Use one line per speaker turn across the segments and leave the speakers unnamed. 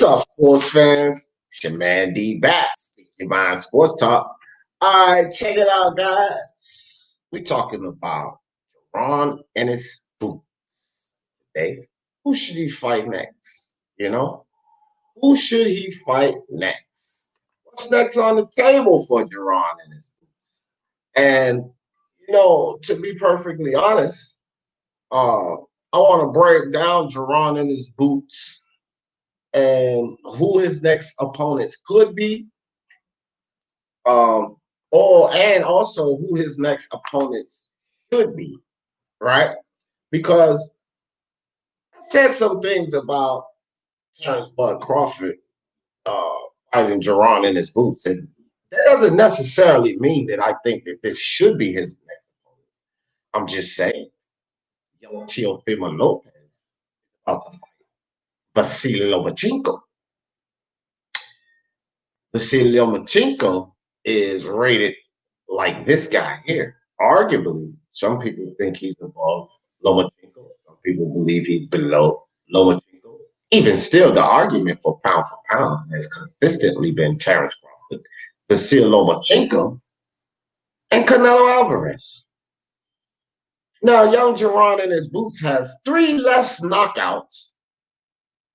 What's up, sports fans? It's your man D Bats, your mind sports talk. All right, check it out, guys. We're talking about Jaron Ennis boots today. Who should he fight next? Who should he fight next? What's next on the table for Jaron Ennis boots? And to be perfectly honest, I want to break down Jaron Ennis boots and who his next opponents could be, and also who his next opponents should be, right? Because I said some things about Terrence Bud Crawford fighting Jaron in his boots, and that doesn't necessarily mean that I think that this should be his next opponent. I'm just saying, Joseto Lopez about to fight Lomachenko. Lomachenko is rated like this guy here. Arguably, some people think he's above Lomachenko. Some people believe he's below Lomachenko. Even still, the argument for pound has consistently been Terrence Crawford, Lomachenko, and Canelo Alvarez. Now, young Jaron in his boots has 3 less knockouts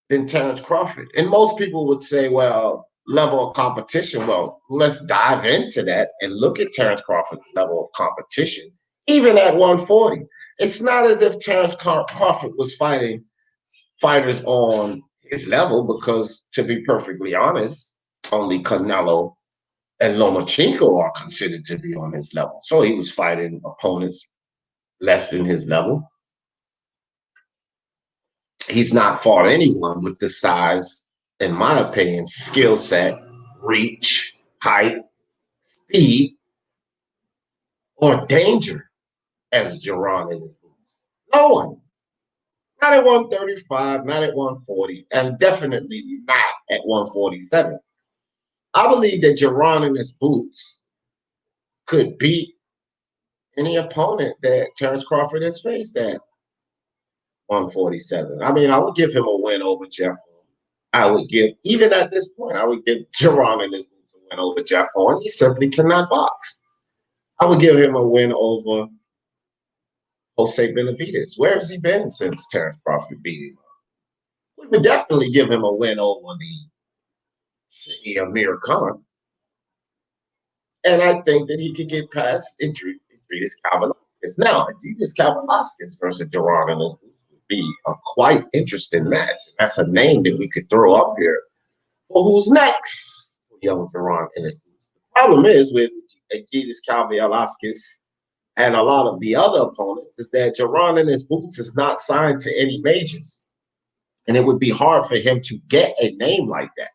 than Terrence Crawford. And most people would say, well, level of competition. Well, let's dive into that and look at Terrence Crawford's level of competition, even at 140. It's not as if Terrence Crawford was fighting fighters on his level, because, to be perfectly honest, only Canelo and Lomachenko are considered to be on his level. So he was fighting opponents less than his level. He's not fought anyone with the size, in my opinion, skill set, reach, height, speed, or danger as Jaron in his boots. No one. Not at 135, not at 140, and definitely not at 147. I believe that Jaron in his boots could beat any opponent that Terrence Crawford has faced at 147. I mean, I would give him a win over Jeff Horn. I would give, even at this point, I would give Jaron in his boots a win over Jeff Horn. He simply cannot box. I would give him a win over Jose Benavidez. Where has he been since Terrence Crawford beat him? We would definitely give him a win over the city of IronKong. And I think that he could get past Idris Kavaliauskas. Now, Idris Kavaliauskas versus Jaron in his boots would be a quite interesting match. That's a name that we could throw up here. Well, who's next for young Jaron in his boots? The problem is with Idris Kavaliauskas and a lot of the other opponents is that Jaron in his boots is not signed to any majors. And it would be hard for him to get a name like that.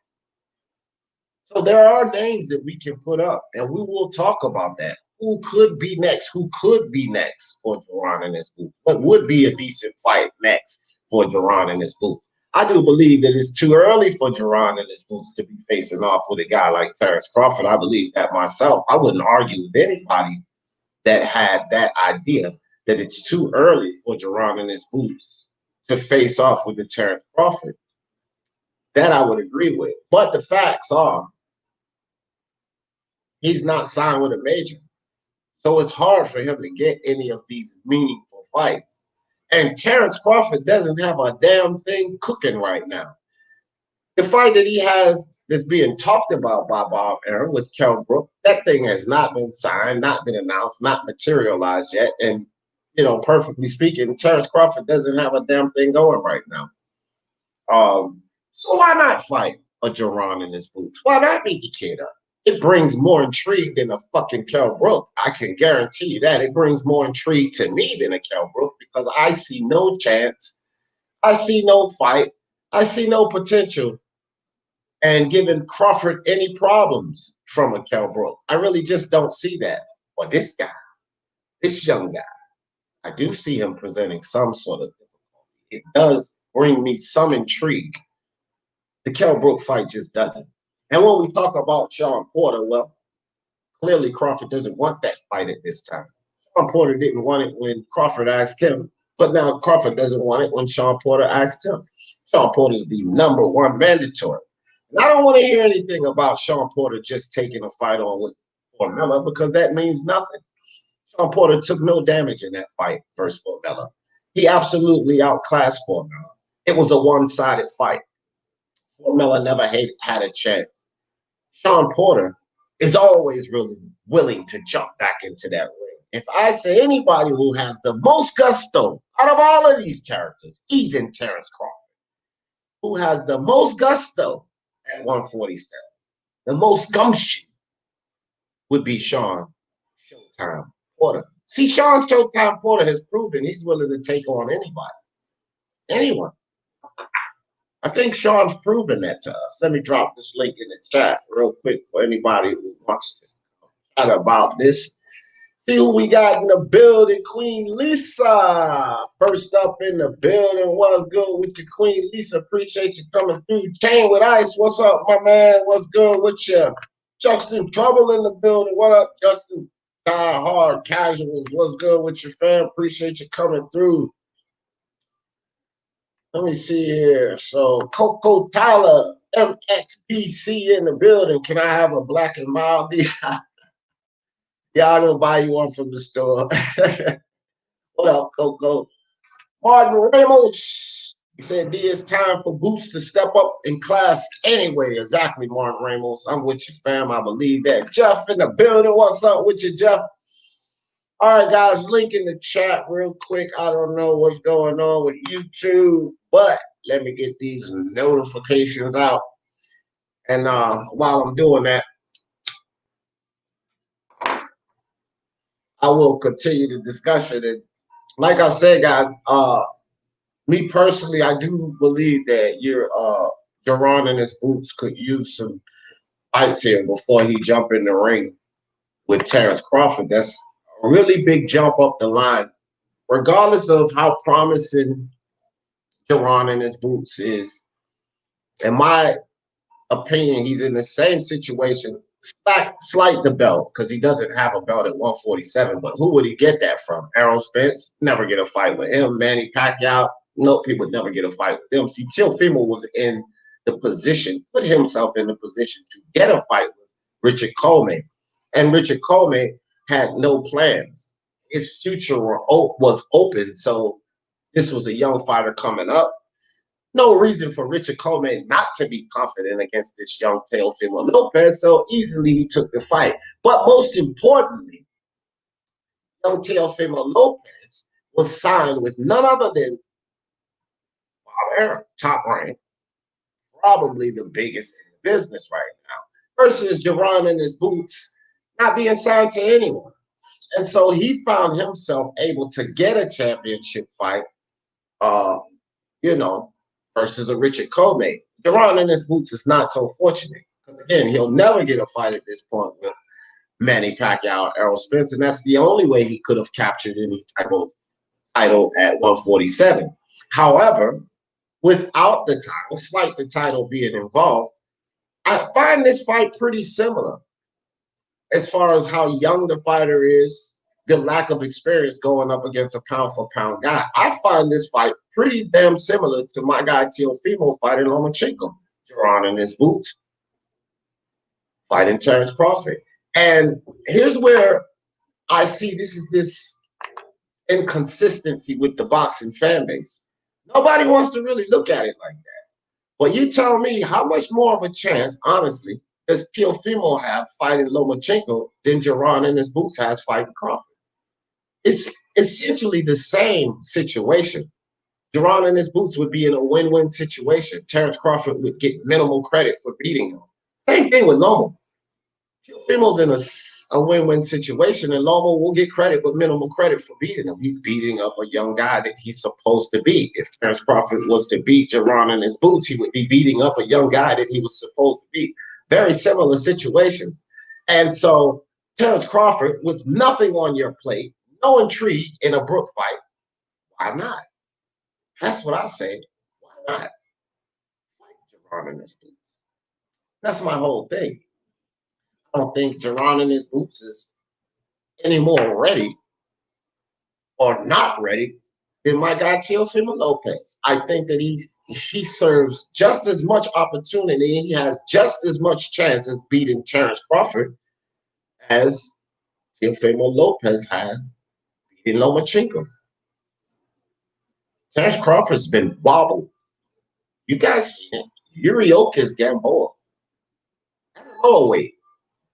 So there are names that we can put up, and we will talk about that. Who could be next? Who could be next for Jaron in his boots? What would be a decent fight next for Jaron in his boots? I do believe that it's too early for Jaron in his boots to be facing off with a guy like Terrence Crawford. I believe that myself. I wouldn't argue with anybody that had that idea that it's too early for Jaron in his boots to face off with the Terrence Crawford. That I would agree with. But the facts are, he's not signed with a major. So it's hard for him to get any of these meaningful fights. And Terrence Crawford doesn't have a damn thing cooking right now. The fight that he has that's being talked about by Bob Arum with Kell Brook, that thing has not been signed, not been announced, not materialized yet. And, perfectly speaking, Terrence Crawford doesn't have a damn thing going right now. So why not fight a Jaron in his boots? Why not beat the kid up? It brings more intrigue than a fucking Kell Brook. I can guarantee you that. It brings more intrigue to me than a Kell Brook, because I see no chance. I see no fight. I see no potential and giving Crawford any problems from a Kell Brook. I really just don't see that. But this guy, this young guy, I do see him presenting some sort of difficulty. It does bring me some intrigue. The Kell Brook fight just doesn't. And when we talk about Sean Porter, well, clearly Crawford doesn't want that fight at this time. Sean Porter didn't want it when Crawford asked him But now Crawford doesn't want it when Sean Porter asked him. Sean Porter's the #1 mandatory. And I don't want to hear anything about Sean Porter just taking a fight on with Formella because that means nothing. Sean Porter took no damage in that fight versus Formella. He absolutely outclassed Formella. It was a one-sided fight. Formella never had a chance. Sean Porter is always really willing to jump back into that ring. If I say anybody who has the most gusto out of all of these characters, even Terrence Crawford, who has the most gusto at 147, the most gumption would be Sean Showtime Porter. See, Sean Showtime Porter has proven he's willing to take on anybody, anyone. I think Sean's proven that to us. Let me drop this link in the chat real quick for anybody who wants to chat about this. See who we got in the building, Queen Lisa. First up in the building, what's good with you, Queen Lisa? Appreciate you coming through. Chain with Ice, what's up, my man? What's good with you? Justin Trouble in the building. What up, Justin? Die Hard Casuals, what's good with you, fam? Appreciate you coming through. Let me see here. So, Coco Tyler, MXBC in the building. Can I have a black and mild? Yeah, I'm going to buy you one from the store. What up, Coco? Martin Ramos. He said, it's time for Boots to step up in class anyway. Exactly, Martin Ramos. I'm with you, fam. I believe that. Jeff in the building. What's up with you, Jeff? All right, guys, link in the chat real quick. I don't know what's going on with YouTube, but let me get these notifications out. And while I'm doing that, I will continue the discussion. And like I said, guys, me personally, I do believe that Jaron and his boots could use some fights here before he jump in the ring with Terrence Crawford. That's a really big jump up the line, regardless of how promising Jaron and his boots is. In my opinion, he's in the same situation. Slight the belt because he doesn't have a belt at 147. But who would he get that from? Errol Spence? Never get a fight with him. Manny Pacquiao? Nope, he would never get a fight with him. See, Teofimo was in the position, put himself in the position to get a fight with Richard Coleman. And Richard Coleman had no plans. His future was open. So this was a young fighter coming up. No reason for Richard Coleman not to be confident against this young Teofimo Lopez, so easily he took the fight. But most importantly, young Teofimo Lopez was signed with none other than Bob Arum, top rank, probably the biggest in the business right now, versus Jaron and his boots not being signed to anyone. And so he found himself able to get a championship fight, versus a Richard Coleman. Jaron and his boots is not so fortunate because, again, he'll never get a fight at this point with Manny Pacquiao or Errol Spence, and that's the only way he could have captured any type of title at 147. However, without the title, slight the title being involved, I find this fight pretty similar as far as how young the fighter is, the lack of experience going up against a pound-for-pound guy. I find this fight pretty damn similar to my guy Teofimo fighting Lomachenko. Jaron and his boots fighting Terrence Crawford. And here's where I see this inconsistency with the boxing fan base. Nobody wants to really look at it like that. But you tell me how much more of a chance, honestly, does Teofimo have fighting Lomachenko than Jaron and his boots has fighting Crawford? It's essentially the same situation. Jaron and his boots would be in a win-win situation. Terrence Crawford would get minimal credit for beating him. Same thing with Loma. Teofimo's in a win-win situation, and Loma will get credit, but minimal credit for beating him. He's beating up a young guy that he's supposed to beat. If Terrence Crawford was to beat Jaron and his boots, he would be beating up a young guy that he was supposed to beat. Very similar situations. And so Terrence Crawford, with nothing on your plate, no intrigue in a Brook fight, why not? That's what I say. Why not? Fight Jaron and his boots. That's my whole thing. I don't think Jaron and his boots is any more ready or not ready than my guy Teofimo Lopez. I think that he serves just as much opportunity and he has just as much chance as beating Terrence Crawford as Teofimo Lopez had beating Lomachenko. Terrence Crawford's been wobbled. You guys see it. Yurioka's Gamboa at a lower weight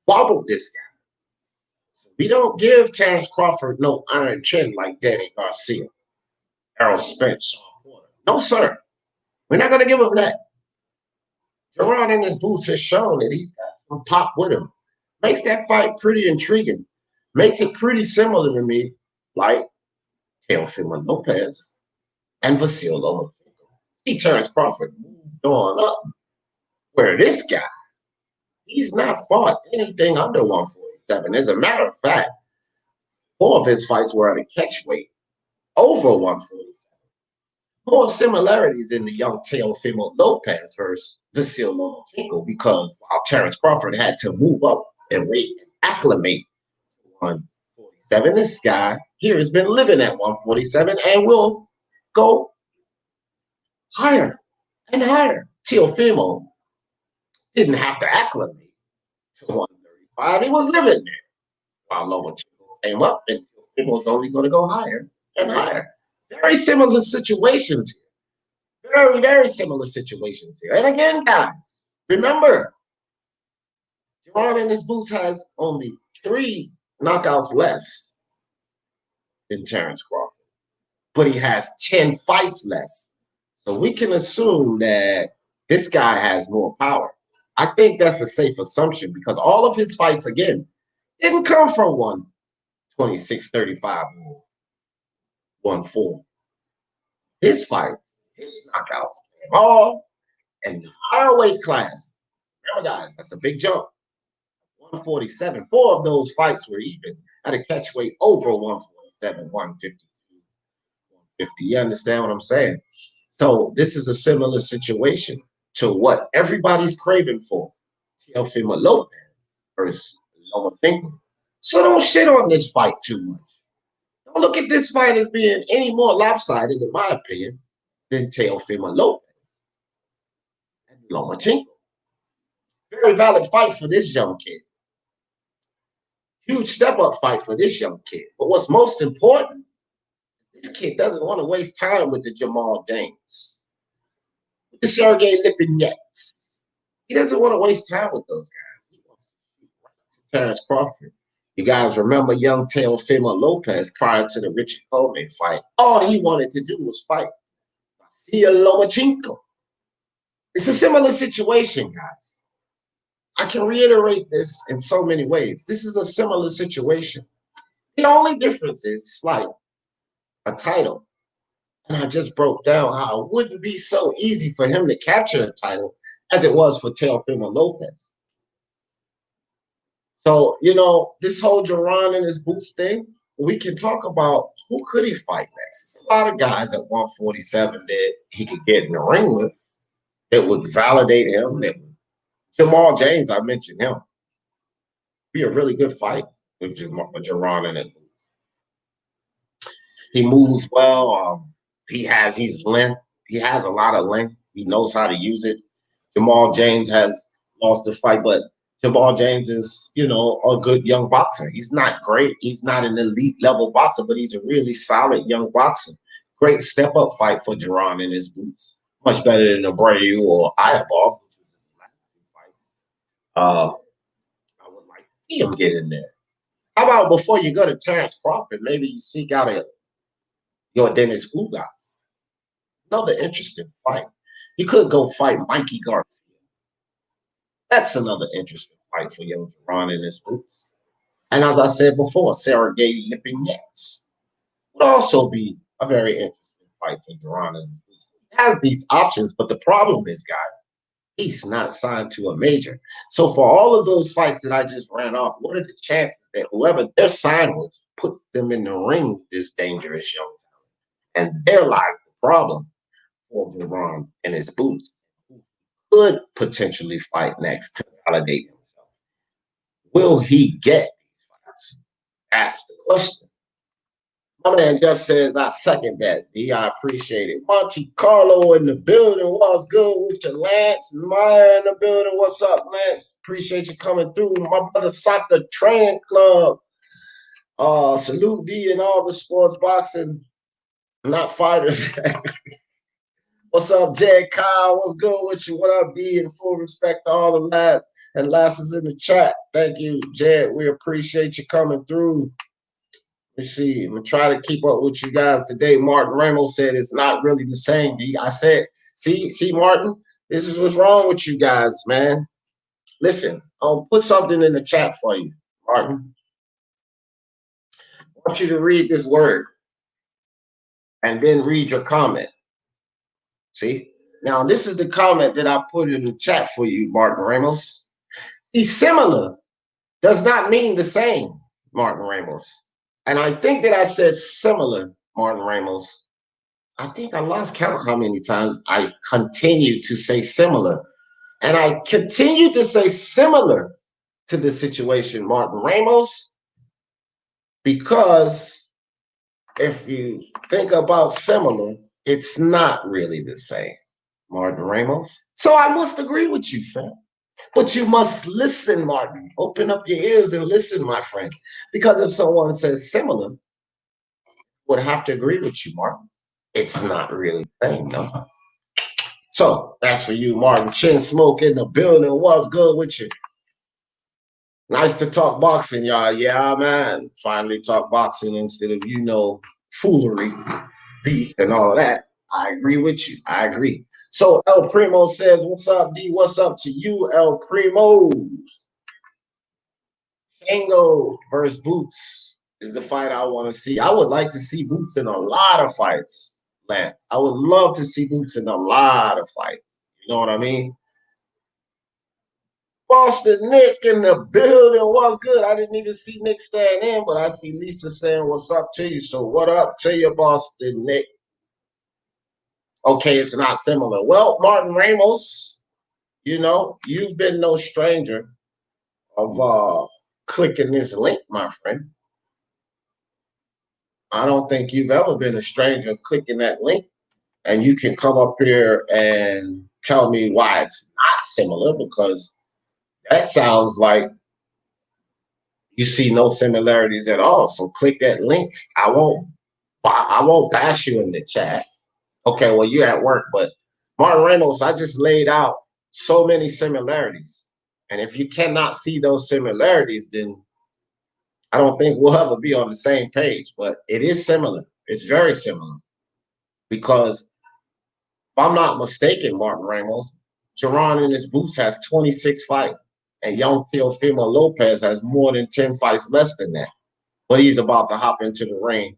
wobbled this guy. We don't give Terrence Crawford no iron chin like Danny Garcia, Errol Spence, Sean Porter. No, sir. We're not going to give him that. Jaron Ennis boots has shown that he's got some pop with him. Makes that fight pretty intriguing. Makes it pretty similar to me, like Teofimo Lopez and Vasil Lomachenko. See Terrence Crawford moved on up. Where this guy, he's not fought anything under 147. As a matter of fact, 4 of his fights were at a catch weight over 147. More similarities in the young Teofimo Lopez versus Vasil Lomachenko because while Terrence Crawford had to move up and wait and acclimate to 147, this guy here has been living at 147 and will go higher and higher. Teofimo didn't have to acclimate to 135. He was living there while Lomachenko came up and Teofimo was only going to go higher and higher. Very similar situations here. Very, very similar situations here. And again, guys, remember, Jaron Ennis Boots has only 3 knockouts less than Terrence Crawford, but he has 10 fights less. So we can assume that this guy has more power. I think that's a safe assumption because all of his fights, again, didn't come from 126-35 or 1-4. His fights, his knockouts, all in the higher weight class. Remember, guys, that's a big jump. 147. 4 of those fights were even at a catch weight over 147, 152, 150. You understand what I'm saying? So this is a similar situation to what everybody's craving for. Teofimo Lopez versus Lomachenko. So don't shit on this fight too much. Don't look at this fight as being any more lopsided, in my opinion, than Teofimo Lopez and Lomachenko. Very valid fight for this young kid. Huge step-up fight for this young kid. But what's most important, this kid doesn't want to waste time with the Jamal James, with the Sergey Lipinets. He doesn't want to waste time with those guys. He wants to shoot right to Terrence Crawford. You guys remember young Teofimo Lopez prior to the Richard Coleman fight. All he wanted to do was fight Vasil Lomachenko. It's a similar situation, guys. I can reiterate this in so many ways. This is a similar situation. The only difference is slight, a title. And I just broke down how it wouldn't be so easy for him to capture a title as it was for Teofimo Lopez. So, you know, this whole Jaron and his Boots thing, we can talk about who could he fight next. There's a lot of guys at 147 that he could get in the ring with that would validate him. Jamal James, I mentioned him. Be a really good fight with Jaron and his Boots. He moves well. He's length. He has a lot of length. He knows how to use it. Jamal James has lost the fight, but Jamal James is, you know, a good young boxer. He's not great. He's not an elite level boxer, but he's a really solid young boxer. Great step-up fight for Jaron and his Boots. Much better than Abreu or Ayabov, which was his last 2 fights. I would like to see him get in there. How about before you go to Terrence Crawford, maybe you seek out your Dennis Ugas. Another interesting fight. You could go fight Mikey Garcia. That's another interesting fight for young Jaron and his Boots. And as I said before, Sergey Lipinets would also be a very interesting fight for Jaron and his Boots. He has these options, but the problem is, guys, he's not signed to a major. So for all of those fights that I just ran off, what are the chances that whoever they're signed with puts them in the ring with this dangerous young talent? And there lies the problem for Jaron and his Boots, who could potentially fight next to validate himself. Will he get these fights? That's the question. My man Jeff says, I second that, D. I appreciate it. Monte Carlo in the building. What's good with you, Lance? Meyer in the building. What's up, Lance? Appreciate you coming through. My brother Soccer Training Club. Salute D and all the sports boxing, not fighters. What's up, Jay Kyle? What's good with you? What up, D? And full respect to all the lads and lasses in the chat. Thank you, Jed. We appreciate you coming through. Let's see. I'm gonna try to keep up with you guys today. Martin Ramos said it's not really the same, D. I said, see, Martin, this is what's wrong with you guys, man. Listen, I'll put something in the chat for you, Martin. I want you to read this word and then read your comment. See? Now, this is the comment that I put in the chat for you, Martin Ramos. See, similar does not mean the same, Martin Ramos. And I think that I said similar, Martin Ramos. I think I lost count how many times I continue to say similar. And I continue to say similar to the situation, Martin Ramos, because if you think about similar, it's not really the same, Martin Ramos. So I must agree with you, fam. But you must listen, Martin. Open up your ears and listen, my friend. Because if someone says similar, would have to agree with you, Martin. It's not really the same, no. So that's for you, Martin. Chin Smoke in the building. What's good with you? Nice to talk boxing, y'all. Yeah, man. Finally talk boxing instead of, foolery, beef, and all that. I agree with you. I agree. So El Primo says, what's up, D? What's up to you, El Primo? Shango versus Boots is the fight I want to see. I would like to see Boots in a lot of fights, Lance. I would love to see Boots in a lot of fights. You know what I mean? Boston Nick in the building. What's good? I didn't even see Nick stand in, but I see Lisa saying what's up to you. So what up to you, Boston Nick? Okay, it's not similar. Well, Martin Ramos, you've been no stranger of clicking this link, my friend. I don't think you've ever been a stranger of clicking that link, and you can come up here and tell me why it's not similar, because that sounds like you see no similarities at all. So click that link. I won't bash you in the chat. Okay, well, you're at work, but Martin Ramos, I just laid out so many similarities. And if you cannot see those similarities, then I don't think we'll ever be on the same page. But it is similar. It's very similar. Because if I'm not mistaken, Martin Ramos, Jaron Ennis Boots has 26 fights. And young Teofimo Lopez has more than 10 fights less than that. But he's about to hop into the ring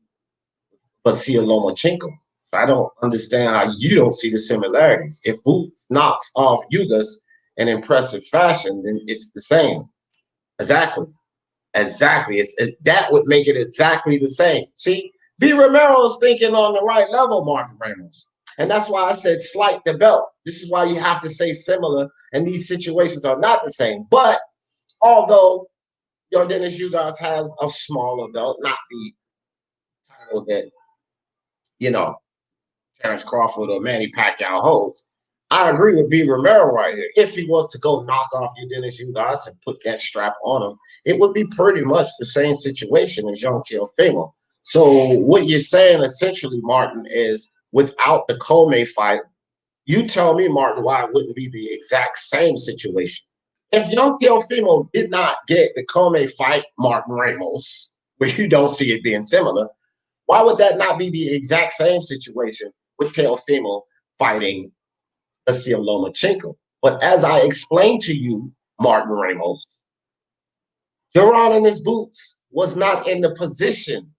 for Lomachenko. I don't understand how you don't see the similarities. If Boots knocks off Yugas in impressive fashion, then it's the same. Exactly. That would make it exactly the same. See, B. Romero's thinking on the right level, Martin Ramos. And that's why I said slight the belt. This is why you have to say similar, and these situations are not the same. But although Dennis Yugas has a smaller belt, not the title that, Terrence Crawford or Manny Pacquiao holds. I agree with B. Romero right here. If he was to go knock off Dennis Yugas and put that strap on him, it would be pretty much the same situation as young Teofimo. So what you're saying essentially, Martin, is without the Comey fight, you tell me, Martin, why it wouldn't be the exact same situation. If young Teofimo did not get the Comey fight, Martin Ramos, where you don't see it being similar, why would that not be the exact same situation with Teofimo fighting Vasil Lomachenko? But as I explained to you, Martin Ramos, Jaron Ennis Boots was not in the position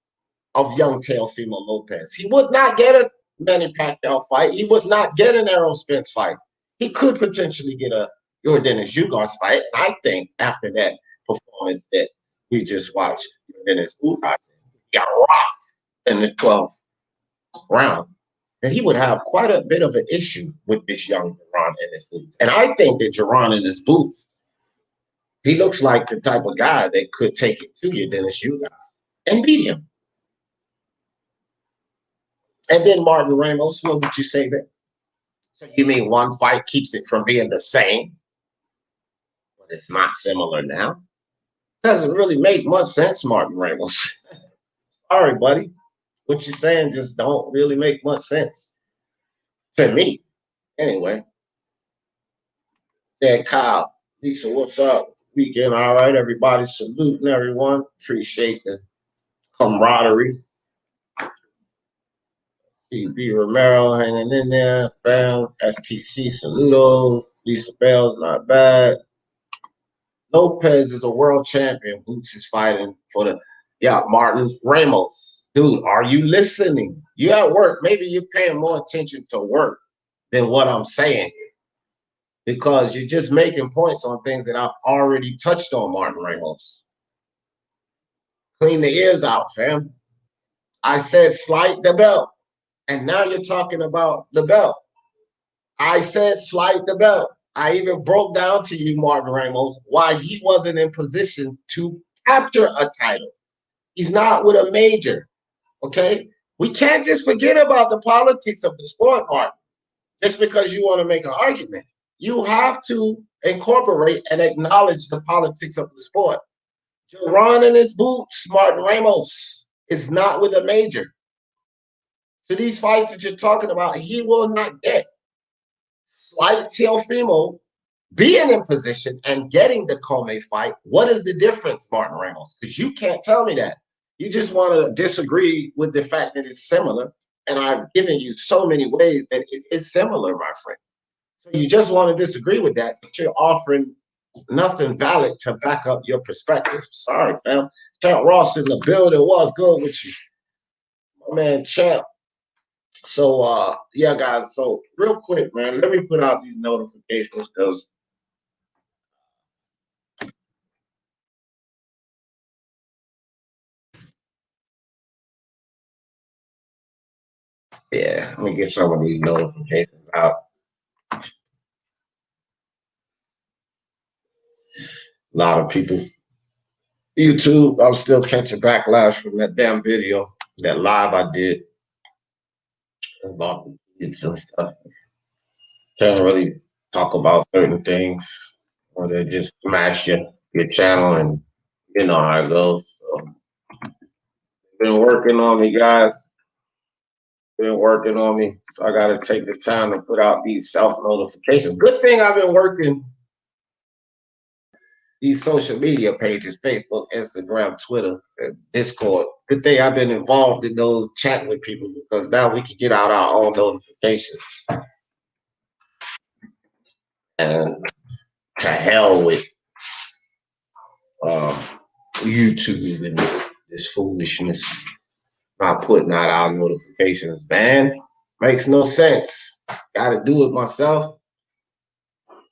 of young Teofimo Lopez. He would not get a Manny Pacquiao fight. He would not get an Errol Spence fight. He could potentially get a Dennis Yugas fight. And I think after that performance that we just watched, Dennis Yugas got rocked in the 12th round, that he would have quite a bit of an issue with this young Jaron Ennis Boots. And I think that Jaron Ennis Boots, he looks like the type of guy that could take it to you, Dennis Yugas, and beat him. And then Martin Ramos, what would you say there? So you mean one fight keeps it from being the same, but it's not similar now? Doesn't really make much sense, Martin Ramos. Sorry, buddy. What you're saying just don't really make much sense to me. Anyway, yeah, Kyle, Lisa, what's up? Weekend, all right, everybody. Saluting everyone. Appreciate the camaraderie. CB Romero hanging in there. Fam, STC, saludos. Lisa Bell's not bad. Lopez is a world champion. Boots is fighting for the, yeah, Martin Ramos. Dude, are you listening? You at work. Maybe you're paying more attention to work than what I'm saying here, because you're just making points on things that I've already touched on, Martin Ramos. Clean the ears out, fam. I said slight the belt, and now you're talking about the belt. I said slight the belt. I even broke down to you, Martin Ramos, why he wasn't in position to capture a title. He's not with a major, okay? We can't just forget about the politics of the sport, Martin, just because you want to make an argument. You have to incorporate and acknowledge the politics of the sport. Jaron in his boots, Martin Ramos, is not with a major. So these fights that you're talking about, he will not get. Slight Teofimo being in position and getting the Comey fight, what is the difference, Martin Ramos? Because you can't tell me that. You just want to disagree with the fact that it's similar. And I've given you so many ways that it is similar, my friend. So you just want to disagree with that, but you're offering nothing valid to back up your perspective. Sorry, fam. Champ Ross in the building. Was good with you, my man, Champ. So yeah, guys. So real quick, man, let me put out these notifications because yeah, let me get some of these notifications out. A lot of people. YouTube, I'm still catching backlash from that damn video, that live I did about the kids and stuff. Can't really talk about certain things, or they just smash your channel, and you know how it goes. So, been working on me, guys. Been working on me, so I got to take the time to put out these self notifications. Good thing I've been working these social media pages, Facebook, Instagram, Twitter, and Discord. Good thing I've been involved in those, chatting with people, because now we can get out our own notifications. And to hell with YouTube and this foolishness, not putting out our notifications, man. Makes no sense. Got to do it myself.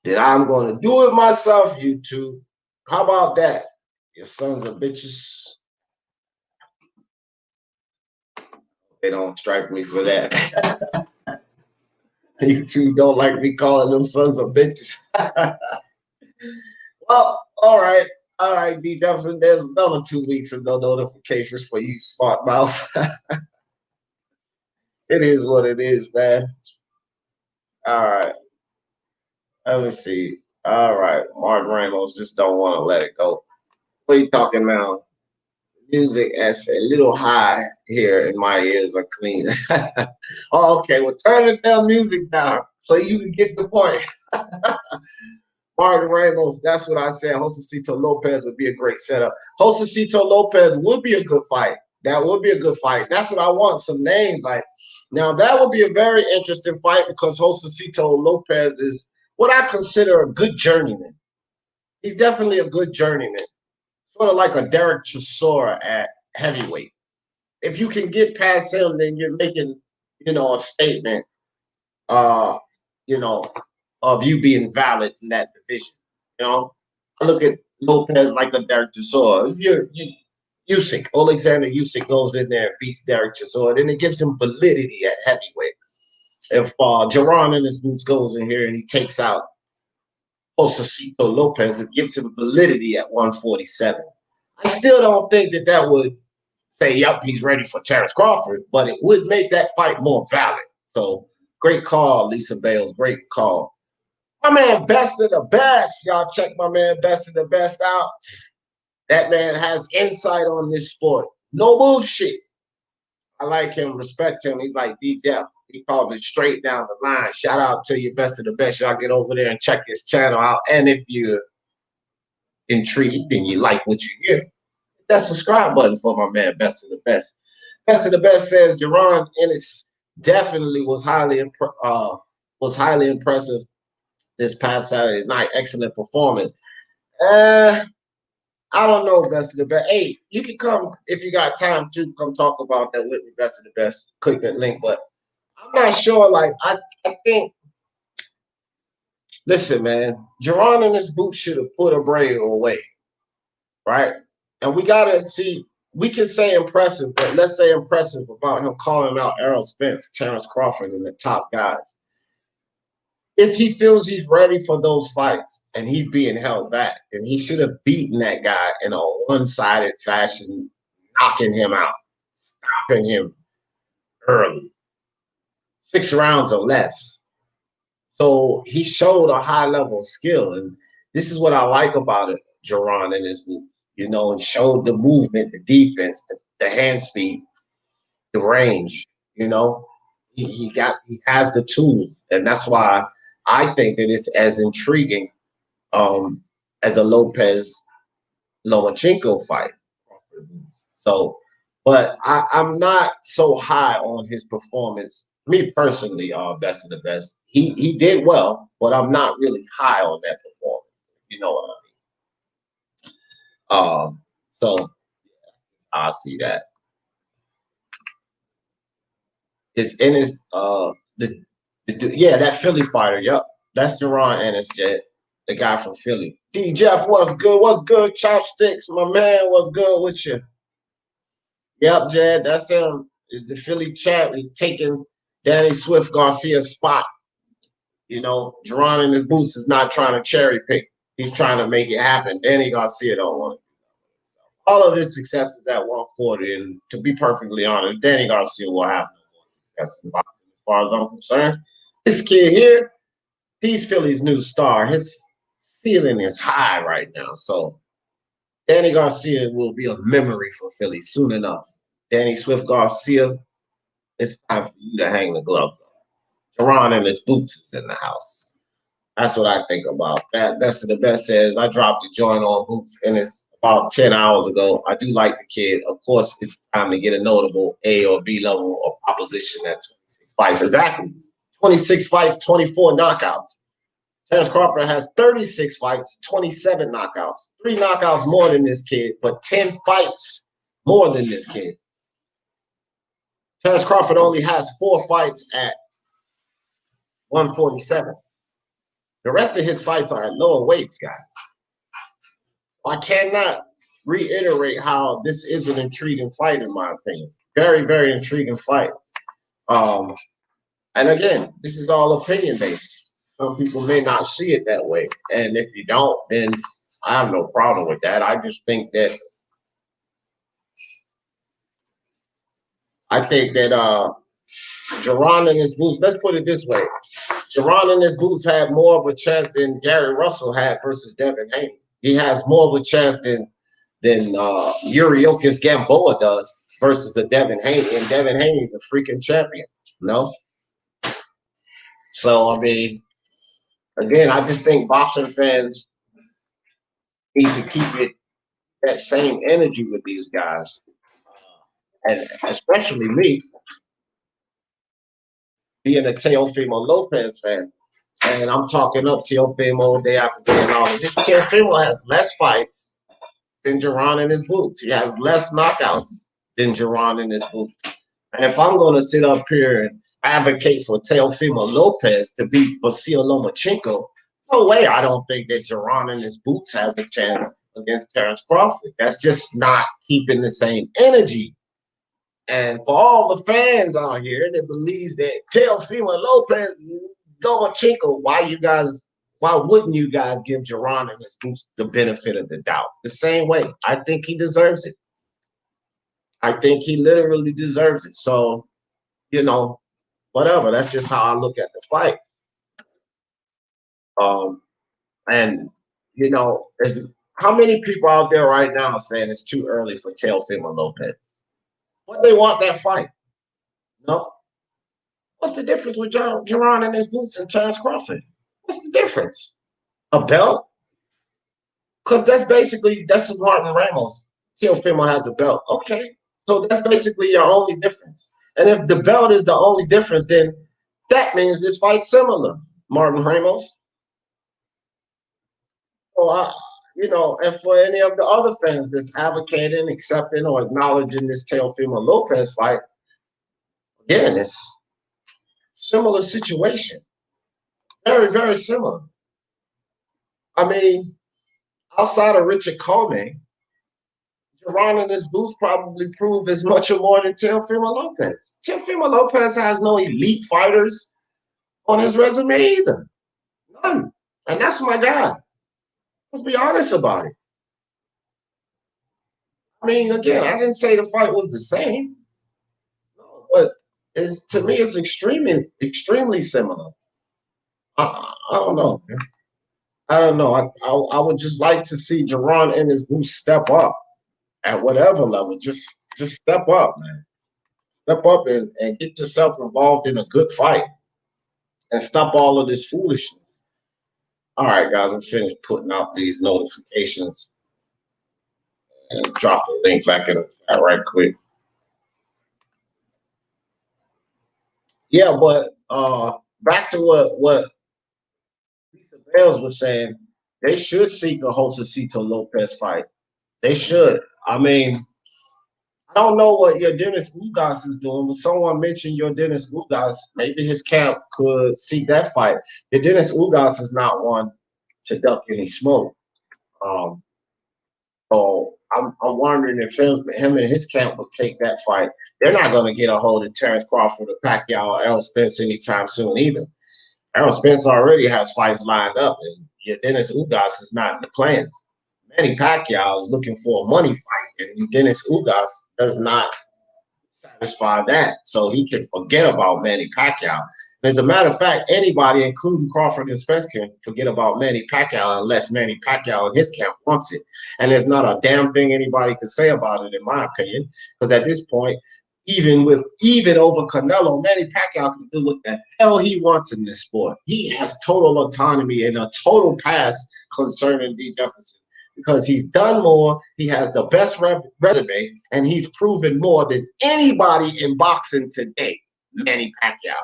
That I'm going to do it myself, YouTube. How about that? You sons of bitches. They don't strike me for that. YouTube don't like me calling them sons of bitches. Well, all right. All right, D Jefferson, there's another 2 weeks of no notifications for you, smart mouth. It is what it is, man. All right. Let me see. All right. Martin Ramos just don't want to let it go. What are you talking now? Music as a little high here, and my ears are clean. Oh, okay. Well, turn the damn music down so you can get the point. Martin Ramos, that's what I said. Joseto Lopez would be a great setup. Joseto Lopez would be a good fight. That would be a good fight. That's what I want. Some names like now. That would be a very interesting fight because Joseto Lopez is what I consider a good journeyman. He's definitely a good journeyman, sort of like a Derek Chisora at heavyweight. If you can get past him, then you're making, a statement. You know, of you being valid in that division. I look at Lopez like a Derek Chisora. Usyk, Alexander Usyk goes in there and beats Derek Chisora, then it gives him validity at heavyweight. If Jaron Ennis boots goes in here and he takes out Joseto Lopez, it gives him validity at 147. I still don't think that would say, yep, he's ready for Terrence Crawford, but it would make that fight more valid. So great call, Lisa Bales. Great call. My man, Best of the Best. Y'all check my man, Best of the Best out. That man has insight on this sport. No bullshit. I like him, respect him. He's like DJ. He calls it straight down the line. Shout out to you, Best of the Best. Y'all get over there and check his channel out. And if you're intrigued and you like what you hear, hit that subscribe button for my man, Best of the Best. Best of the Best says Jaron Ennis definitely was highly impressive this past Saturday night. Excellent performance. I don't know, Best of the Best. Hey, you can come if you got time to come talk about that with me, Best of the Best. Click that link, but I'm not sure. Like, I think, listen, man, Jaron in his boots should have put Abreu away, right? And we gotta see. We can say impressive, but let's say impressive about him calling out Errol Spence, Terrence Crawford, and the top guys. If he feels he's ready for those fights and he's being held back, then he should have beaten that guy in a one-sided fashion, knocking him out, stopping him early, 6 rounds or less. So he showed a high level of skill, and this is what I like about it, Jaron in his move. You know, and showed the movement, the defense, the hand speed, the range. You know, he has the tools, and that's why I think that it's as intriguing as a Lopez Lomachenko fight. So, but I'm not so high on his performance. Me personally, Best of the Best. He did well, but I'm not really high on that performance. You know what I mean? So I see that. It's Ennis, that Philly fighter. Yep, that's Jaron Ennis, Jet, the guy from Philly. D Jeff, what's good? What's good? Chopsticks, my man. What's good with you? Yep, Jed, that's him. Is the Philly champ. He's taking Danny Swift Garcia's spot. You know, Jaron in his boots is not trying to cherry pick. He's trying to make it happen. Danny Garcia don't want it. All of his successes at 140, and to be perfectly honest, Danny Garcia will have no more success in boxing as far as I'm concerned. This kid here, he's Philly's new star. His ceiling is high right now. So Danny Garcia will be a memory for Philly soon enough. Danny Swift Garcia, it's time for you to hang the glove. Jaron and his boots is in the house. That's what I think about that. Best of the Best says, I dropped the joint on Boots and it's about 10 hours ago. I do like the kid. Of course, it's time to get a notable A or B level of opposition at 26 fights. Exactly. 26 fights, 24 knockouts. Terrence Crawford has 36 fights, 27 knockouts. 3 knockouts more than this kid, but 10 fights more than this kid. Terrence Crawford only has 4 fights at 147. The rest of his fights are at lower weights, guys. I cannot reiterate how this is an intriguing fight, in my opinion. Very, very intriguing fight. And again, this is all opinion-based. Some people may not see it that way. And if you don't, then I have no problem with that. I just think that Jaron and his boots, let's put it this way. Jaron and his boots had more of a chance than Gary Russell had versus Devin Haney. He has more of a chance than Yuriokis Gamboa does versus a Devin Haney. And Devin Haney's a freaking champion, you know? So, I mean, again, I just think boxing fans need to keep that same energy with these guys. And especially me, being a Teofimo Lopez fan. And I'm talking up Teofimo day after day and all of this. Teofimo has less fights than Jaron in his boots. He has less knockouts than Jaron in his boots. And if I'm going to sit up here and advocate for Teofimo Lopez to beat Vasil Lomachenko, no way I don't think that Jaron in his boots has a chance against Terrence Crawford. That's just not keeping the same energy. And for all the fans out here that believes that Teofimo Lopez, Lomachenko, why wouldn't you guys give Jaron and his boots the benefit of the doubt? The same way. I think he deserves it. I think he literally deserves it. So, you know, whatever. That's just how I look at the fight. And you know, there's how many people out there right now saying it's too early for Teofimo Lopez? But they want that fight. No. What's the difference with Jaron and his boots and Terrence Crawford? What's the difference? A belt? Because that's Martin Ramos. Teofimo has a belt. Okay. So that's basically your only difference. And if the belt is the only difference, then that means this fight's similar, Martin Ramos. So you know, and for any of the other fans that's advocating, accepting, or acknowledging this Teofimo Lopez fight, again, it's similar situation. Very, very similar. I mean, outside of Richard Coleman, Jaron and his boots probably prove as much or more than Teofimo Lopez. Teofimo Lopez has no elite fighters on his resume either. None. And that's my guy. Let's be honest about it. I mean, again, I didn't say the fight was the same. No, but to me, it's extremely similar. I don't know. Man. I don't know. I would just like to see Jaron and his boots step up at whatever level. Just step up, man. Step up and get yourself involved in a good fight and stop all of this foolishness. All right, guys, I'm finished putting out these notifications and drop the link back in the chat right quick. Yeah, but back to what Lisa Bales was saying, they should seek a Joseto Lopez fight. They should. I mean, I don't know what your Dennis Ugas is doing, but someone mentioned your Dennis Ugas. Maybe his camp could seek that fight. Your Dennis Ugas is not one to duck any smoke. So I'm wondering if him and his camp would take that fight. They're not going to get a hold of Terrence Crawford or Pacquiao or Errol Spence anytime soon either. Errol Spence already has fights lined up, and your Dennis Ugas is not in the plans. Manny Pacquiao is looking for a money fight, and Dennis Ugas does not satisfy that. So he can forget about Manny Pacquiao. As a matter of fact, anybody, including Crawford and Spence, can forget about Manny Pacquiao unless Manny Pacquiao and his camp wants it. And there's not a damn thing anybody can say about it, in my opinion, because at this point, even over Canelo, Manny Pacquiao can do what the hell he wants in this sport. He has total autonomy and a total pass concerning D. Jefferson because he's done more, he has the best resume, and he's proven more than anybody in boxing today, Manny Pacquiao.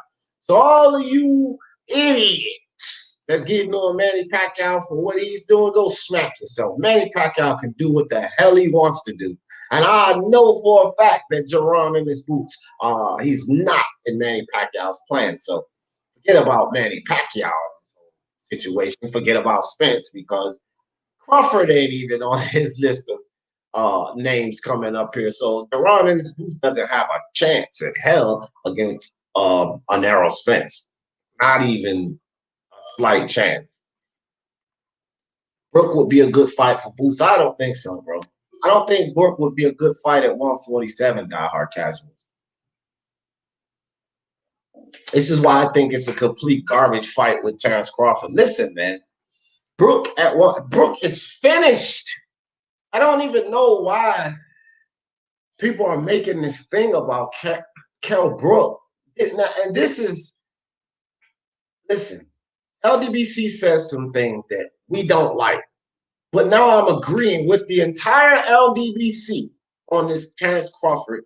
So all of you idiots that's getting on Manny Pacquiao for what he's doing, go smack yourself. Manny Pacquiao can do what the hell he wants to do. And I know for a fact that Jaron in his boots, he's not in Manny Pacquiao's plan. So forget about Manny Pacquiao situation. Forget about Spence because Crawford ain't even on his list of names coming up here. So Jaron in his boots doesn't have a chance in hell against an Errol Spence. Not even a slight chance. Brook would be a good fight for Boots. I don't think so, bro. I don't think Brook would be a good fight at 147, diehard casuals. This is why I think it's a complete garbage fight with Terrence Crawford. Listen, man. Brook is finished. I don't even know why people are making this thing about Kell Brook. And this is, listen, LDBC says some things that we don't like. But now I'm agreeing with the entire LDBC on this Terrence Crawford,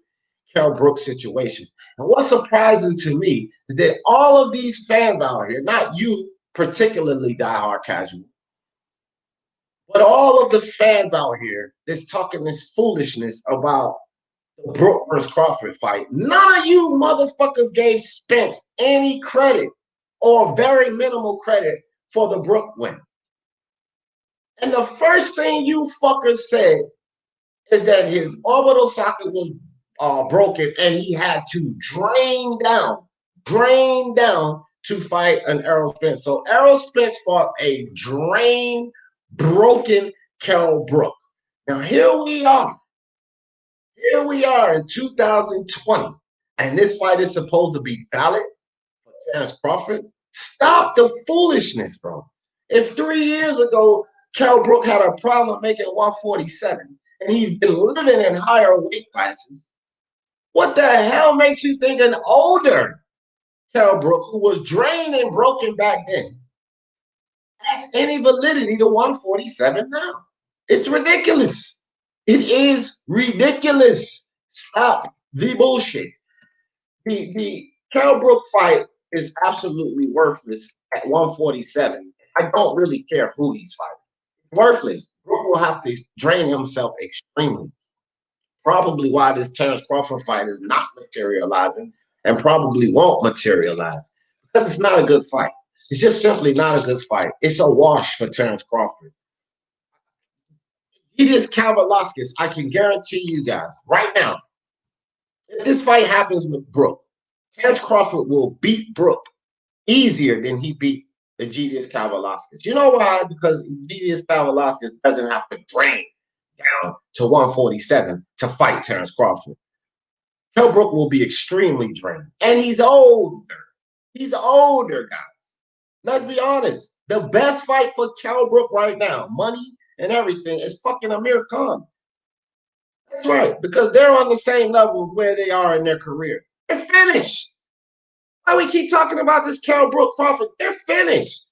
Kell Brook situation. And what's surprising to me is that all of these fans out here, not you particularly, diehard casual, but all of the fans out here that's talking this foolishness about the Brook versus Crawford fight, none of you motherfuckers gave Spence any credit or very minimal credit for the Brook win. And the first thing you fuckers said is that his orbital socket was broken and he had to drain down to fight an Errol Spence. So Errol Spence fought a broken Kell Brook. Now here we are. Here we are in 2020, and this fight is supposed to be valid for Terrence Crawford. Stop the foolishness, bro. If 3 years ago Kell Brook had a problem making 147, and he's been living in higher weight classes, what the hell makes you think an older Kell Brook, who was drained and broken back then, has any validity to 147 now? It's ridiculous. It is ridiculous. Stop the bullshit. The Kell Brook fight is absolutely worthless at 147. I don't really care who he's fighting. It's worthless. Brook will have to drain himself extremely. Probably why this Terrence Crawford fight is not materializing and probably won't materialize because it's not a good fight. It's just simply not a good fight. It's a wash for Terrence Crawford. He is Kavaliauskas. I can guarantee you guys right now, if this fight happens with Brook, Terrence Crawford will beat Brook easier than he beat Egidijus Kavaliauskas. You know why? Because Egidijus Kavaliauskas doesn't have to drain down to 147 to fight Terrence Crawford. Kell Brook will be extremely drained. And he's older. He's older, guys. Let's be honest. The best fight for Kell Brook right now, money and everything, is fucking IronKong. That's right, because they're on the same level of where they are in their career. They're finished. Why we keep talking about this Kell Brook Crawford? They're finished.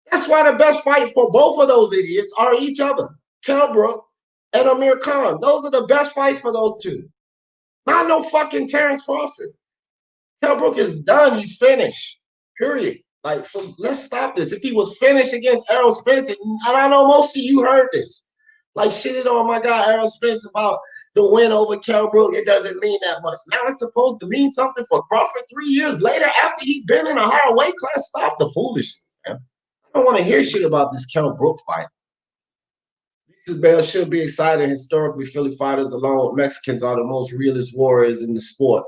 That's why the best fight for both of those idiots are each other. Kell Brook and IronKong. Those are the best fights for those two. Not no fucking Terrence Crawford. Kell Brook is done. He's finished. Period. Like, so let's stop this. If he was finished against Errol Spence, and I know most of you heard this, like shitted on my guy Errol Spence about the win over Kell Brook, it doesn't mean that much. Now it's supposed to mean something for Crawford 3 years later after he's been in a higher weight class. Stop the foolishness, man. I don't want to hear shit about this Kell Brook fight. This bell should be exciting. Historically, Philly fighters, along with Mexicans, are the most realest warriors in the sport.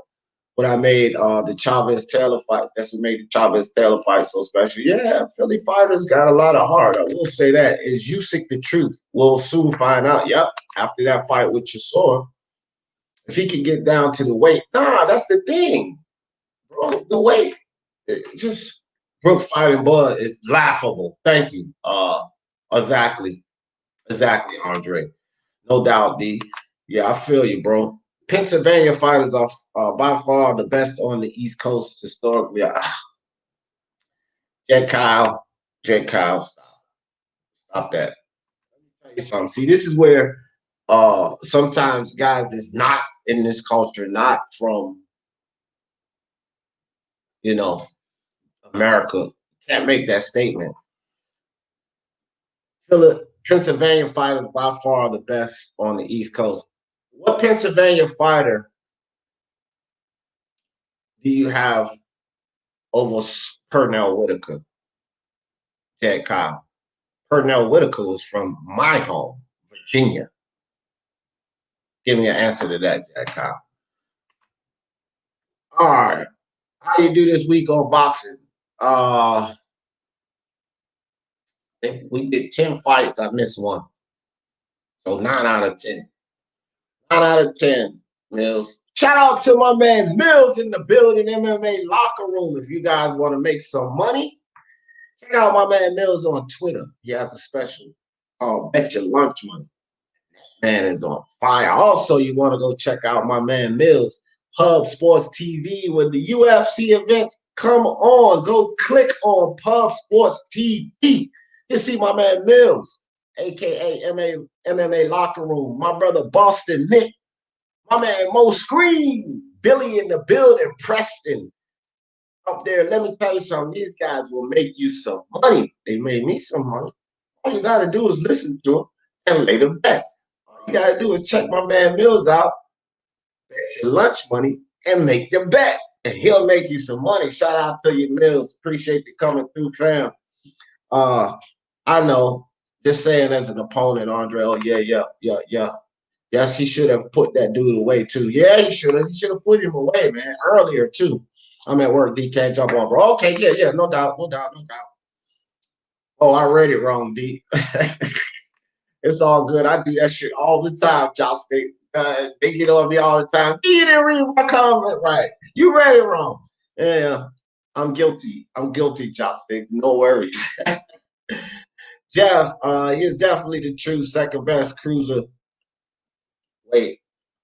What I made the Chavez Taylor fight. That's what made the Chavez Taylor fight so special. Yeah, Philly fighters got a lot of heart. I will say that. Is Usyk the truth? We'll soon find out. Yep. After that fight with Chisora, if he can get down to the weight, that's the thing, bro. The weight, it's just Brook fighting Bud is laughable. Thank you. Exactly, Andre. No doubt, D. Yeah, I feel you, bro. Pennsylvania fighters are by far the best on the East Coast historically. Jed Kyle, stop that. Let me tell you something. See, this is where sometimes guys that's not in this culture, not from, America, can't make that statement. Pennsylvania fighters by far the best on the East Coast. What Pennsylvania fighter do you have over Pernell Whitaker? Jed Kyle. Pernell Whitaker was from my home, Virginia. Give me an answer to that, Jed Kyle. All right. How do you do this week on boxing? We did 10 fights. I missed one. So 9 out of 10. 9 out of 10, Mills. Shout out to my man Mills in the building, MMA locker room. If you guys want to make some money, check out my man Mills on Twitter. He has a special called Bet Your Lunch Money. Man is on fire. Also, you want to go check out my man Mills, Pub Sports TV, when the UFC events come on. Go click on Pub Sports TV. You see my man Mills, aka MMA Locker Room, my brother Boston Nick, my man Mo Screen, Billy in the building, Preston up there. Let me tell you something. These guys will make you some money. They made me some money. All you got to do is listen to them and lay the bets. All you got to do is check my man Mills out, bet your lunch money, and make the bet. And he'll make you some money. Shout out to you, Mills. Appreciate you coming through, fam. I know. Just saying as an opponent, Andre. Oh, yeah. Yes, he should have put that dude away, too. Yeah, he should have. He should have put him away, man, earlier, too. I'm at work, D. Can't jump on, bro. Okay, yeah, no doubt. Oh, I read it wrong, D. It's all good. I do that shit all the time, Jousting. They get on me all the time. You didn't read my comment right. You read it wrong. Yeah, I'm guilty. I'm guilty, chopsticks. No worries. Jeff, he is definitely the true second best cruiser. Wait,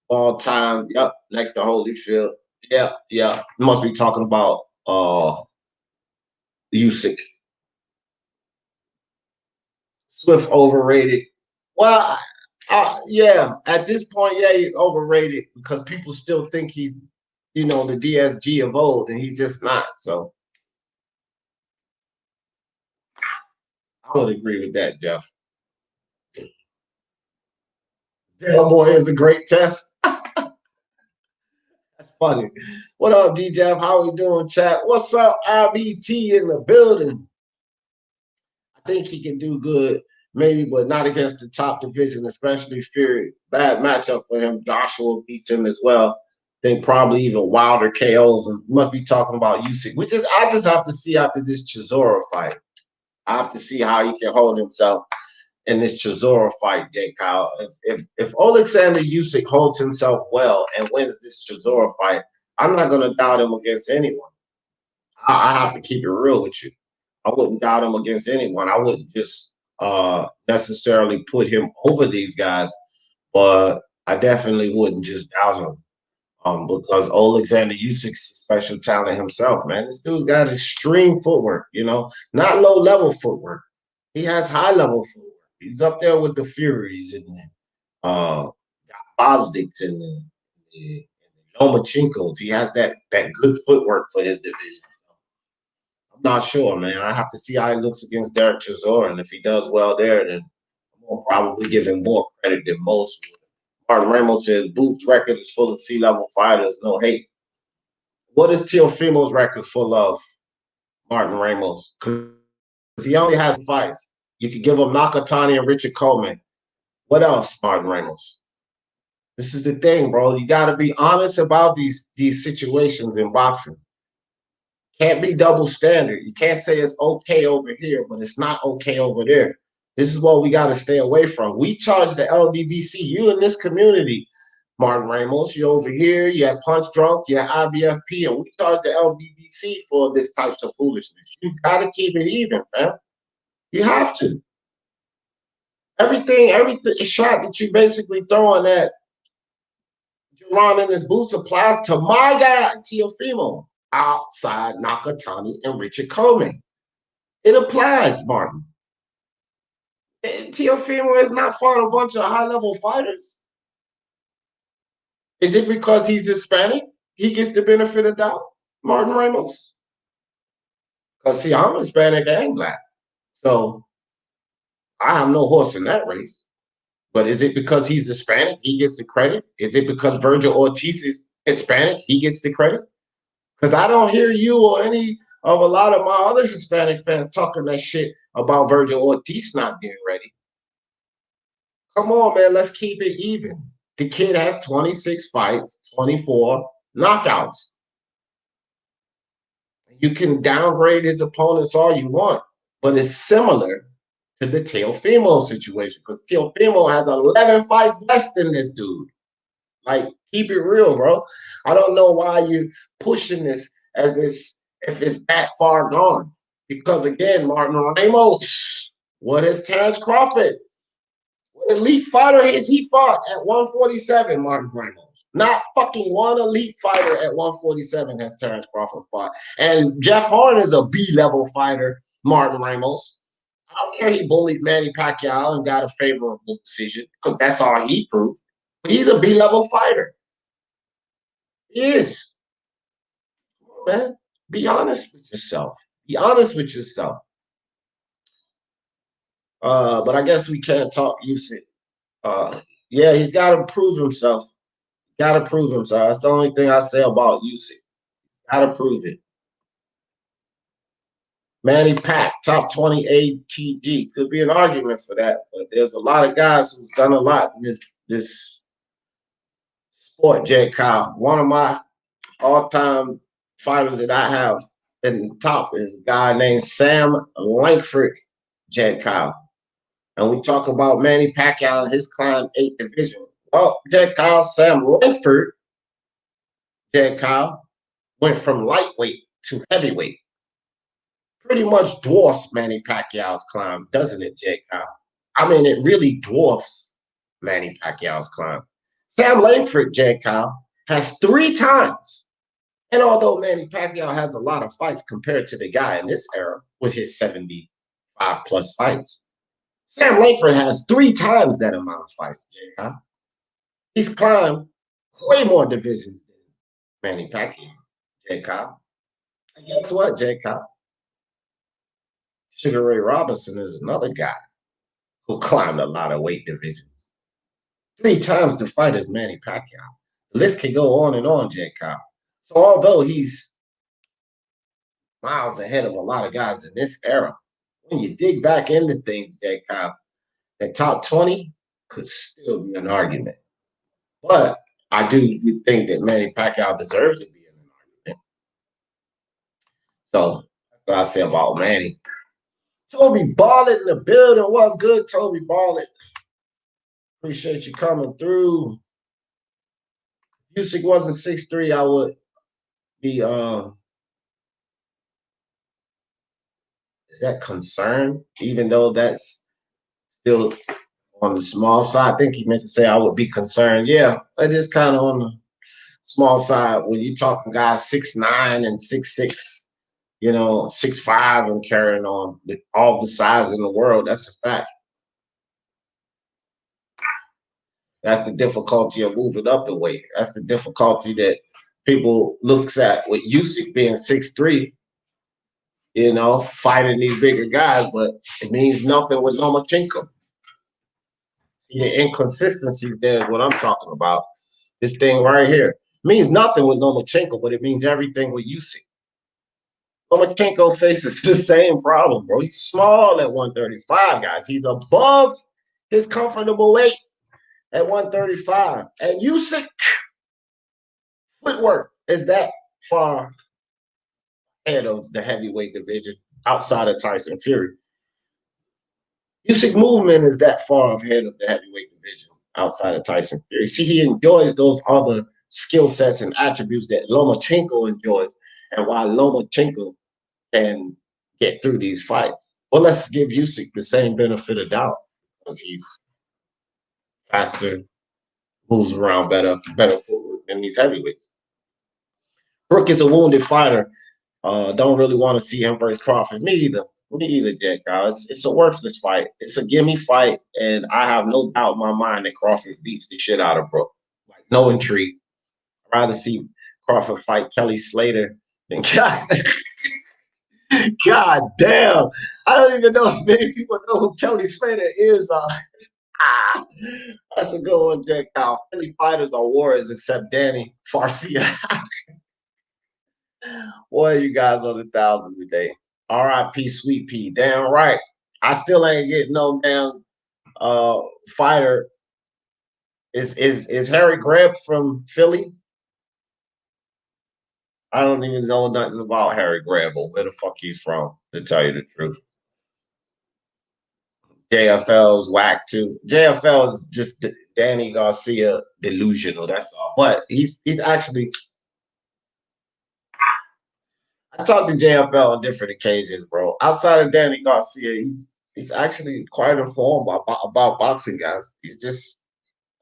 all time. Yep, next to Holyfield. Yep, yeah. Must be talking about Usyk. Swift overrated. Well, yeah, at this point, yeah, he's overrated because people still think he's, the DSG of old, and he's just not. So I would agree with that, Jeff. Gamboa is a great test. That's funny. What up, D Jeff? How we doing, chat? What's up, RBT in the building? I think he can do good, maybe, but not against the top division, especially Fury. Bad matchup for him. Joshua beats him as well. I think probably even wilder KOs. And must be talking about Usyk. I just have to see after this Chisora fight. I have to see how he can hold himself in this Chisora fight, Jay Kyle. If Alexander Usyk holds himself well and wins this Chisora fight, I'm not going to doubt him against anyone. I have to keep it real with you. I wouldn't doubt him against anyone. I wouldn't just necessarily put him over these guys, but I definitely wouldn't just doubt him. Because Alexander Usyk's a special talent himself, man. This dude got extreme footwork, not low-level footwork. He has high-level footwork. He's up there with the Furies and Bosdicks and the Lomachenkos. He has that good footwork for his division. I'm not sure, man. I have to see how he looks against Derek Chisora, and if he does well there, then I'm gonna probably give him more credit than most. Martin Ramos says Boot's record is full of C-level fighters. No hate. What is Teofimo's record full of, Martin Ramos? Because he only has fights. You could give him Nakatani and Richard Coleman. What else, Martin Ramos? This is the thing, bro. You got to be honest about these situations in boxing. Can't be double standard. You can't say it's okay over here, but it's not okay over there. This is what we got to stay away from. We charge the LDBC. You in this community, Martin Ramos, you over here, you at Punch Drunk, you at IBFP, and we charge the LDBC for this types of foolishness. You got to keep it even, fam. You have to. Everything shot that you basically throwing at Jaron Ennis boots applies to my guy, Teofimo, outside Nakatani and Richard Coleman. It applies, Martin. Teofimo has not fought a bunch of high-level fighters. Is it because he's Hispanic? He gets the benefit of doubt, Martin Ramos? Because, see, I'm Hispanic and black. So I have no horse in that race. But is it because he's Hispanic, he gets the credit? Is it because Virgil Ortiz is Hispanic, he gets the credit? Because I don't hear you or any of a lot of my other Hispanic fans talking that shit about Virgil Ortiz not being ready. Come on, man, let's keep it even. The kid has 26 fights, 24 knockouts. You can downgrade his opponents all you want, but it's similar to the Teofimo situation because Teofimo has 11 fights less than this dude. Like, keep it real, bro. I don't know why you're pushing this as if it's that far gone. Because again, Martin Ramos, what is Terrence Crawford? What elite fighter has he fought at 147, Martin Ramos? Not fucking one elite fighter at 147 has Terrence Crawford fought. And Jeff Horn is a B-level fighter, Martin Ramos. I don't care he bullied Manny Pacquiao and got a favorable decision because that's all he proved. But he's a B-level fighter. He is. Man, be honest with yourself. Be honest with yourself. But I guess we can't talk Usyk. Yeah, he's got to prove himself. Got to prove himself. That's the only thing I say about Usyk. Got to prove it. Manny Pack, top 20 ATG. Could be an argument for that, but there's a lot of guys who's done a lot in this sport, Jay Kyle. One of my all-time fighters that I have in the top is a guy named Sam Langford, Jay Kyle. And we talk about Manny Pacquiao, his climb 8th division. Oh, Jack Kyle, Sam Langford, Jack Kyle, went from lightweight to heavyweight. Pretty much dwarfs Manny Pacquiao's climb, doesn't it, Jack Kyle? I mean, it really dwarfs Manny Pacquiao's climb. Sam Langford, Jack Kyle, has 3 times. And although Manny Pacquiao has a lot of fights compared to the guy in this era with his 75 plus fights, Sam Langford has 3 times that amount of fights, Jay. Huh? He's climbed way more divisions than Manny Pacquiao, Jay Cobb. And guess what, Jay Cobb? Sugar Ray Robinson is another guy who climbed a lot of weight divisions. 3 times the fight as Manny Pacquiao. The list can go on and on, Jay Cobb. So although he's miles ahead of a lot of guys in this era, when you dig back into things, Jay Cobb, the top 20 could still be an argument. But I do think that Manny Pacquiao deserves to be in an argument. So that's what I say about Manny. Toby Ball in the building. What's good, Toby Ball? Appreciate you coming through. If Usyk wasn't 6'3", I would be is that concerned? Even though that's still on the small side. I think he meant to say I would be concerned. Yeah, that is kind of on the small side when you're talking guys 6'9" and 6'6", 6'5" and carrying on with all the size in the world. That's a fact. That's the difficulty of moving up in weight. That's the difficulty that people looks at with Usyk being 6'3", fighting these bigger guys, but it means nothing with Lomachenko. The inconsistencies there is what I'm talking about. This thing right here means nothing with Lomachenko, but it means everything with Usyk. Lomachenko faces the same problem, bro. He's small at 135, guys. He's above his comfortable weight at 135. And Usyk footwork is that far ahead of the heavyweight division outside of Tyson Fury. Usyk movement is that far ahead of the heavyweight division outside of Tyson Fury. See, he enjoys those other skill sets and attributes that Lomachenko enjoys, and why Lomachenko can get through these fights. Well, let's give Usyk the same benefit of doubt because he's faster, moves around better footwork than these heavyweights. Brook is a wounded fighter. Don't really want to see him versus Crawford. Me either, Jack. It's a worthless fight. It's a gimme fight, and I have no doubt in my mind that Crawford beats the shit out of Brook. Like, no intrigue. I'd rather see Crawford fight Kelly Slater than God damn. I don't even know if many people know who Kelly Slater is. That's a good one, Jack. Philly fighters are warriors except Danny Farcia. Boy, you guys are the thousands today. R.I.P. Sweet Pea. Damn right. I still ain't getting no damn fighter. Is Harry Greb from Philly? I don't even know nothing about Harry Greb or where the fuck he's from, to tell you the truth. JFL's whack too. JFL is just Danny Garcia delusional. That's all. But he's actually. I talked to JFL on different occasions, bro. Outside of Danny Garcia, he's actually quite informed about boxing, guys. He's just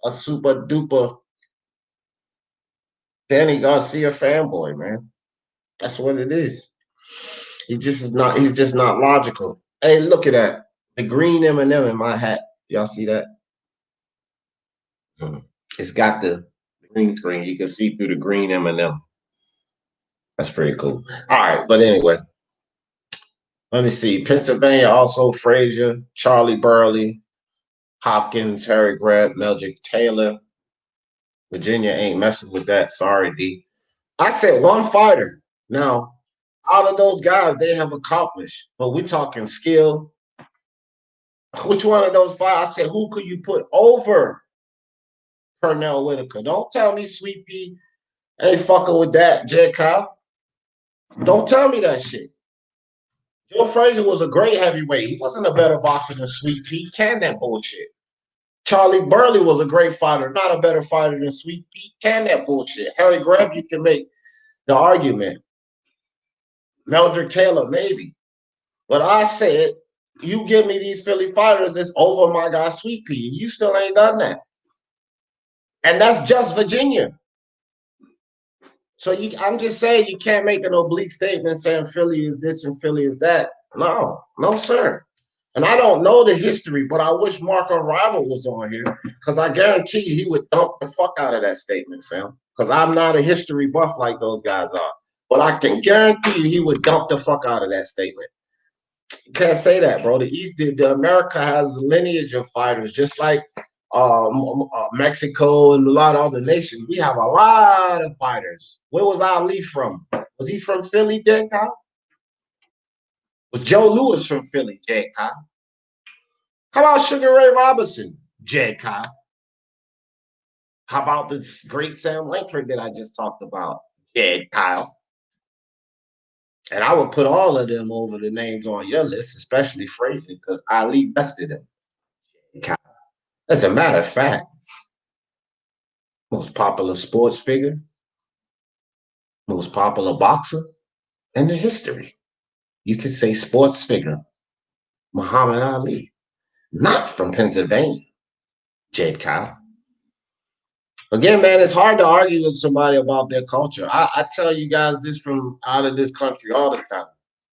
a super duper Danny Garcia fanboy, man. That's what it is. He's just not logical. Hey, look at that. The green M&M in my hat. Y'all see that? It's got the green screen. You can see through the green M&M. That's pretty cool. All right, but anyway. Let me see. Pennsylvania, also Frazier, Charlie Burley, Hopkins, Harry Greb, Meldrick Taylor. Virginia ain't messing with that. Sorry, D. I said one fighter. Now, out of those guys, they have accomplished. But we're talking skill. Which one of those five? I said, who could you put over Pernell Whitaker? Don't tell me Sweet Pea ain't fucking with that, Jay Kyle. Don't tell me that shit. Joe Frazier was a great heavyweight. He wasn't a better boxer than Sweet Pea. Can that bullshit. Charlie Burley was a great fighter, not a better fighter than Sweet Pete. Can that bullshit? Harry Greb, you can make the argument. Meldrick Taylor, maybe. But I said, you give me these Philly fighters, it's over my guy Sweet Pea. You still ain't done that. And that's just Virginia. So I'm just saying you can't make an oblique statement saying Philly is this and Philly is that. No, no, sir. And I don't know the history, but I wish Marco Rival was on here because I guarantee you he would dump the fuck out of that statement, fam. Because I'm not a history buff like those guys are. But I can guarantee you he would dump the fuck out of that statement. You can't say that, bro. The America has a lineage of fighters, just like Mexico and a lot of other nations. We have a lot of fighters. Where was Ali from? Was he from Philly, Jay Kyle? Was Joe Louis from Philly, Jay Kyle? How about Sugar Ray Robinson, Jay Kyle? How about this great Sam Langford that I just talked about, Jay Kyle? And I would put all of them over the names on your list, especially Frazier, because Ali bested him. As a matter of fact, most popular sports figure, most popular boxer in the history. You could say sports figure, Muhammad Ali, not from Pennsylvania, Jade Kyle. Again, man, it's hard to argue with somebody about their culture. I tell you guys this from out of this country all the time.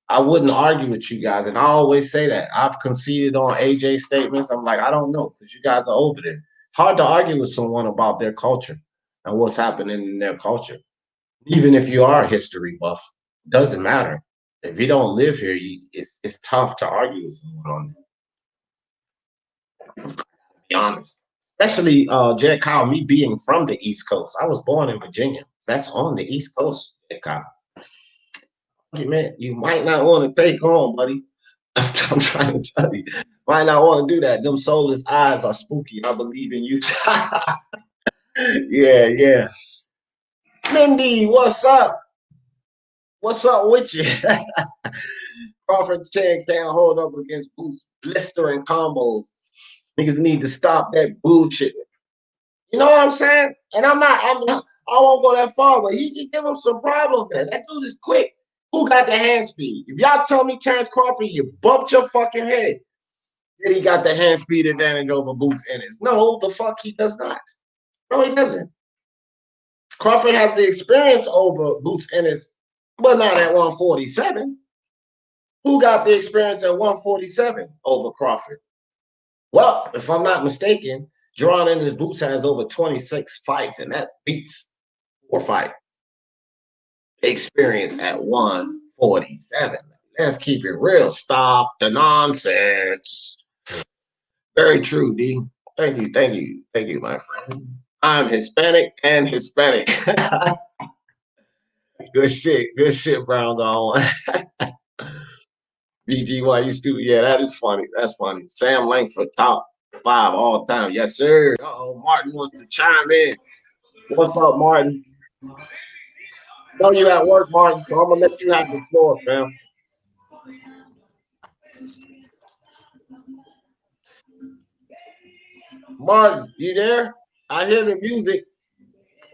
I wouldn't argue with you guys, and I always say that. I've conceded on AJ statements. I'm like, I don't know, because you guys are over there. It's hard to argue with someone about their culture and what's happening in their culture. Even if you are a history buff, it doesn't matter. If you don't live here, it's tough to argue with someone on that. To be honest. Especially Jed Kyle, me being from the East Coast. I was born in Virginia. That's on the East Coast, Jed Kyle. Man, you might not want to take on, buddy. I'm trying to tell you. Might not want to do that. Them soulless eyes are spooky. I believe in you. Yeah. Mindy, what's up? What's up with you? Crawford 10 can't hold up against Boots blistering combos. Niggas need to stop that bullshit. You know what I'm saying? And I won't go that far, but he can give him some problems, man. That dude is quick. Who got the hand speed? If y'all tell me Terrence Crawford, you bumped your fucking head. Then he got the hand speed advantage over Boots Ennis. No, the fuck he does not. No, he doesn't. Crawford has the experience over Boots Ennis, but not at 147. Who got the experience at 147 over Crawford? Well, if I'm not mistaken, Jaron Ennis Boots has over 26 fights, and that beats 4 fights. Experience at 147. Let's keep it real. Stop the nonsense. Very true, D. Thank you, my friend. I'm Hispanic and Hispanic. Good shit, Brown gone. BGY, you stupid. Yeah, that is funny. That's funny. Sam Langford, top 5 all time. Yes, sir. Uh-oh, Martin wants to chime in. What's up, Martin? I know you at work, Martin, so I'm gonna let you have the floor, fam. Martin, you there? I hear the music.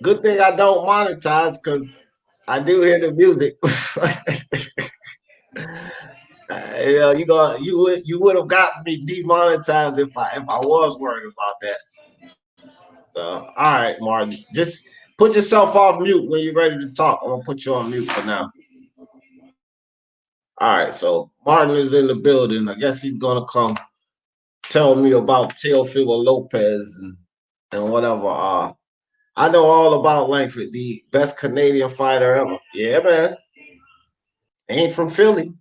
Good thing I don't monetize because I do hear the music. You would have gotten me demonetized if I was worried about that. So, all right, Martin, just put yourself off mute when you're ready to talk. I'm gonna put you on mute for now. All right, so Martin is in the building. I guess he's gonna come tell me about Teofimo Lopez and whatever. I know all about Langford, the best Canadian fighter ever. Yeah, man. Ain't from Philly.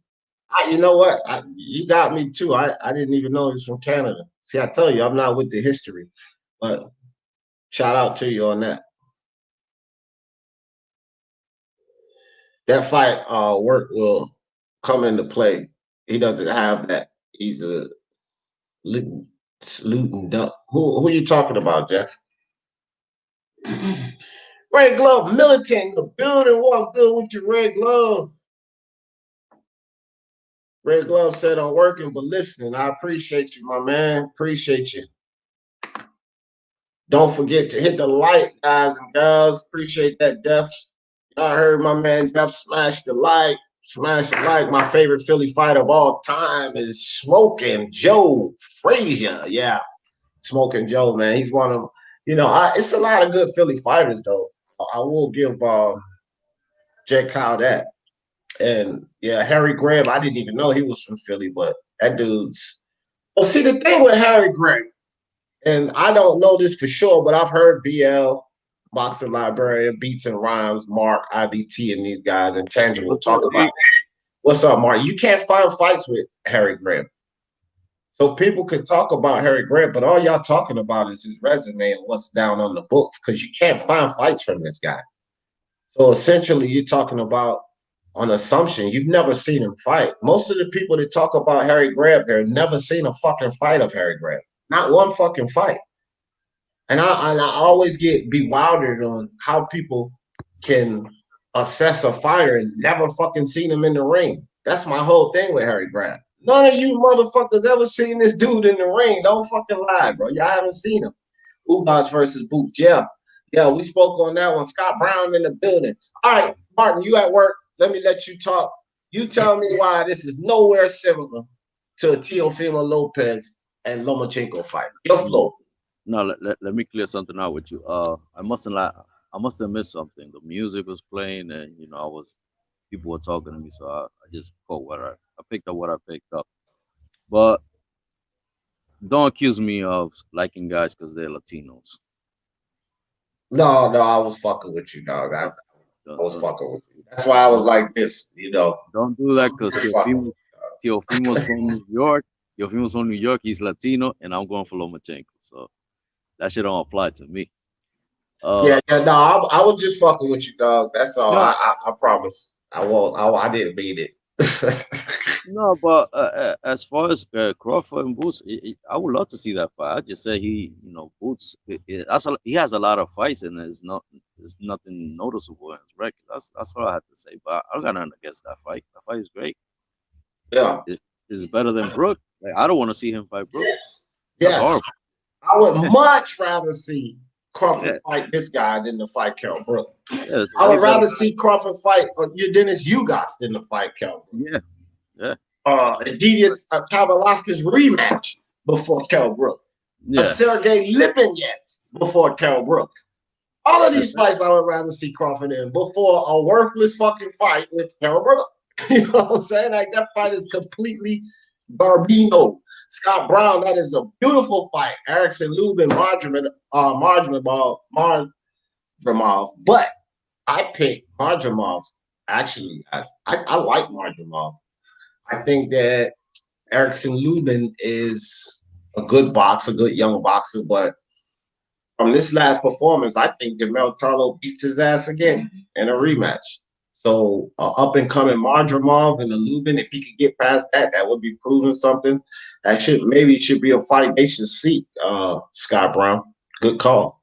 You know what? You got me too. I didn't even know he was from Canada. See, I tell you, I'm not with the history, but shout out to you on that. That fight work will come into play. He doesn't have that. He's a Luton duck. Who are you talking about, Jeff? Red Glove Militant, the building. What's good with your Red Glove? Red Glove said I'm working, but listening. I appreciate you, my man. Appreciate you. Don't forget to hit the like, guys and girls. Appreciate that, Def. Y'all heard my man Def smash the like. Smash the like. My favorite Philly fighter of all time is Smoking Joe Frazier. Yeah, Smoking Joe, man. He's one of, it's a lot of good Philly fighters, though. I will give Jet Kyle that. And yeah, Harry Graham, I didn't even know he was from Philly, but that dude's. Well, see, the thing with Harry Graham, and I don't know this for sure, but I've heard BL, Boxing Librarian, Beats and Rhymes, Mark, IBT, and these guys, and Tangible talk about it. What's up, Mark? You can't find fights with Harry Graham. So people could talk about Harry Grant, but all y'all talking about is his resume and what's down on the books because you can't find fights from this guy. So essentially, you're talking about on assumption you've never seen him fight. Most of the people that talk about Harry Grant have never seen a fucking fight of Harry Grant. Not one fucking fight. And I always get bewildered on how people can assess a fighter and never fucking seen him in the ring. That's my whole thing with Harry Grant. None of you motherfuckers ever seen this dude in the ring. Don't fucking lie, bro. Y'all haven't seen him. Ubas versus Boots. Yeah. Yeah, we spoke on that one. Scott Brown in the building. All right, Martin, you at work. Let me let you talk. You tell me why this is nowhere similar to a Teofimo Lopez and Lomachenko fight. Your floor.
No, let me clear something out with you. I must have missed something. The music was playing, and people were talking to me, so I just caught I picked up what I picked up. But don't accuse me of liking guys because they're Latinos.
No, I was fucking with you, dog. I was fucking with you. That's why I was like this,
Don't do that because Teofimo's from New York. Teofimo's from New York. He's Latino, and I'm going for Lomachenko. So that shit don't apply to me.
No, I was just fucking with you, dog. That's all. No. I promise. I won't. I didn't mean it.
No, but as far as Crawford and Boots, I would love to see that fight. I just say Boots. He has a lot of fights, and there's nothing noticeable in his record. That's what I have to say. But I don't got nothing against that fight. That fight is great.
Yeah,
it's better than Brook. Like, I don't want to see him fight Brook.
Yes. I would much rather see Crawford fight this guy than to fight Kell Brook. Yes, I would rather see Crawford fight Dennis Ugas than to fight Kell Brook.
Yeah.
Adidas Kavalaskis rematch before Kell Brook. Yeah. Sergey Lipinets before Kell Brook. All of these fights I would rather see Crawford in before a worthless fucking fight with Kell Brook. You know what I'm saying? Like, that fight is completely Garbino. Scott Brown, that is a beautiful fight. Erickson Lubin, Marjamov. But I picked Marjamov. Actually, guys, I like Marjamov. I think that Erickson Lubin is a good boxer, a good young boxer, but from this last performance, I think Jamel Charlo beats his ass again in a rematch. So up and coming Marjamov and the Lubin, if he could get past that, that would be proving something. That should be a fight they should seek. Scott Brown, good call.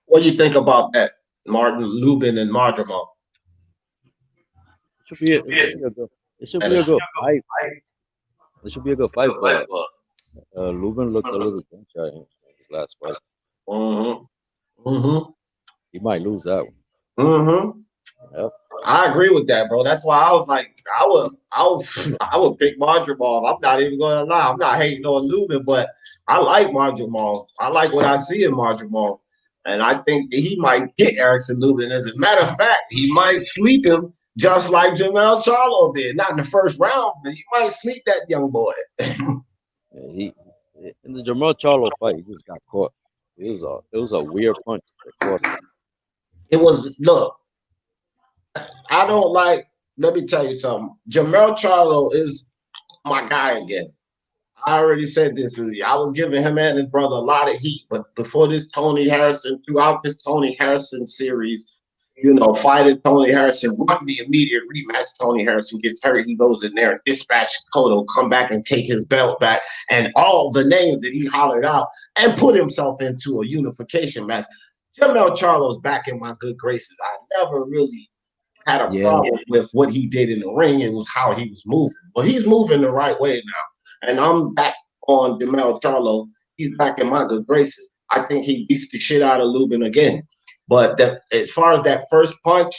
What do you think about that, Martin Lubin and Marjamov?
It should be a good fight. It should be a good fight, but Lubin looked a little shy in his last fight. He might lose that one.
Yep. I agree with that, bro. That's why I was like, I would pick Marjamov. I'm not even going to lie. I'm not hating on Lubin, but I like Marjamov. I like what I see in Marjamov. And I think that he might get Erickson Lubin. As a matter of fact, he might sleep him just like Jamel Charlo did. Not in the first round, but he might sleep that young boy.
In the Jamel Charlo fight, he just got caught. It was a weird punch that caught him.
It was, look, I don't like, let me tell you something. Jamel Charlo is my guy again. I already said this. I was giving him and his brother a lot of heat, but before this throughout this Tony Harrison series, fighting Tony Harrison, won the immediate rematch. Tony Harrison gets hurt. He goes in there, dispatch Cotto, come back and take his belt back, and all the names that he hollered out and put himself into a unification match. Jamel Charlo's back in my good graces. I never really had a problem with what he did in the ring. It was how he was moving. But he's moving the right way now. And I'm back on Jamel Charlo. He's back in my good graces. I think he beats the shit out of Lubin again. But as far as that first punch,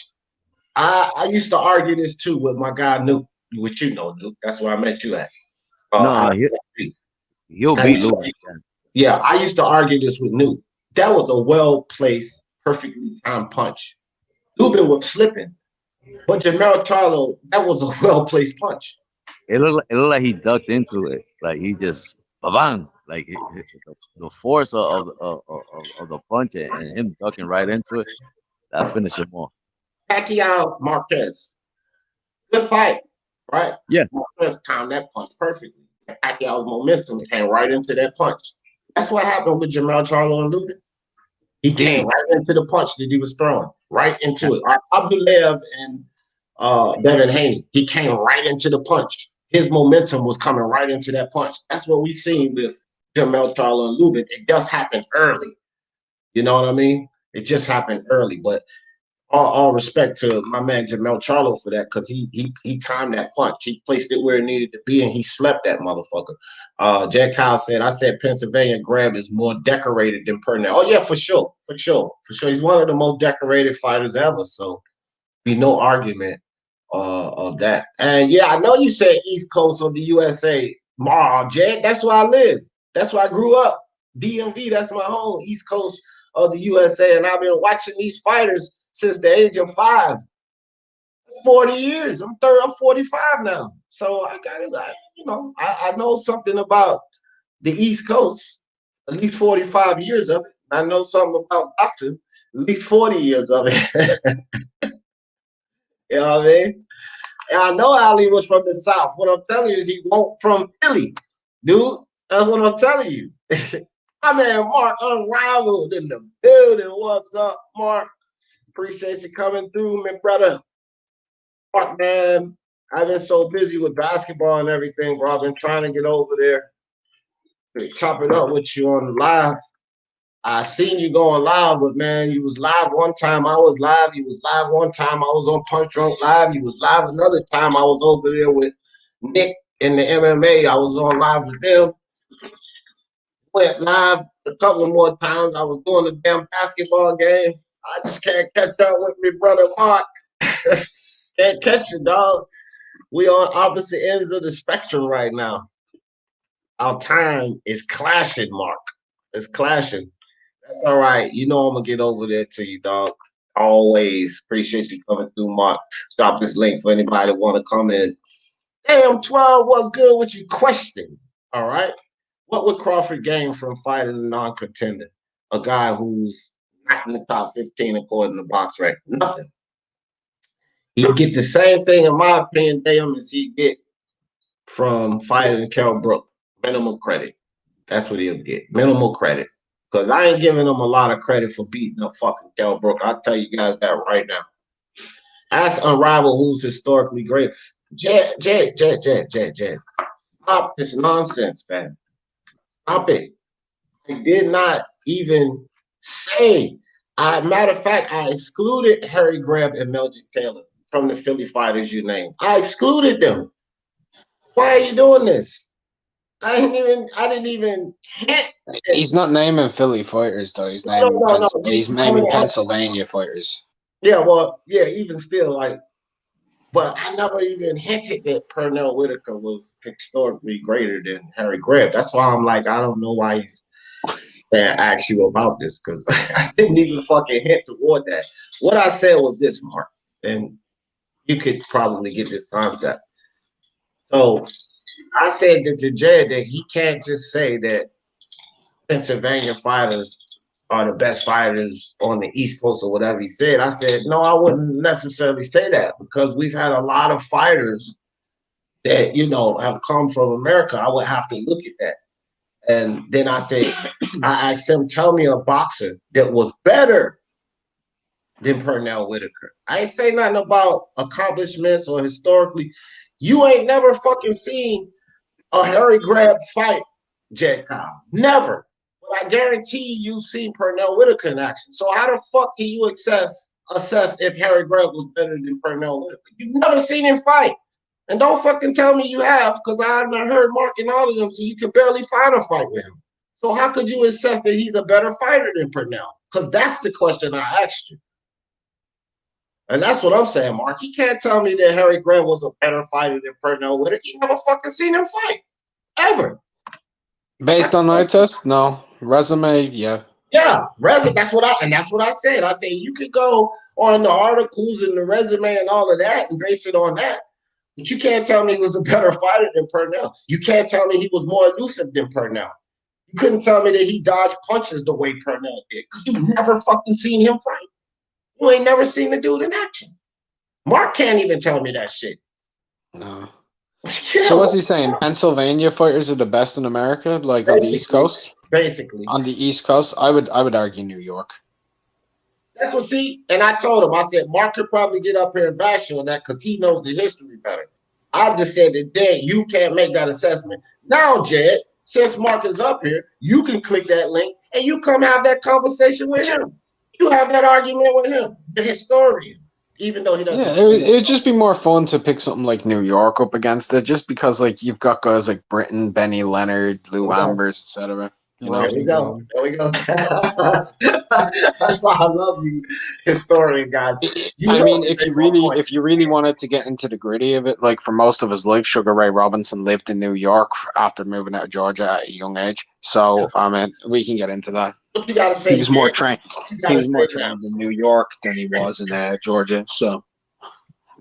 I used to argue this too with my guy Nuke, which you know, Nuke. That's where I met you at.
No, he'll beat Lubin.
Yeah, I used to argue this with Nuke. That was a well-placed, perfectly timed punch. Lubin was slipping. But Jamel Charlo, that was a well-placed punch.
It looked like he ducked into it. Like he just bang, like the force of the punch and him ducking right into it, that finished him off.
Pacquiao Marquez. Good fight, right?
Yeah.
Marquez timed that punch perfectly. Pacquiao's momentum came right into that punch. That's what happened with Jamel Charlo and Lubin. He came right into the punch that he was throwing, right into it. Abdulayev and Devin Haney, he came right into the punch. His momentum was coming right into that punch. That's what we've seen with Jamel Charlo and Lubin. It just happened early. You know what I mean? It just happened early. But all respect to my man Jamel Charlo for that, because he timed that punch. He placed it where it needed to be, and he slept that motherfucker. Jack Kyle said, I said Pennsylvania Grab is more decorated than Purnell. Oh, yeah, for sure. He's one of the most decorated fighters ever, so be no argument of that. And, yeah, I know you said East Coast of the USA. Jack, that's where I live. That's where I grew up. DMV, that's my home, East Coast of the USA, and I've been watching these fighters since the age of 5, 40 years. I'm 45 now. So I got it. I know something about the East Coast, at least 45 years of it. I know something about boxing, at least 40 years of it. You know what I mean? And I know Ali was from the South. What I'm telling you is he won't from Philly, dude. That's what I'm telling you. My man Mark Unrivaled in the building. What's up, Mark? Appreciate you coming through, my brother. Mark, man, I've been so busy with basketball and everything, bro. I've been trying to get over there to chop it up with you on the live. I seen you going live, but man, you was live one time. I was live. You was live one time. I was on Punch Drunk Live. You was live another time. I was over there with Nick in the MMA. I was on live with them. Went live a couple more times. I was doing the damn basketball game. I just can't catch up with me, brother Mark. Can't catch it, dog. We on opposite ends of the spectrum right now. Our time is clashing, Mark. It's clashing. That's all right. You know I'm gonna get over there to you, dog. Always appreciate you coming through, Mark. Drop this link for anybody that want to come in. Damn, 12, what's good with your question? All right. What would Crawford gain from fighting a non-contender? A guy who's not in the top 15 according to box record? Nothing. He'd get the same thing, in my opinion, damn, as he'd get from fighting Kell Brook. Minimal credit. That's what he'll get. Minimal credit. Because I ain't giving him a lot of credit for beating up fucking Kell Brook. I'll tell you guys that right now. Ask Unrivaled who's historically great. Jed. Stop this nonsense, man. Stop it. I did not even say. Matter of fact, I excluded Harry Greb and Meldrick Taylor from the Philly fighters you named. I excluded them. Why are you doing this? I didn't even hint.
He's not naming Philly fighters though. He's naming he's naming Pennsylvania fighters.
Yeah, well, yeah, even still, like, but I never even hinted that Pernell Whitaker was historically greater than Harry Greb. That's why I'm like, I don't know why he's ask you about this, because I didn't even fucking hint toward that. What I said was this, Mark, and you could probably get this concept. So I said to Jed that he can't just say that Pennsylvania fighters are the best fighters on the East Coast or whatever he said. I said, no, I wouldn't necessarily say that, because we've had a lot of fighters that, have come from America. I would have to look at that. And then I said, I asked him, tell me a boxer that was better than Pernell Whitaker. I ain't say nothing about accomplishments or historically. You ain't never fucking seen a Harry Greb fight, Jed Kyle. Never. But I guarantee you've seen Pernell Whitaker in action. So how the fuck can you assess if Harry Greb was better than Pernell Whitaker? You've never seen him fight. And don't fucking tell me you have, because I haven't heard Mark and all of them, so you can barely find a fight with him. So how could you assess that he's a better fighter than Purnell? Because that's the question I asked you. And that's what I'm saying, Mark. You can't tell me that Harry Grant was a better fighter than Purnell Whitaker. You never fucking seen him fight. Ever.
Based on eye test? No. Resume, yeah.
Yeah, resume. That's what I said. I said you could go on the articles and the resume and all of that and base it on that. But you can't tell me he was a better fighter than Purnell. You can't tell me he was more elusive than Purnell. You couldn't tell me that he dodged punches the way Purnell did. Because you've never fucking seen him fight. You ain't never seen the dude in action. Mark can't even tell me that shit.
No.
Yeah.
So what's he saying? Pennsylvania fighters are the best in America, like on the East Coast?
Basically.
On the East Coast, I would argue New York.
That's what, see, and I told him, I said, Mark could probably get up here and bash you on that because he knows the history better. I just said that, Dan, you can't make that assessment. Now, Jed, since Mark is up here, you can click that link and you come have that conversation with him. You have that argument with him, the historian, even though he doesn't.
Yeah, it would just be more fun to pick something like New York up against it, just because like you've got guys like Britton, Benny Leonard, Lou Ambers, etc. You know?
There we go. There we go. That's why I love you, historian guys.
I mean, if you really wanted to get into the gritty of it, like for most of his life, Sugar Ray Robinson lived in New York after moving out of Georgia at a young age. So I mean, we can get into that.
What you gotta say?
He was more trained. He was more trained in New York than he was in Georgia. So,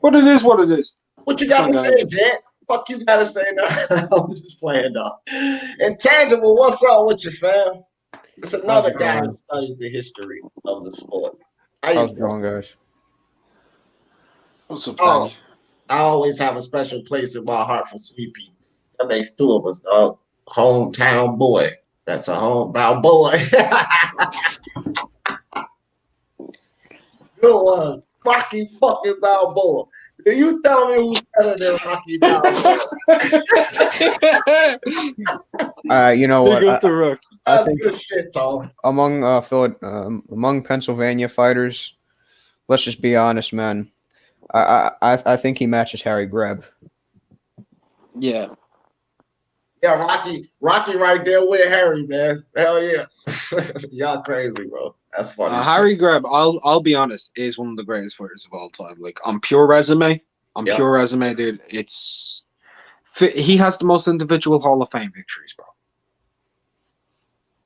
but it is what it is.
What you gotta say, Jet? Fuck you gotta say now. I'm just playing, dog. Intangible, what's up with you, fam? It's another guy who studies the history of the sport.
How's it going, guys?
What's up, Tony?
I always have a special place in my heart for sweet people. That makes two of us, dog. Hometown boy. That's a homebound boy. Good one. Rocky fucking Balboa. Can you tell me who's better than Rocky Balboa?
You know what? I think
good shit, Tom.
Among Pennsylvania fighters, let's just be honest, man. I think he matches Harry Greb.
Yeah.
Yeah, Rocky right there with Harry, man. Hell yeah. Y'all crazy, bro. That's funny.
Harry Greb, I'll be honest, is one of the greatest fighters of all time. Like on pure resume, dude, he has the most individual Hall of Fame victories, bro.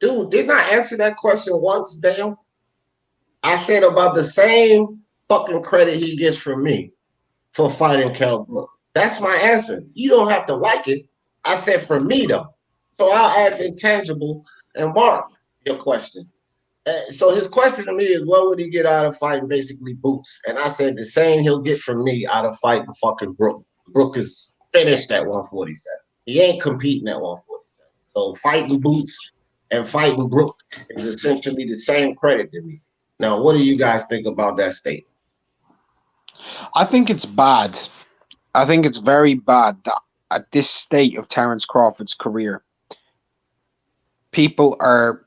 Dude, didn't I answer that question once, damn? I said about the same fucking credit he gets from me for fighting Kell Brook. That's my answer. You don't have to like it. I said for me, though. So I'll ask Intangible and Mark your question. So his question to me is, what would he get out of fighting basically Boots? And I said the same he'll get from me out of fighting fucking Brook. Brook is finished at 147. He ain't competing at 147. So fighting Boots and fighting Brook is essentially the same credit to me. Now, what do you guys think about that statement?
I think it's bad. I think it's very bad that at this state of Terence Crawford's career, people are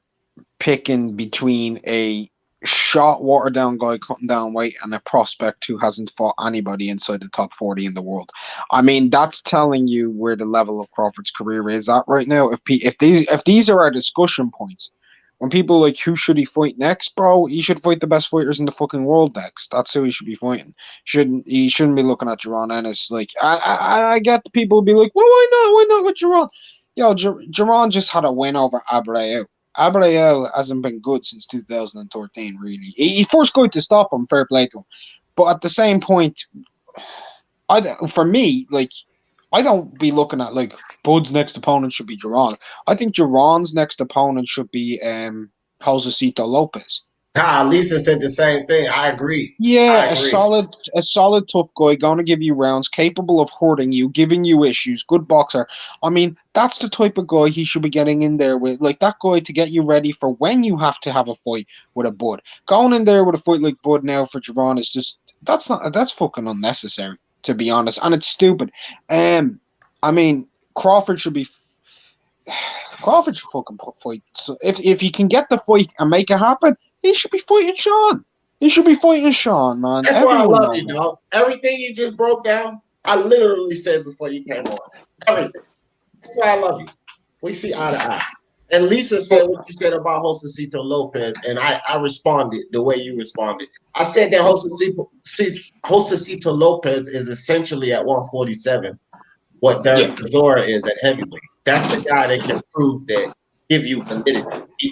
picking between a shot, watered down guy cutting down weight and a prospect who hasn't fought anybody inside the top 40 in the world. I mean, that's telling you where the level of Crawford's career is at right now. If these are our discussion points, when people like, who should he fight next, bro? He should fight the best fighters in the fucking world next. That's who he should be fighting. He shouldn't be looking at Jaron Ennis. Like, I get the people be like, well, why not? Why not with Jaron? Yo, Jaron just had a win over Abreu. Abreu hasn't been good since 2013, really. He forced good to stop him, fair play to him. But at the same point, for me, like, I don't be looking at, like, Bud's next opponent should be Jaron. I think Jaron's next opponent should be Joseto Lopez.
Lisa said the same thing. I agree.
Yeah, a solid tough guy, going to give you rounds, capable of hurting you, giving you issues, good boxer. I mean, that's the type of guy he should be getting in there with, like that guy to get you ready for when you have to have a fight with a Bud. Going in there with a fight like Bud now for Jaron is just that's fucking unnecessary, to be honest, and it's stupid. I mean, Crawford should fucking fight. So if he can get the fight and make it happen, he should be fighting Sean. He should be fighting Sean, man.
That's why I love you, dog. Everything you just broke down, I literally said before you came on. Everything. That's why I love you. We see eye to eye. And Lisa said what you said about Joseto Lopez, and I responded the way you responded. I said that Joseto Lopez is essentially at 147 what Derek Chisora is at heavyweight. That's the guy that can prove that, give you validity.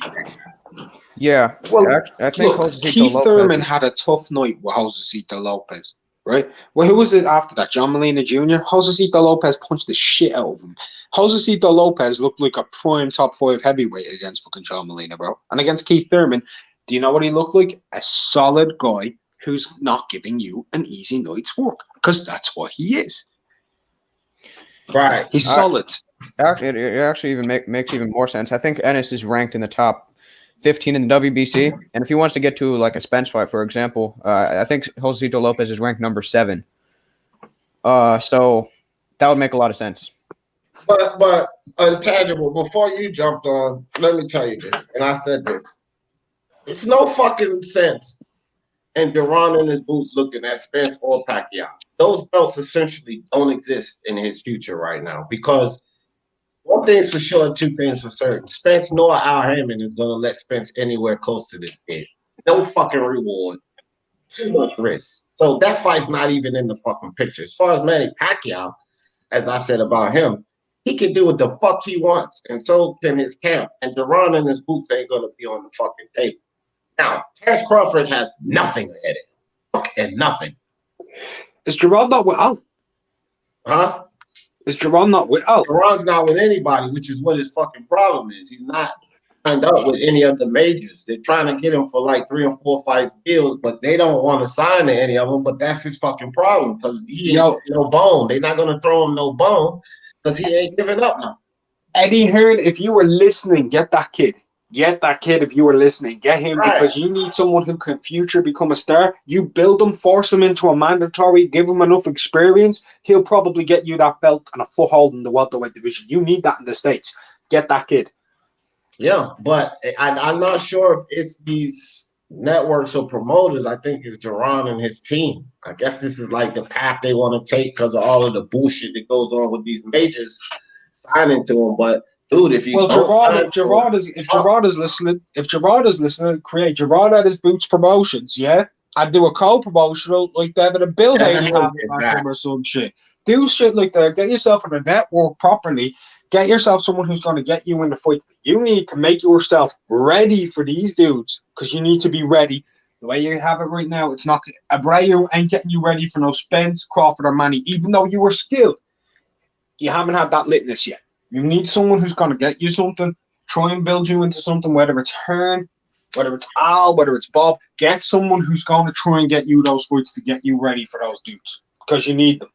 Yeah,
Well,
I think
look,
Joseto
Keith
Lopez.
Thurman had a tough night with Joseto Lopez, right? Well, who was it after that? John Molina Jr.? Joseto Lopez punched the shit out of him. Joseto Lopez looked like a prime top 5 heavyweight against fucking John Molina, bro. And against Keith Thurman, do you know what he looked like? A solid guy who's not giving you an easy night's work, because that's what he is.
Right.
He's solid.
Actually, it actually even makes even more sense. I think Ennis is ranked in the top 15 in the WBC, and if he wants to get to like a Spence fight, for example, I think Joseto Lopez is ranked number 7. So that would make a lot of sense.
But Tangible, before you jumped on, let me tell you this, and I said this. It's no fucking sense in Jaron and his boots looking at Spence or Pacquiao. Those belts essentially don't exist in his future right now, because one thing's for sure, two things for certain. Spence nor Al Haymon is going to let Spence anywhere close to this kid. No fucking reward. Too much risk. So that fight's not even in the fucking picture. As far as Manny Pacquiao, as I said about him, he can do what the fuck he wants, and so can his camp. And Jaron and his boots ain't going to be on the fucking table. Now, Terence Crawford has nothing ahead of him. And nothing.
Is Jaron not with Al?
Huh?
Is Jaron not with Al?
Jaron's not with anybody, which is what his fucking problem is. He's not signed up with any of the majors. They're trying to get him for like 3 or 4 fights deals, but they don't want to sign to any of them. But that's his fucking problem, because he ain't no bone. They're not going to throw him no bone because he ain't giving up nothing.
Eddie Hearn, if you were listening, get that kid. Get that kid if you were listening. Get him,
right,
because you need someone who can future become a star. You build him, force him into a mandatory, give him enough experience. He'll probably get you that belt and a foothold in the welterweight division. You need that in the States. Get that kid.
Yeah, but I'm not sure if it's these networks or promoters. I think it's Jaron and his team. I guess this is like the path they want to take because of all of the bullshit that goes on with these majors signing to him. But dude, if Gerard
is listening, create Gerard at his Boots Promotions, yeah? I'd do a co-promotional like Devin and Bill Haney have or some shit. Do shit like that. Get yourself in a network properly. Get yourself someone who's going to get you in the fight. You need to make yourself ready for these dudes, because you need to be ready. The way you have it right now, it's not. Abreu ain't getting you ready for no Spence, Crawford, or Manny, even though you were skilled. You haven't had that litness yet. You need someone who's going to get you something, try and build you into something, whether it's Hearn, whether it's Al, whether it's Bob. Get someone who's going to try and get you those fights to get you ready for those dudes, because you need them.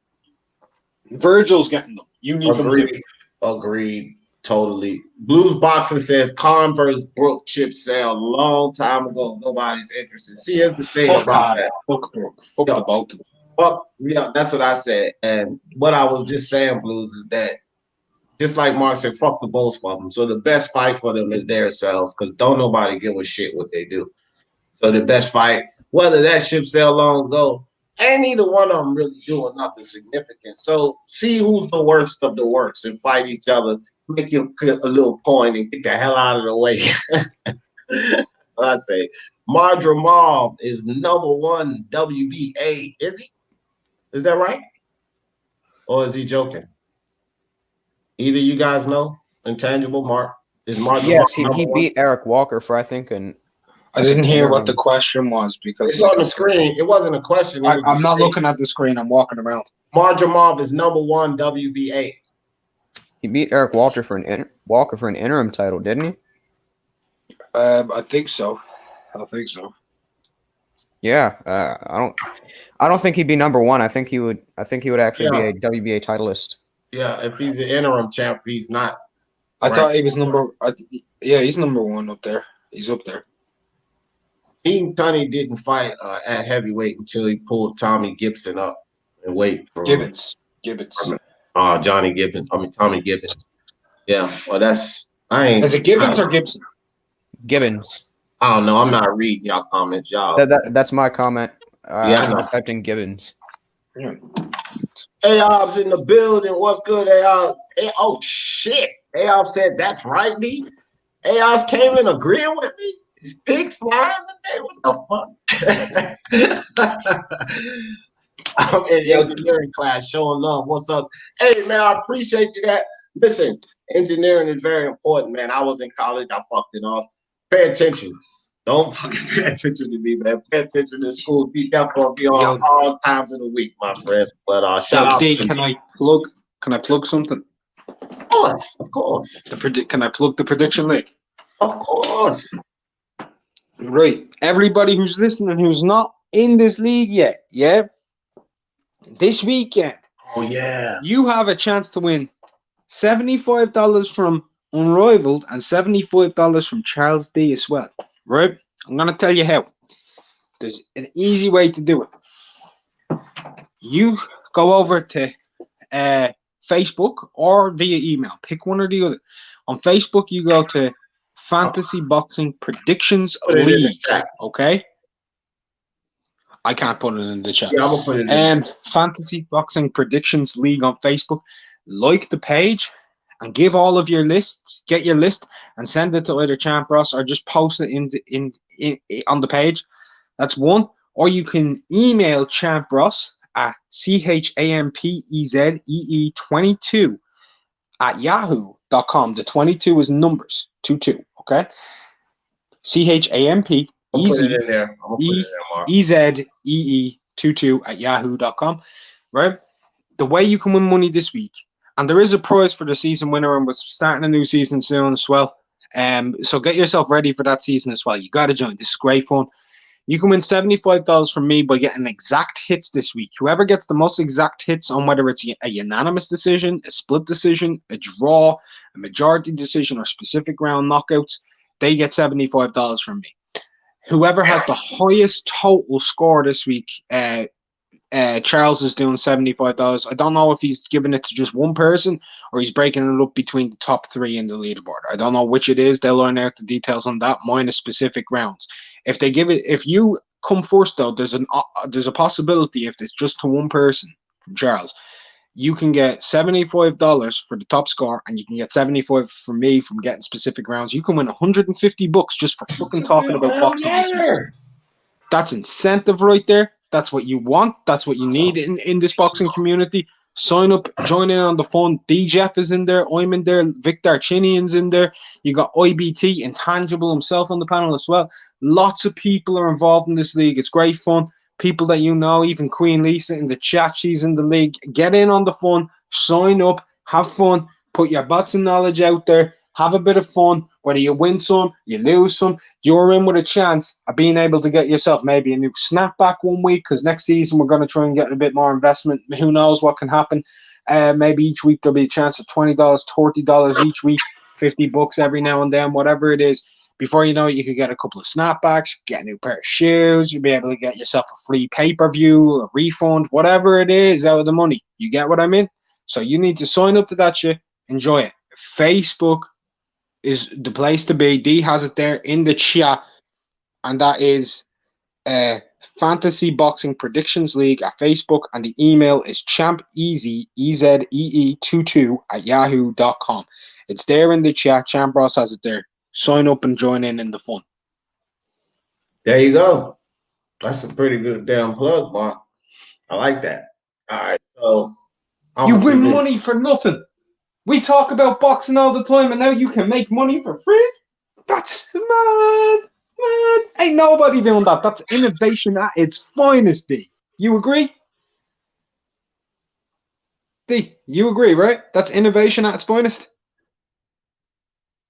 Virgil's getting them. You need them too.
Agreed. Totally. Blues Boxing says Khan versus Brook chip sale a long time ago. Nobody's interested. See, here's the thing about that.
Fuck Brook. Fuck the both of them.
Well, yeah, that's what I said. And what I was just saying, Blues, is that just like Mark said, fuck the both of them. So the best fight for them is themselves, because don't nobody give a shit what they do. So the best fight, whether that ship sailed long ago, ain't either one of them really doing nothing significant. So see who's the worst of the worst and fight each other. Make you a little point and get the hell out of the way. I say, Mardramal is #1 WBA. Is he? Is that right? Or is he joking? Either you guys know. Intangible Mark. Is Mardramal?
Yes, he beat Eric Walker for, I think, an.
I didn't hear what the question was, because
it's on the screen. It wasn't a question.
I'm not looking at the screen. I'm walking around.
Mardramal is #1 WBA.
He beat Eric Walker for an interim title, didn't he?
I think so.
Yeah, I don't think he'd be #1. I think he would actually be a WBA titleist.
Yeah, if he's an interim champ, he's not.
I thought he was he's #1 up there. He's up there.
Dean Tunney didn't fight at heavyweight until he pulled Tommy Gibson up and wait for
Gibbons.
Tommy Gibbons. Yeah, well, is it
Gibbons or Gibson?
Gibbons.
I don't know. I'm not reading y'all comments, y'all.
That's my comment. I typed in Gibbons.
Yeah.
Ayob's in the building. What's good, Ayob? Oh shit! Ayob said that's right, D. AOS came in agreeing with me. His pigs flying today. What the fuck? I'm in engineering class showing love. What's up? Hey, man, I appreciate you that. Listen, engineering is very important, man. I was in college. I fucked it off. Pay attention. Don't fucking pay attention to me, man. Pay attention to school. Be careful. Be on all times of the week, my friend. But shout out
D,
to
can I plug something?
Of course, of course.
Can I plug the prediction league?
Of course.
Right. Everybody who's listening who's not in this league yet, yeah? This weekend.
Oh, yeah.
You have a chance to win $75 from Unrivaled and $75 from Charles D as well. Right? I'm going to tell you how. There's an easy way to do it. You go over to Facebook or via email. Pick one or the other. On Facebook, you go to Fantasy Boxing Predictions League. Okay? I can't put it in the chat.
Yeah, I'm gonna put it in.
Fantasy Boxing Predictions League on Facebook. Like the page and give all of your lists. Get your list and send it to either Champ Ross or just post it in on the page. That's one. Or you can email Champ Ross at CHAMPEZEE22 at yahoo.com. The 22 is numbers. 22. Okay. CHAMPEZEE.
I'll put it in there. I'm gonna put it in there, Mark.
EZEE22 at yahoo.com. Right? The way you can win money this week, and there is a prize for the season winner, and we're starting a new season soon as well. So get yourself ready for that season as well. You got to join. This is great fun. You can win $75 from me by getting exact hits this week. Whoever gets the most exact hits on whether it's a unanimous decision, a split decision, a draw, a majority decision, or specific round knockouts, they get $75 from me. Whoever has the highest total score this week, Charles is doing $75. I don't know if he's giving it to just one person or he's breaking it up between the top three in the leaderboard. I don't know which it is. They'll learn out the details on that, minus specific rounds. If you come first though, there's a possibility if it's just to one person from Charles, you can get $75 for the top score, and you can get $75 from me from getting specific rounds. You can win $150 just for fucking talking about boxing this week. That's incentive right there. That's what you want. That's what you need in this boxing community. Sign up, join in on the fun. D Jeff is in there. I'm in there. Victor Chinian's in there. You got IBT, Intangible himself on the panel as well. Lots of people are involved in this league. It's great fun. People that you know, even Queen Lisa in the chat, she's in the league. Get in on the fun. Sign up. Have fun. Put your boxing knowledge out there. Have a bit of fun. Whether you win some, you lose some, you're in with a chance of being able to get yourself maybe a new snapback one week, because next season we're going to try and get a bit more investment. Who knows what can happen. Maybe each week there'll be a chance of $20, $40 each week, $50 every now and then, whatever it is. Before you know it, you could get a couple of snapbacks, get a new pair of shoes, you'll be able to get yourself a free pay-per-view, a refund, whatever it is out of the money. You get what I mean? So you need to sign up to that shit. Enjoy it. Facebook is the place to be. D has it there in the chat, and that is Fantasy Boxing Predictions League at Facebook, and the email is champezee22 at yahoo.com. It's there in the chat. Champ Ross has it there. Sign up and join in the fun.
There you go. That's a pretty good damn plug, Mark. I like that. All right, so
you win money for nothing. We talk about boxing all the time, and now you can make money for free? That's mad. Ain't nobody doing that. That's innovation at its finest, D. You agree? D, you agree, right? That's innovation at its finest?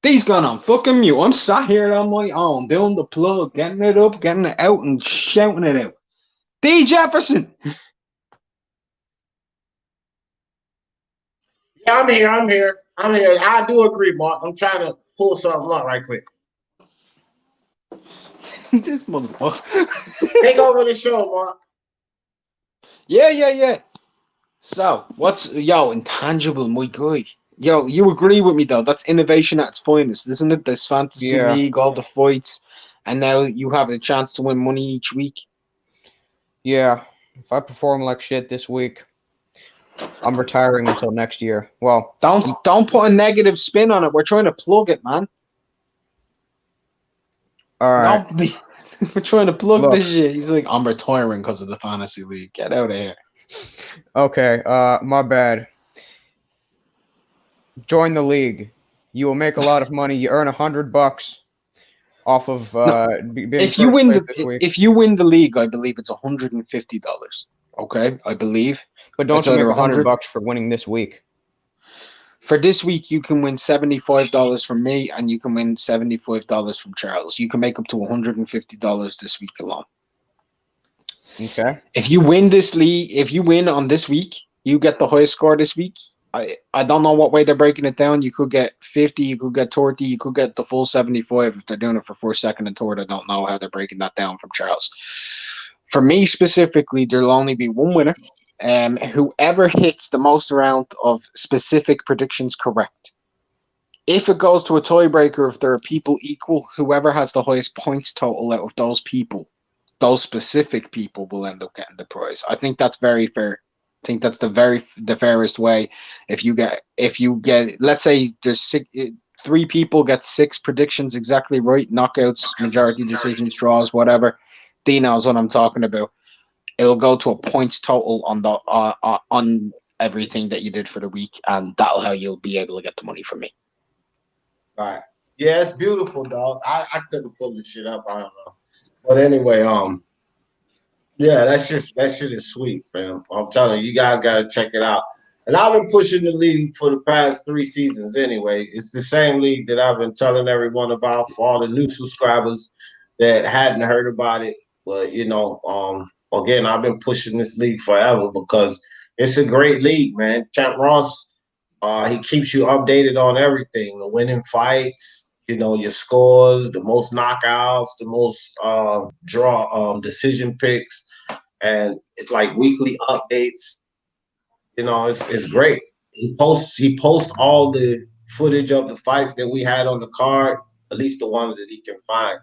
D's gone on fucking mute. I'm sat here on my own, doing the plug, getting it up, getting it out, and shouting it out. D Jefferson!
Yeah, I'm here. I do agree, Mark. I'm trying to pull something up right quick.
This motherfucker.
Take over the show, Mark.
Yeah. So, Intangible, my guy. Yo, you agree with me, though? That's innovation at its finest, isn't it? This fantasy league, all the fights, and now you have the chance to win money each week.
Yeah. If I perform like shit this week, I'm retiring until next year. Well,
don't put a negative spin on it. We're trying to plug it, man.
All right.
No, we're trying to plug
Look.
this shit. He's like, I'm retiring because of the fantasy league. Get out of here.
Okay. My bad. Join the league. You will make a lot of money. You earn $100 off of being
If you win
first place this week.
if you win the league, I believe it's $150. Okay, I believe.
But don't
it's
you make
either
$100 for winning this week?
For this week, you can win $75 from me, and you can win $75 from Charles. You can make up to $150 this week alone.
Okay.
If you win this league, if you win on this week, you get the highest score this week. I don't know what way they're breaking it down. You could get 50, you could get 30, you could get the full 75 if they're doing it for first, second, and third. I don't know how they're breaking that down from Charles. For me specifically, there'll only be one winner. Whoever hits the most amount of specific predictions correct. If it goes to a tiebreaker, if there are people equal, whoever has the highest points total out of those people, those specific people will end up getting the prize. I think that's very fair. I think that's the fairest way. If you get, let's say there's three people get 6 predictions exactly right, knockouts, majority decisions, draws, whatever. D knows what I'm talking about. It'll go to a points total on the on everything that you did for the week, and that'll how you'll be able to get the money from me.
All right. Yeah, it's beautiful, dog. I couldn't pull this shit up. I don't know. But anyway, yeah, that shit is sweet, fam. I'm telling you, you guys gotta check it out. And I've been pushing the league for the past 3 seasons anyway. It's the same league that I've been telling everyone about for all the new subscribers that hadn't heard about it. But you know, again, I've been pushing this league forever because it's a great league, man. Champ Ross, he keeps you updated on everything, the winning fights, you know, your scores, the most knockouts, the most decision picks, and it's like weekly updates. You know, it's great. He posts all the footage of the fights that we had on the card, at least the ones that he can find.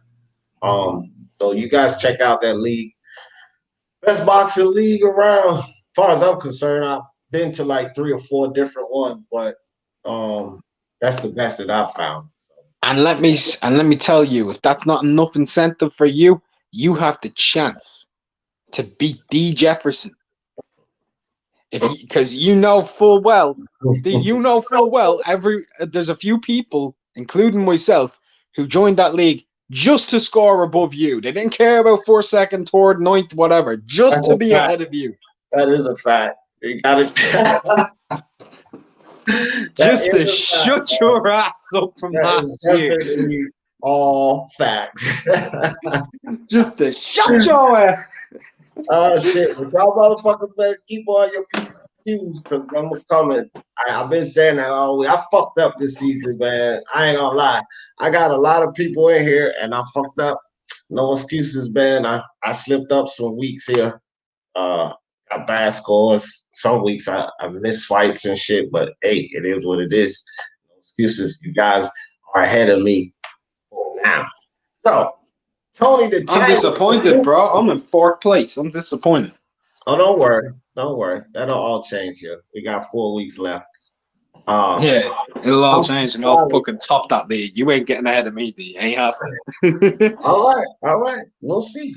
So you guys check out that league. Best boxing league around. As far as I'm concerned, I've been to like 3 or 4 different ones, but that's the best that I've found.
And let me tell you, if that's not enough incentive for you, you have the chance to beat D Jefferson. Because you know full well, there's a few people, including myself, who joined that league just to score above you. They didn't care about 4th, 2nd, 3rd, 9th, whatever, just to be ahead of you.
That is a fact. You got it.
Just to shut your ass up from last year.
All facts.
Just to shut your ass.
Oh shit! But y'all motherfuckers better keep all your P's and Q's because I'm coming. I've been saying that all week. I fucked up this season, man. I ain't gonna lie. I got a lot of people in here, and I fucked up. No excuses, man. I slipped up some weeks here. Got bad scores. Some weeks I missed fights and shit. But hey, it is what it is. No excuses. You guys are ahead of me now. So. Tony, I'm
disappointed, bro. I'm in 4th place. I'm disappointed.
Oh, don't worry. That'll all change here. We got 4 weeks left.
Yeah, it'll all change, and I'll fucking top that league. You ain't getting ahead of me, D. Ain't happening.
All right. We'll see.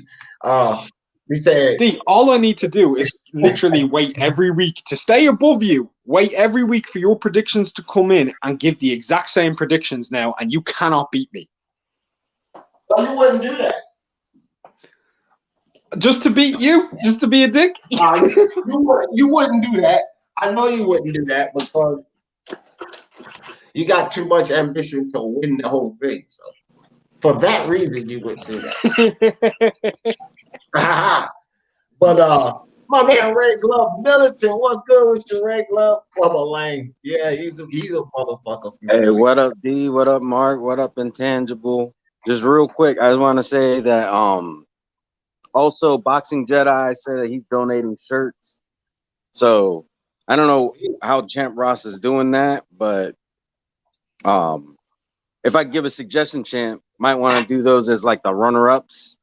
We said,
D, all I need to do is literally wait every week to stay above you. Wait every week for your predictions to come in and give the exact same predictions now, and you cannot beat me.
Well, you wouldn't do that.
Just to beat you? Just to be a dick?
You wouldn't do that. I know you wouldn't do that because you got too much ambition to win the whole thing. So for that reason, you wouldn't do that. But my man Red Glove Militant, what's good with your Red Glove? Clubber Lane. Yeah, he's a motherfucker.
Hey, what up, D? What up, Mark? What up, Intangible? Just real quick, I just want to say that also Boxing Jedi said that he's donating shirts. So I don't know how Champ Ross is doing that, but if I give a suggestion, Champ might want to do those as like the runner-ups,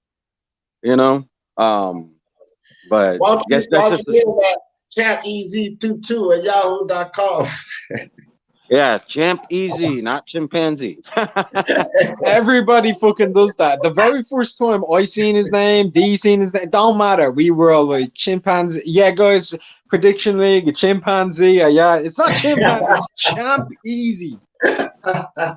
you know. But
why
guess
don't
that's
you that Champ EZ22 at yahoo.com.
Yeah, Champ Easy, not chimpanzee.
Everybody fucking does that. The very first time I seen his name, D seen his name, don't matter. We were all like chimpanzee. Yeah, guys, prediction league, a chimpanzee. Yeah, it's not chimpanzee, it's Champ Easy. I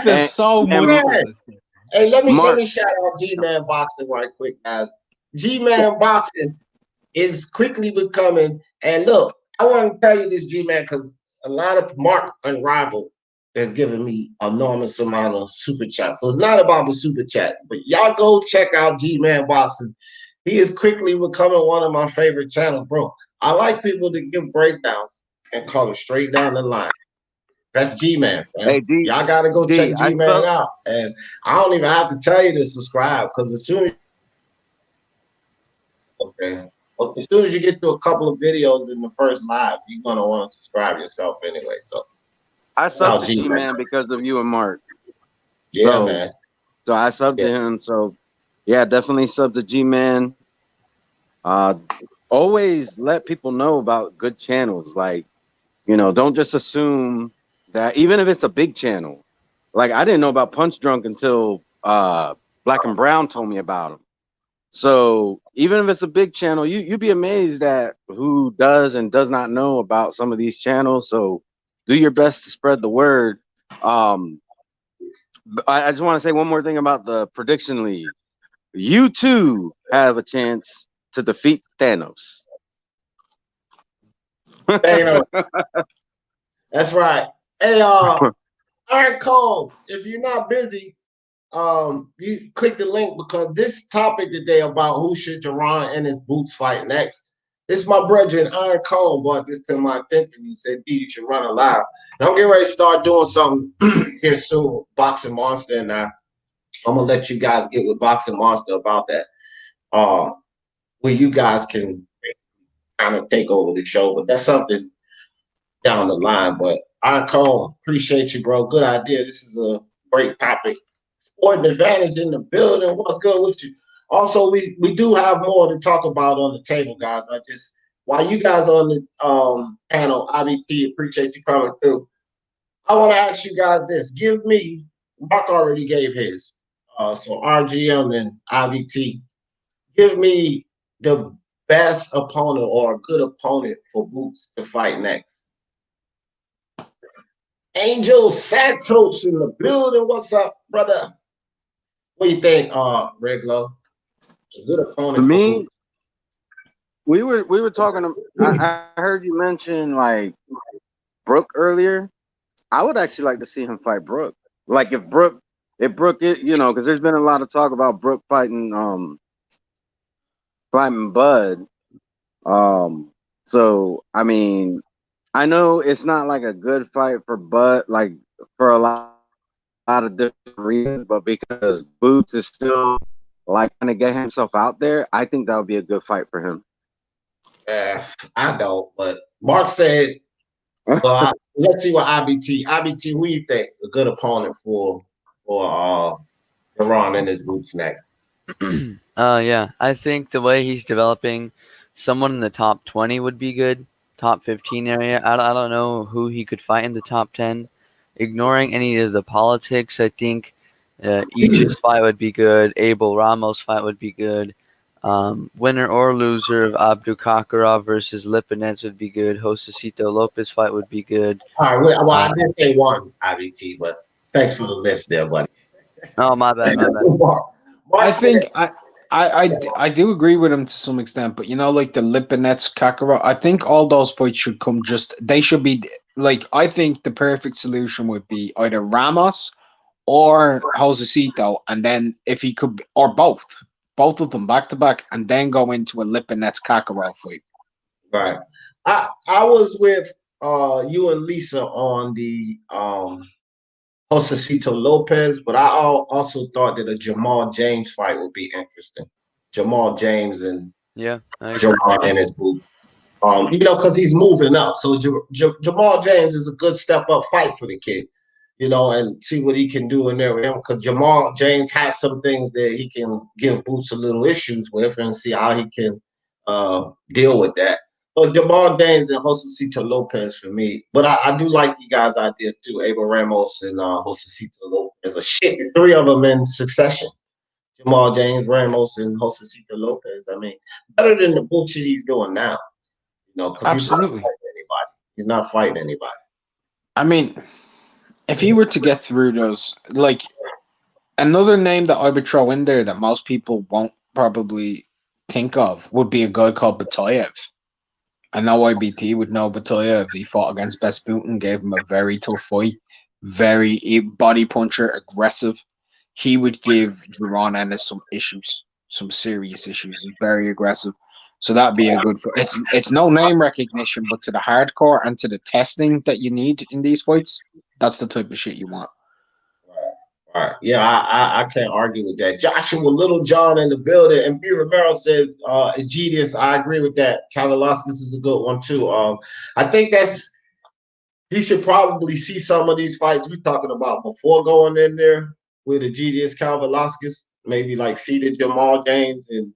feel
And-
so
and
much for
man,
this kid.
Hey, let
Mark.
me shout out G-Man Boxing right quick, guys. G-Man Boxing is quickly becoming, and look, I want to tell you this, G-Man, because a lot of Mark Unrivaled has given me enormous amount of super chat. So it's not about the super chat, but y'all go check out G-Man Boxing. He is quickly becoming one of my favorite channels, bro. I like people to give breakdowns and call it straight down the line. That's G-Man, fam.
Hey, D,
Y'all gotta go
D,
check
I
G-Man
subbed-
out. And I don't even have to tell you to subscribe because as soon as you get to a couple of videos in the first live, you're gonna want to subscribe yourself anyway. So
I subbed to
G-Man.
G-Man because of you and Mark.
yeah,
So-
man.
So I subbed to him. So yeah, definitely sub to G-Man. Always let people know about good channels. Like, don't just assume that even if it's a big channel. Like I didn't know about Punch Drunk until Black and Brown told me about him. So even if it's a big channel, you'd be amazed at who does and does not know about some of these channels. So do your best to spread the word. I just want to say one more thing about the prediction league. You too have a chance to defeat Thanos.
Thanos. That's right. Hey, IronKong, if you're not busy, you click the link because this topic today about who should Jaron Ennis boots fight next. This is my brother IronKong brought this to my attention. He said, "D, you should run a live." And I'm getting ready to start doing something here soon, Boxing Monster, and I'm gonna let you guys get with Boxing Monster about that. Where you guys can kind of take over the show, but that's something down the line. But IronKong, appreciate you, bro. Good idea. This is a great topic. Sport advantage in the building. What's good with you? Also, we do have more to talk about on the table, guys. While you guys on the panel, IBT, appreciate you coming through. I want to ask you guys this. Give me, Mark already gave his. So RGM and IBT, give me the best opponent or a good opponent for Boots to fight next. Angel Santos in the building. What's up, brother? What do you think, Red Glove? A good opponent
For
for
me,
Boots.
we were talking. I heard you mention like Brook earlier. I would actually like to see him fight Brook. Like if Brook is, because there's been a lot of talk about Brook fighting Bud. So I mean, I know it's not like a good fight for Bud, like for a lot of different reasons, but because Boots is still like trying to get himself out there, I think that would be a good fight for him.
I don't, but Mark said, well, let's see what IBT, who you think a good opponent for Jaron and his Boots next?
Yeah, I think the way he's developing, someone in the top 20 would be good. Top 15 area. I don't know who he could fight in the top 10. Ignoring any of the politics, I think Aegis fight would be good. Abel Ramos fight would be good. Winner or loser of Abdu Kakarov versus Lipinets would be good. Joseto Lopez fight would be good.
All right, well, I didn't say one, IBT, but thanks for the list there, buddy.
Oh, my bad.
Mark
I
said-
think I do agree with him to some extent, but like the Lipinets, Kakarot, I think all those fights should come they should be like, I think the perfect solution would be either Ramos or Joseito, and then if he could, or both of them back to back, and then go into a Lipinets Kakarot fight.
Right. I was with you and Lisa on the Joseto Lopez, but I also thought that a Jamal James fight would be interesting. Jamal James and
Yeah, I agree.
Jaron and his boot. Because he's moving up. So Jamal James is a good step up fight for the kid, and see what he can do in there with him. Because Jamal James has some things that he can give Boots a little issues with and see how he can deal with that. Well, Jamal Danes and Joseto Lopez for me. But I do like you guys out there too, Abel Ramos and Joseto Lopez. A shit, the three of them in succession. Jamal James, Ramos, and Joseto Lopez. I mean, better than the bullshit he's doing now. You know, because
Absolutely.
he's not fighting anybody.
I mean, if he were to get through those, like another name that I would throw in there that most people won't probably think of would be a guy called Batayev. I know IBT would know Batayev. He fought against Besputin, gave him a very tough fight, very body puncher, aggressive. He would give Jaron Ennis some issues, some serious issues. He's very aggressive. So that'd be a good fight. It's no name recognition, but to the hardcore and to the testing that you need in these fights, that's the type of shit you want.
All right. Yeah, I can't argue with that. Joshua Little John in the building. And B. Romero says, Aegidius, I agree with that. Kavalauskas is a good one, too. I think he should probably see some of these fights we're talking about before going in there with Aegidius Kavalauskas. Maybe like seeded Jamal James and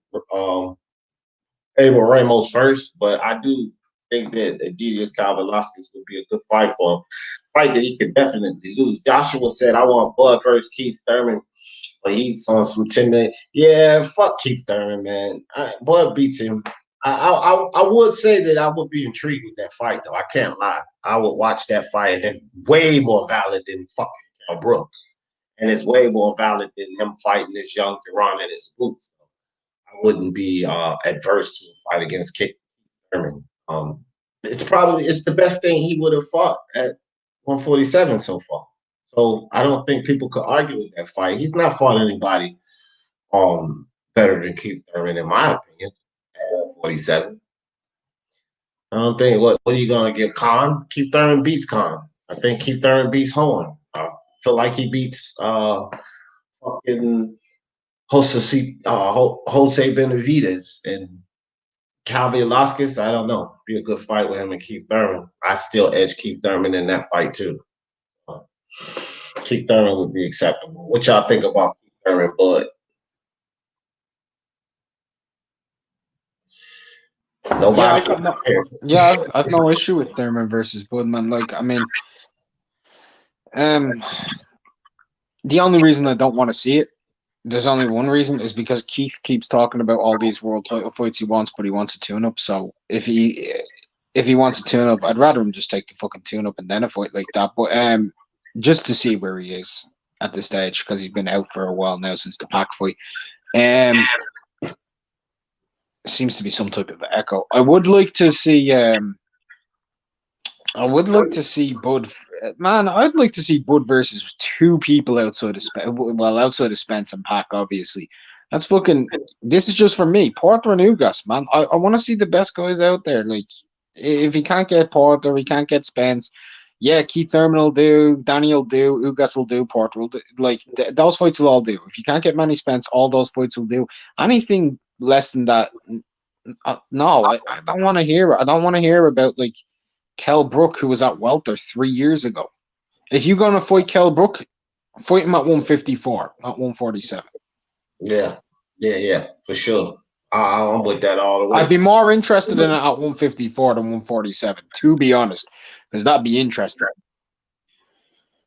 Abel Ramos first. But I do think that Aegidius Kavalauskas would be a good fight for him. Fight that he could definitely lose. Joshua said, I want Bud versus Keith Thurman, but he's on some 10 million. Yeah, fuck Keith Thurman, man. Bud beats him. I would say that I would be intrigued with that fight, though. I can't lie. I would watch that fight. That's way more valid than fucking Brook. And it's way more valid than him fighting this young Jaron in his boots. I wouldn't be adverse to a fight against Keith Thurman. It's the best thing he would have fought at 147 so far. So I don't think people could argue with that fight. He's not fought anybody better than Keith Thurman, in my opinion, at 147. I don't think what are you gonna give Khan? Keith Thurman beats Khan. I think Keith Thurman beats Horn. I feel like he beats fucking Jose Benavidez and Calvi Velasquez, I don't know. Be a good fight with him and Keith Thurman. I still edge Keith Thurman in that fight too. Keith Thurman would be acceptable. What y'all think about Keith Thurman, Bud? Nobody.
I've no issue with Thurman versus Budman. Like, I mean, the only reason I don't want to see it, there's only one reason, is because Keith keeps talking about all these world title fights he wants, but he wants a tune-up. So if he wants a tune-up, I'd rather him just take the fucking tune-up and then a fight like that. But just to see where he is at this stage, because he's been out for a while now since the Pac fight. Seems to be some type of echo. I would like to see Bud. Man, I'd like to see Bud versus two people outside of Spence and Pac, obviously. That's fucking. This is just for me. Porter and Ugas, man. I want to see the best guys out there. Like, if he can't get Porter, he can't get Spence. Yeah, Keith Thurman will do. Danny will do. Ugas will do. Porter will do. Like, those fights will all do. If you can't get Manny Spence, all those fights will do. Anything less than that, no, I don't want to hear it. I don't want to hear about, like, Kell Brook, who was at welter 3 years ago. If you're going to fight Kell Brook, fight him at 154, not 147.
Yeah, for sure. I'm with that all the way.
I'd be more interested in it at 154 than 147, to be honest, because that'd be interesting.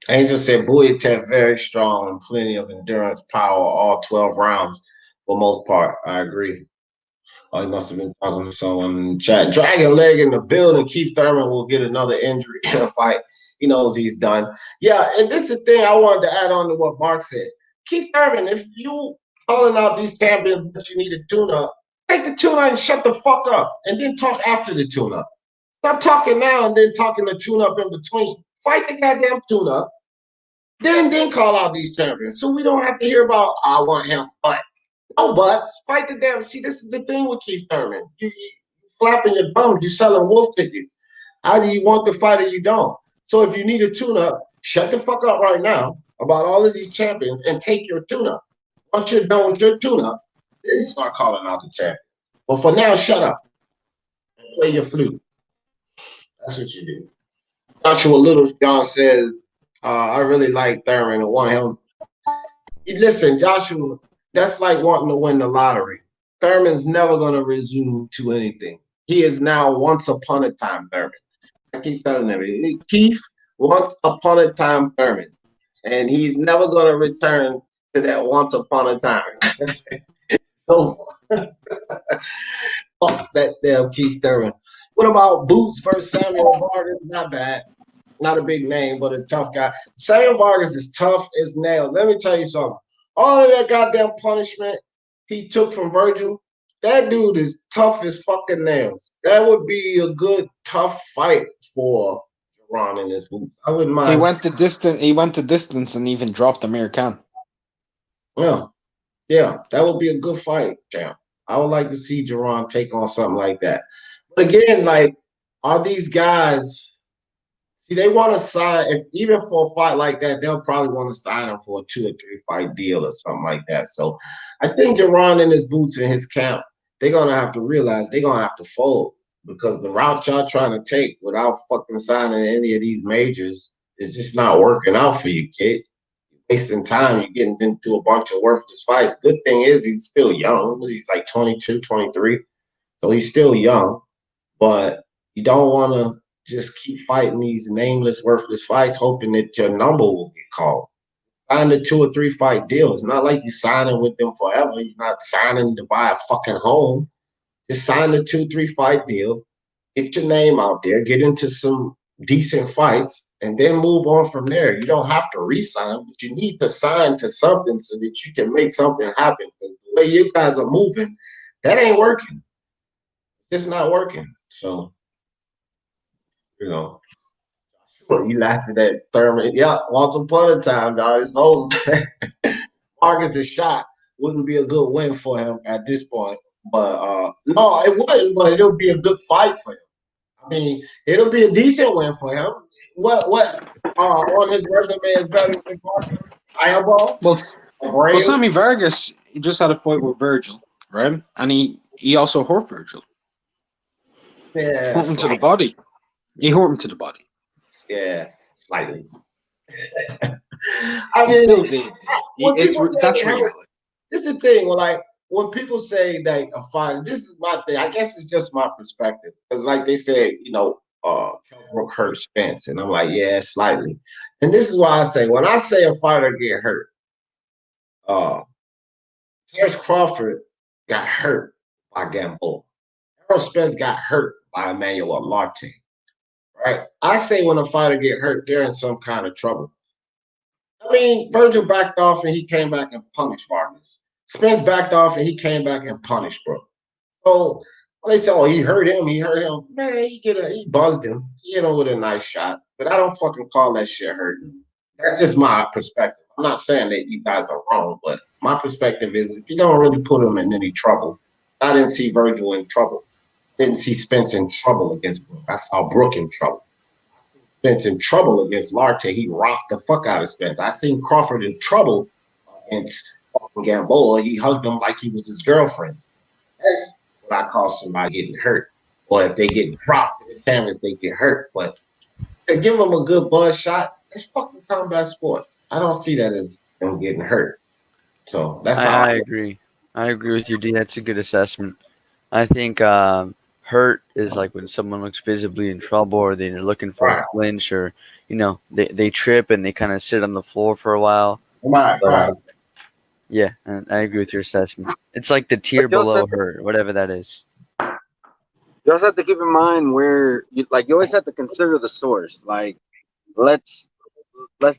Angel said Buitek very strong and plenty of endurance power all 12 rounds for most part. I agree. Oh, he must have been talking to someone in the chat. Dragon leg in the building. Keith Thurman will get another injury in a fight. He knows he's done. Yeah, and this is the thing I wanted to add on to what Mark said. Keith Thurman, if you calling out these champions that you need a tune-up, take the tune-up and shut the fuck up, and then talk after the tune-up. Stop talking now and then talking the tune-up in between. Fight the goddamn tune-up, then call out these champions. So we don't have to hear about, I want him, but. No buts. Fight the damn. See, this is the thing with Keith Thurman. You flapping your bums. You selling wolf tickets. Either you want the fight or you don't. So if you need a tune-up, shut the fuck up right now about all of these champions and take your tune-up. Once you're done with your tune-up, then you start calling out the champion. But for now, shut up and play your flute. That's what you do. Joshua Little John says, I really like Thurman and want him. Listen, Joshua. That's like wanting to win the lottery. Thurman's never going to resume to anything. He is now once upon a time Thurman. I keep telling everybody, Keith, once upon a time Thurman. And he's never going to return to that once upon a time. So, fuck that damn Keith Thurman. What about Boots versus Samuel Vargas? Not bad. Not a big name, but a tough guy. Samuel Vargas is tough as nails. Let me tell you something. All of that goddamn punishment he took from Virgil, that dude is tough as fucking nails. That would be a good, tough fight for Jaron in his boots. I wouldn't mind.
He went the distance. He went the distance and even dropped Amir Khan.
Yeah, that would be a good fight, champ. I would like to see Jaron take on something like that. But again, like, are these guys? See, they want to sign, if even for a fight like that, they'll probably want to sign him for a 2 or 3 fight deal or something like that. So I think Jaron in his boots in his camp, they're going to have to realize they're going to have to fold because the route y'all trying to take without fucking signing any of these majors is just not working out for you, kid. You're wasting time. You're getting into a bunch of worthless fights. Good thing is he's still young. He's like 22, 23. So he's still young. But you don't want to just keep fighting these nameless, worthless fights, hoping that your number will get called. Sign the 2 or 3 fight deal. It's not like you're signing with them forever. You're not signing to buy a fucking home. Just sign the 2, 3 fight deal. Get your name out there. Get into some decent fights, and then move on from there. You don't have to re-sign, but you need to sign to something so that you can make something happen. Because the way you guys are moving, that ain't working. It's not working. So, you know, you laughing at Thurman. Yeah, once upon a time, dog, it's over. Marcus' shot wouldn't be a good win for him at this point. But no, it wouldn't, but it'll be a good fight for him. I mean, it'll be a decent win for him. What on his resume is better than Marcus? Fireball?
Well, Sammy Vargas, he just had a fight with Virgil, right? And he also hurt Virgil.
Yeah.
Hurt him to the body. He hurt him to the body.
Yeah, slightly. I mean,
that's reality.
This is the thing. Like when people say like a fight, this is my thing. I guess it's just my perspective. Because like they said, you know, Brook hurt Spence, and I'm like, yeah, slightly. And this is why I say when I say a fighter get hurt, Terrence Crawford got hurt by Gamboa. Errol Spence got hurt by Emmanuel Lartey. Right? I say when a fighter get hurt, they're in some kind of trouble. I mean, Virgil backed off and he came back and punished Vargas. Spence backed off and he came back and punished Brook. So when they say, oh, he hurt him. Man, he buzzed him. He hit him with a nice shot. But I don't fucking call that shit hurting. That's just my perspective. I'm not saying that you guys are wrong, but my perspective is if you don't really put him in any trouble, I didn't see Virgil in trouble. Didn't see Spence in trouble against Brook. I saw Brook in trouble. Spence in trouble against Lartey. He rocked the fuck out of Spence. I seen Crawford in trouble against Gamboa. He hugged him like he was his girlfriend. That's what I call somebody getting hurt. Or if they get dropped in the canvas, they get hurt. But to give them a good buzz shot, it's fucking combat sports. I don't see that as them getting hurt. So that's how
I agree. I agree with you, D. That's a good assessment. I think hurt is like when someone looks visibly in trouble or they're looking for a clinch or, you know, they trip and they kind of sit on the floor for a while.
Right.
Yeah, and I agree with your assessment. It's like the tier below hurt, whatever that is.
You also have to keep in mind where you always have to consider the source. Like, let's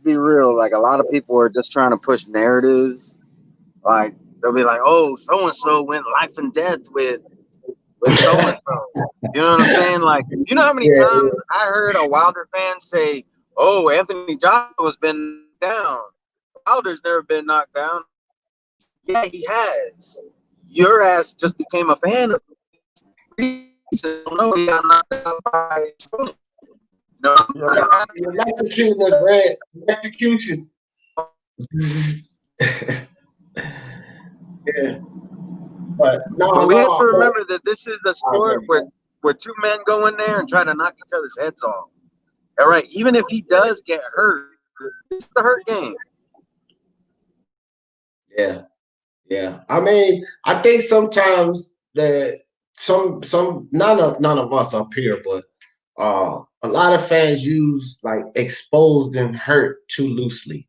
be real. Like, a lot of people are just trying to push narratives. Like, they'll be like, oh, so and so went life and death with so and so. You know what I'm saying? Like, you know how many times I heard a Wilder fan say, oh, Anthony Joshua's been down. Wilder's never been knocked down. Yeah, he has. Your ass just became a fan of him. No, he got knocked out by Tony. No,
your electrocution is red. Electrocution. Yeah. But
we have to remember that this is a sport where two men go in there and try to knock each other's heads off. All right, even if he does get hurt, it's the hurt game.
Yeah. I mean, I think sometimes none of us up here, but a lot of fans use like exposed and hurt too loosely.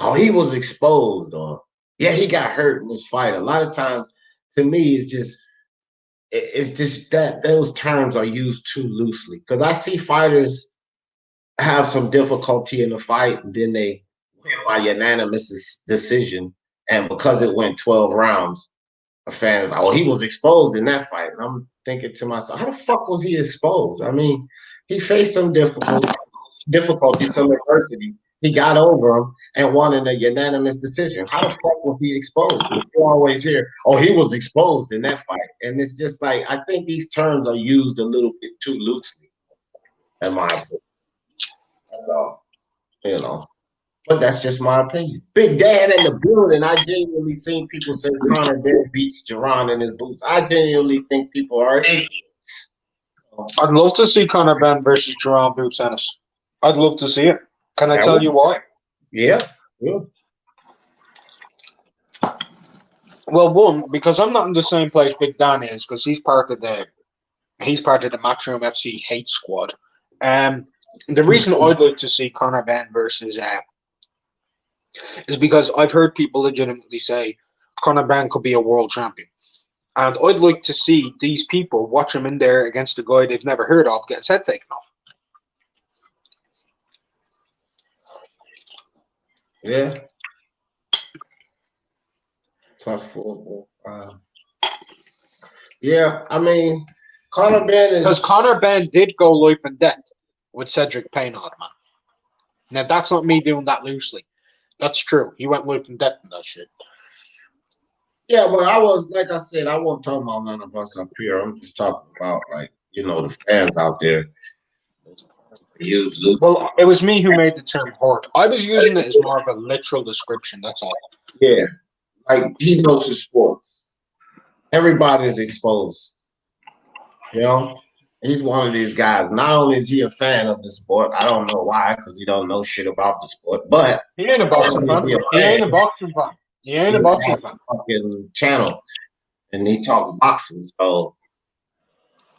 Oh, he was exposed, or yeah, he got hurt in this fight. A lot of times, to me, it's just that those terms are used too loosely. Because I see fighters have some difficulty in the fight, and then they win by unanimous decision, and because it went 12 rounds, a fan is like, "Oh, he was exposed in that fight." And I'm thinking to myself, how the fuck was he exposed? I mean, he faced some difficulty, some adversity. He got over him and won in a unanimous decision. How the fuck was he exposed? You always hear, "Oh, he was exposed in that fight," and it's just like I think these terms are used a little bit too loosely, in my opinion. That's all, you know. But that's just my opinion. Big Dan in the building. I genuinely seen people say Conor Ben beats Jaron in his boots. I genuinely think people are idiots.
I'd love to see Conor Ben versus Jaron Boots Ennis. I'd love to see it. Can I tell you why?
Yeah.
Well, one, because I'm not in the same place Big Dan is, because he's part of the Matchroom FC hate squad. The reason I'd like to see Conor Ben versus is because I've heard people legitimately say Conor Ben could be a world champion. And I'd like to see these people watch him in there against a guy they've never heard of get his head taken off.
Yeah. +4. Yeah, I mean, Conor Ben is...
Because Conor Ben did go life and death with Cedric Payne-Odd, man. Now, that's not me doing that loosely. That's true. He went life and death in that shit.
Yeah, but I was, like I said, I won't talk about none of us up here. I'm just talking about, like, the fans out there.
Well, it was me who made the term hurt. I was using it as more of a literal description, that's all.
Yeah, like, he knows his sports. Everybody's exposed. He's one of these guys. Not only is he a fan of the sport, I don't know why, because he don't know shit about the sport, but
he ain't a boxing fan. He ain't a boxing fan.
Fucking channel, and he talks boxing, so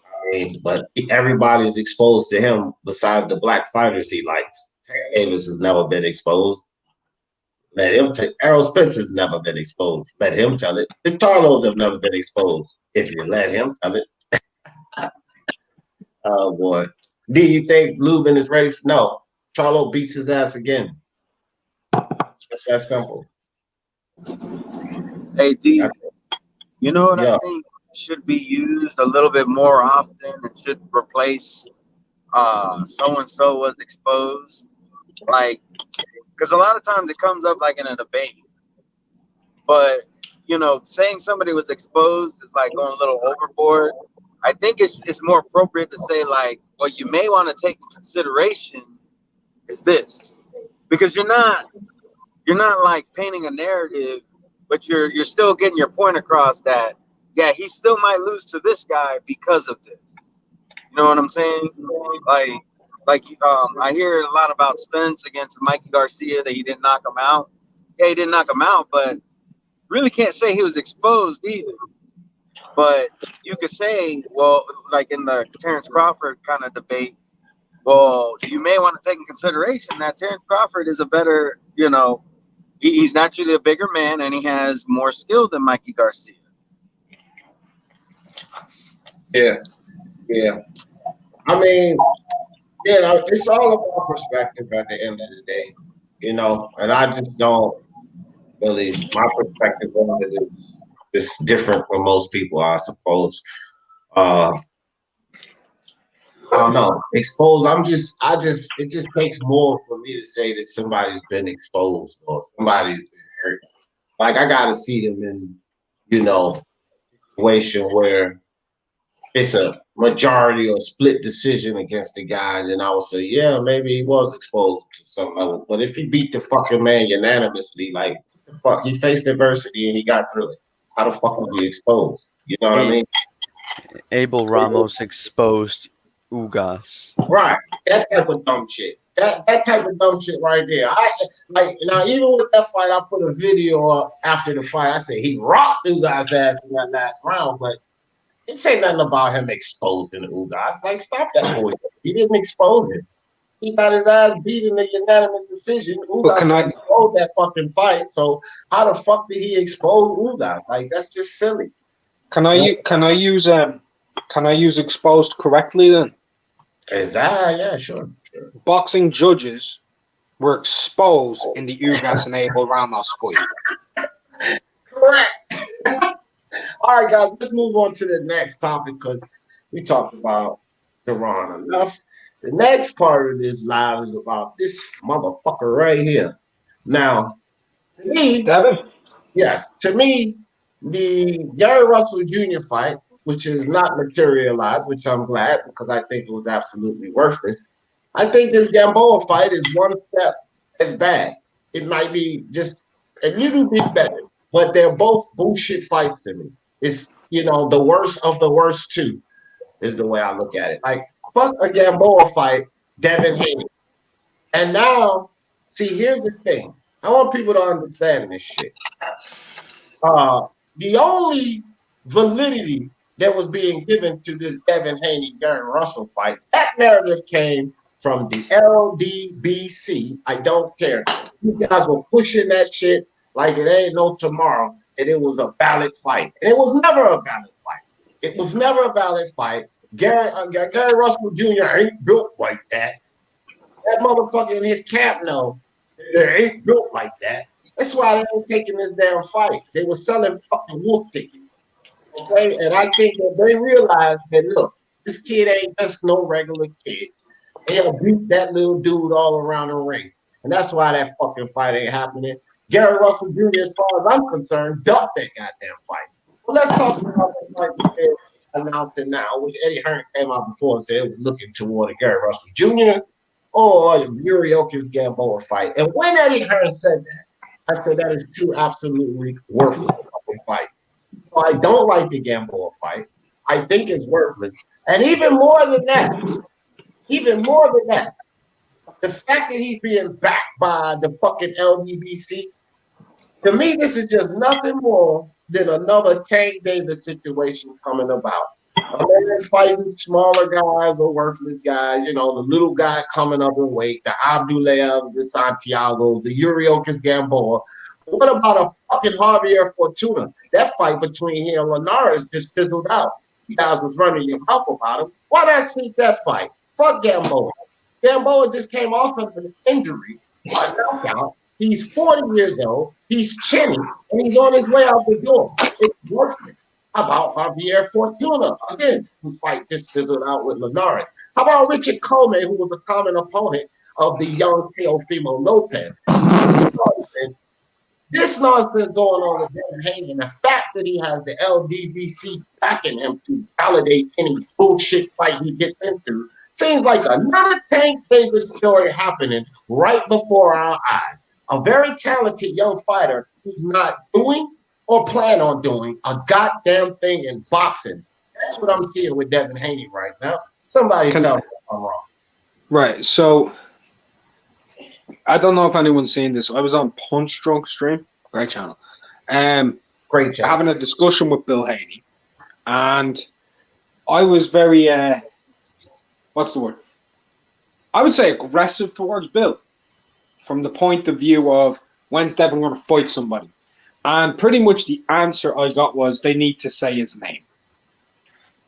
I mean, but everybody's exposed to him besides the black fighters he likes. Tank Davis has never been exposed. Let him tell it. Errol Spencer's never been exposed. Let him tell it. The Tarlos have never been exposed. If you let him tell it. Oh boy. Do you think Lubin is ready? No. Charlo beats his ass again. It's that simple.
Hey D, you know what I think should be used a little bit more often and should replace so and so was exposed, like, because a lot of times it comes up like in a debate, but saying somebody was exposed is like going a little overboard. I think it's more appropriate to say, like, what you may want to take into consideration is this, because you're not like painting a narrative, but you're still getting your point across that, yeah, he still might lose to this guy because of this. You know what I'm saying? Like I hear a lot about Spence against Mikey Garcia, that he didn't knock him out. Yeah, he didn't knock him out, but really can't say he was exposed either. But you could say, well, like in the Terrence Crawford kind of debate, well, you may want to take in consideration that Terrence Crawford is a better, he's naturally a bigger man and he has more skill than Mikey Garcia.
Yeah. I mean, it's all about perspective at the end of the day, and I just don't really, my perspective on it is different from most people, I suppose. I don't know. Exposed. It just takes more for me to say that somebody's been exposed or somebody's been hurt. Like, I gotta see them in, a situation where it's a majority or split decision against the guy, and then I would say, yeah, maybe he was exposed to something else. But if he beat the fucking man unanimously, like, what the fuck? He faced adversity and he got through it. How the fuck was he exposed? You know what I mean?
Abel Ramos exposed Ugas.
Right. That type of dumb shit. That type of dumb shit right there. Now, even with that fight, I put a video up after the fight. I said he rocked Ugas' ass in that last round, but It say nothing about him exposing Ugas. Like, stop that bullshit. He didn't expose him. He got his ass beat in a unanimous decision.
But
Ugas exposed that fucking fight. So how the fuck did he expose Ugas? Like, that's just silly.
Can I use exposed correctly then?
Yeah, sure.
Boxing judges were exposed in the Ugas and Abel Ramos fight.
Correct. All right, guys, let's move on to the next topic because we talked about Jaron enough. The next part of this live is about this motherfucker right here. Now, to me,
Devin?
yes, to me, the Gary Russell Jr. fight, which is not materialized, which I'm glad because I think it was absolutely worthless. I think this Gamboa fight is one step as bad. It might be just a little bit better, but they're both bullshit fights to me. It's, the worst of the worst two is the way I look at it. Like, fuck a Gamboa fight, Devin Haney. And now, see, here's the thing. I want people to understand this shit. The only validity that was being given to this Devin Haney-Gary Russell fight, that narrative came from the LDBC. I don't care. You guys were pushing that shit like it ain't no tomorrow, and it was a valid fight. And it was never a valid fight. It was never a valid fight. Gary Russell Jr. ain't built like that. That motherfucker in his camp know they ain't built like that. That's why they ain't taking this damn fight. They were selling fucking wolf tickets. Okay? And I think that they realized that, look, this kid ain't just no regular kid. They'll beat that little dude all around the ring. And that's why that fucking fight ain't happening. Gary Russell Jr., as far as I'm concerned, ducked that goddamn fight. Well, let's talk about that fight we announcing now, which Eddie Hearn came out before and said was looking toward a Gary Russell Jr. or the Yuriokis Gamboa fight. And when Eddie Hearn said that, I said that is two absolutely worthless fights. So I don't like the Gamboa fight. I think it's worthless. And even more than that, the fact that he's being backed by the fucking LDBC, to me, this is just nothing more than another Tank Davis situation coming about. A man fighting smaller guys or worthless guys, the little guy coming up in weight, the Abdulayevs, the Santiagos, the Yuriokis Gamboa. What about a fucking Javier Fortuna? That fight between him and Linares just fizzled out. You guys was running your mouth about him. Why not see that fight? Fuck Gamboa. Gamboa just came off of an injury, a knockout. He's 40 years old. He's chinny, and he's on his way out the door. It's worthless. How about Javier Fortuna, again, whose fight just fizzled out with Linares? How about Richard Coleman, who was a common opponent of the young Teofimo Lopez? This nonsense going on with Devin Haney, and the fact that he has the LDBC backing him to validate any bullshit fight he gets into seems like another Tank Davis story happening right before our eyes. A very talented young fighter who's not doing or plan on doing a goddamn thing in boxing. That's what I'm seeing with Devin Haney right now. Somebody tell me if I'm wrong.
Right, so I don't know if anyone's seen this. I was on Punch Drunk Stream, great channel.
Great channel.
Having a discussion with Bill Haney, and I was very what's the word? I would say aggressive towards Bill from the point of view of when's Devin going to fight somebody. And pretty much the answer I got was they need to say his name.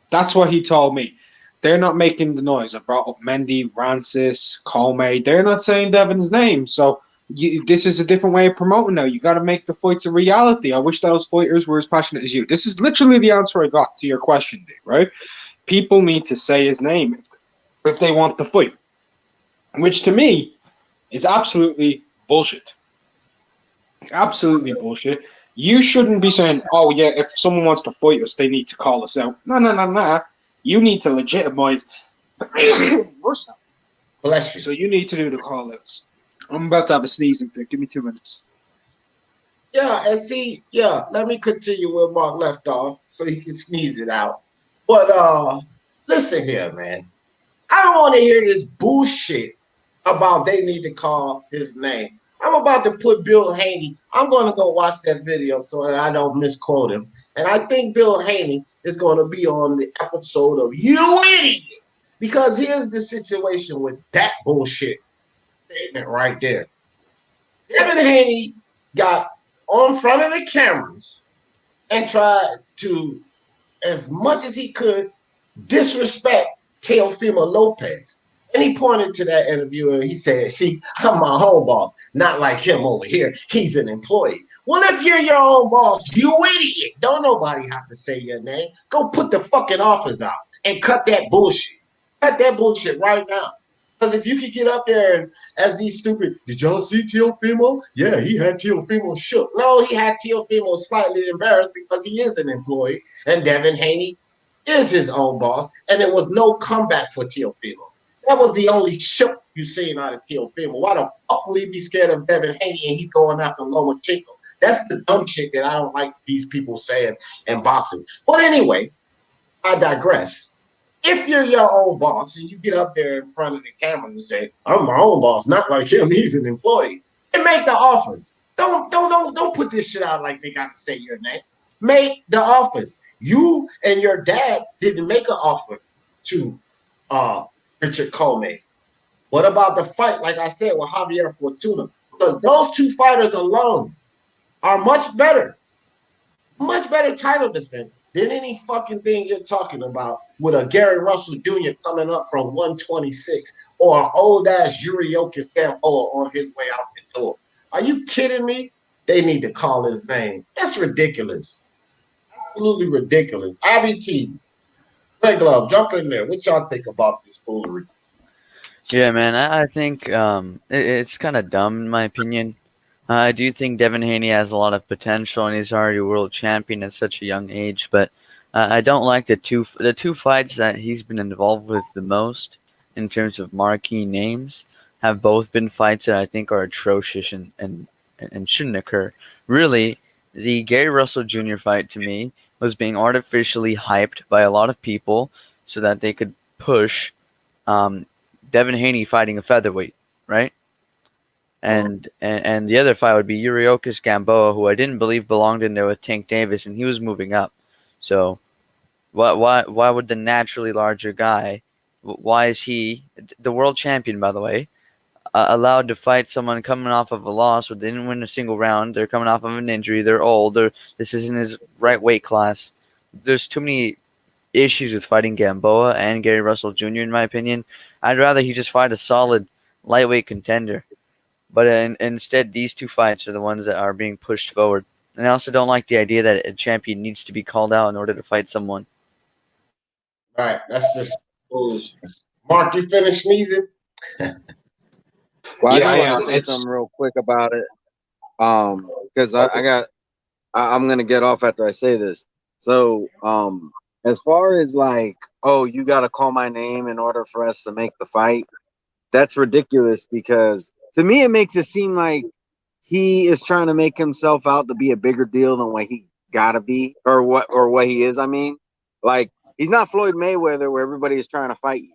That's what he told me. They're not making the noise. I brought up Mendy, Francis, Comey. They're not saying Devin's name. So this is a different way of promoting now. You got to make the fights a reality. I wish those fighters were as passionate as you. This is literally the answer I got to your question, Dave, right? People need to say his name if they want to fight, which to me is absolutely bullshit. Absolutely bullshit. You shouldn't be saying, oh, yeah, if someone wants to fight us, they need to call us out. No. You need to legitimize yourself.
Bless you.
So you need to do the call-outs. I'm about to have a sneezing fit. Give me 2 minutes.
Yeah, and see, let me continue where Mark left off so he can sneeze it out. But listen here, man. I don't want to hear this bullshit about they need to call his name. I'm about to put Bill Haney. I'm going to go watch that video so that I don't misquote him. And I think Bill Haney is going to be on the episode of You Idiot. Because here's the situation with that bullshit statement right there. Devin Haney got on front of the cameras and tried to, as much as he could, disrespect Teofimo Lopez. And he pointed to that interviewer and he said, see, I'm my own boss, not like him over here. He's an employee. Well, if you're your own boss, you idiot. Don't nobody have to say your name. Go put the fucking offers out and cut that bullshit. Cut that bullshit right now. Because if you could get up there and as these stupid, did y'all see Teofimo? Yeah, he had Teofimo shook. No, he had Teofimo slightly embarrassed because he is an employee. And Devin Haney is his own boss. And there was no comeback for Teofimo. That was the only shook you seen out of Teofimo. Why the fuck would he be scared of Devin Haney and he's going after Lomachenko? That's the dumb shit that I don't like these people saying in boxing. But anyway, I digress. If you're your own boss and you get up there in front of the cameras and say, I'm my own boss, not like him, he's an employee, and make the offers. Don't put this shit out like they got to say your name. Make the offers. You and your dad didn't make an offer to Richard Coleman. What about the fight, like I said, with Javier Fortuna? Because those two fighters alone are much better title defense than any fucking thing you're talking about with a Gary Russell Jr. coming up from 126 or an old-ass Yuriokis Gamboa on his way out the door. Are you kidding me? They need to call his name. That's ridiculous. Absolutely ridiculous. IBT, Red Glove, jump in there. What y'all think about this foolery?
Yeah, man, I think it's kind of dumb in my opinion. I do think Devin Haney has a lot of potential, and he's already world champion at such a young age. But I don't like the two fights that he's been involved with the most in terms of marquee names have both been fights that I think are atrocious and shouldn't occur. Really, the Gary Russell Jr. fight to me was being artificially hyped by a lot of people so that they could push Devin Haney fighting a featherweight, right? And the other fight would be Yuriokis Gamboa, who I didn't believe belonged in there with Tank Davis, and he was moving up. So why would the naturally larger guy, why is he, the world champion, by the way, allowed to fight someone coming off of a loss where they didn't win a single round? They're coming off of an injury. They're old. This isn't his right weight class. There's too many issues with fighting Gamboa and Gary Russell Jr., in my opinion. I'd rather he just fight a solid lightweight contender. But instead, these two fights are the ones that are being pushed forward. And I also don't like the idea that a champion needs to be called out in order to fight someone.
Right, that's just foolish. Mark, you finished sneezing?
Well,
Yeah,
I
yeah,
want to say
it's-
something real quick about it. Because I'm gonna get off after I say this. So, as far as like, oh, you gotta call my name in order for us to make the fight, that's ridiculous because to me it makes it seem like he is trying to make himself out to be a bigger deal than what he gotta be or what he is. I mean, like he's not Floyd Mayweather where everybody is trying to fight you,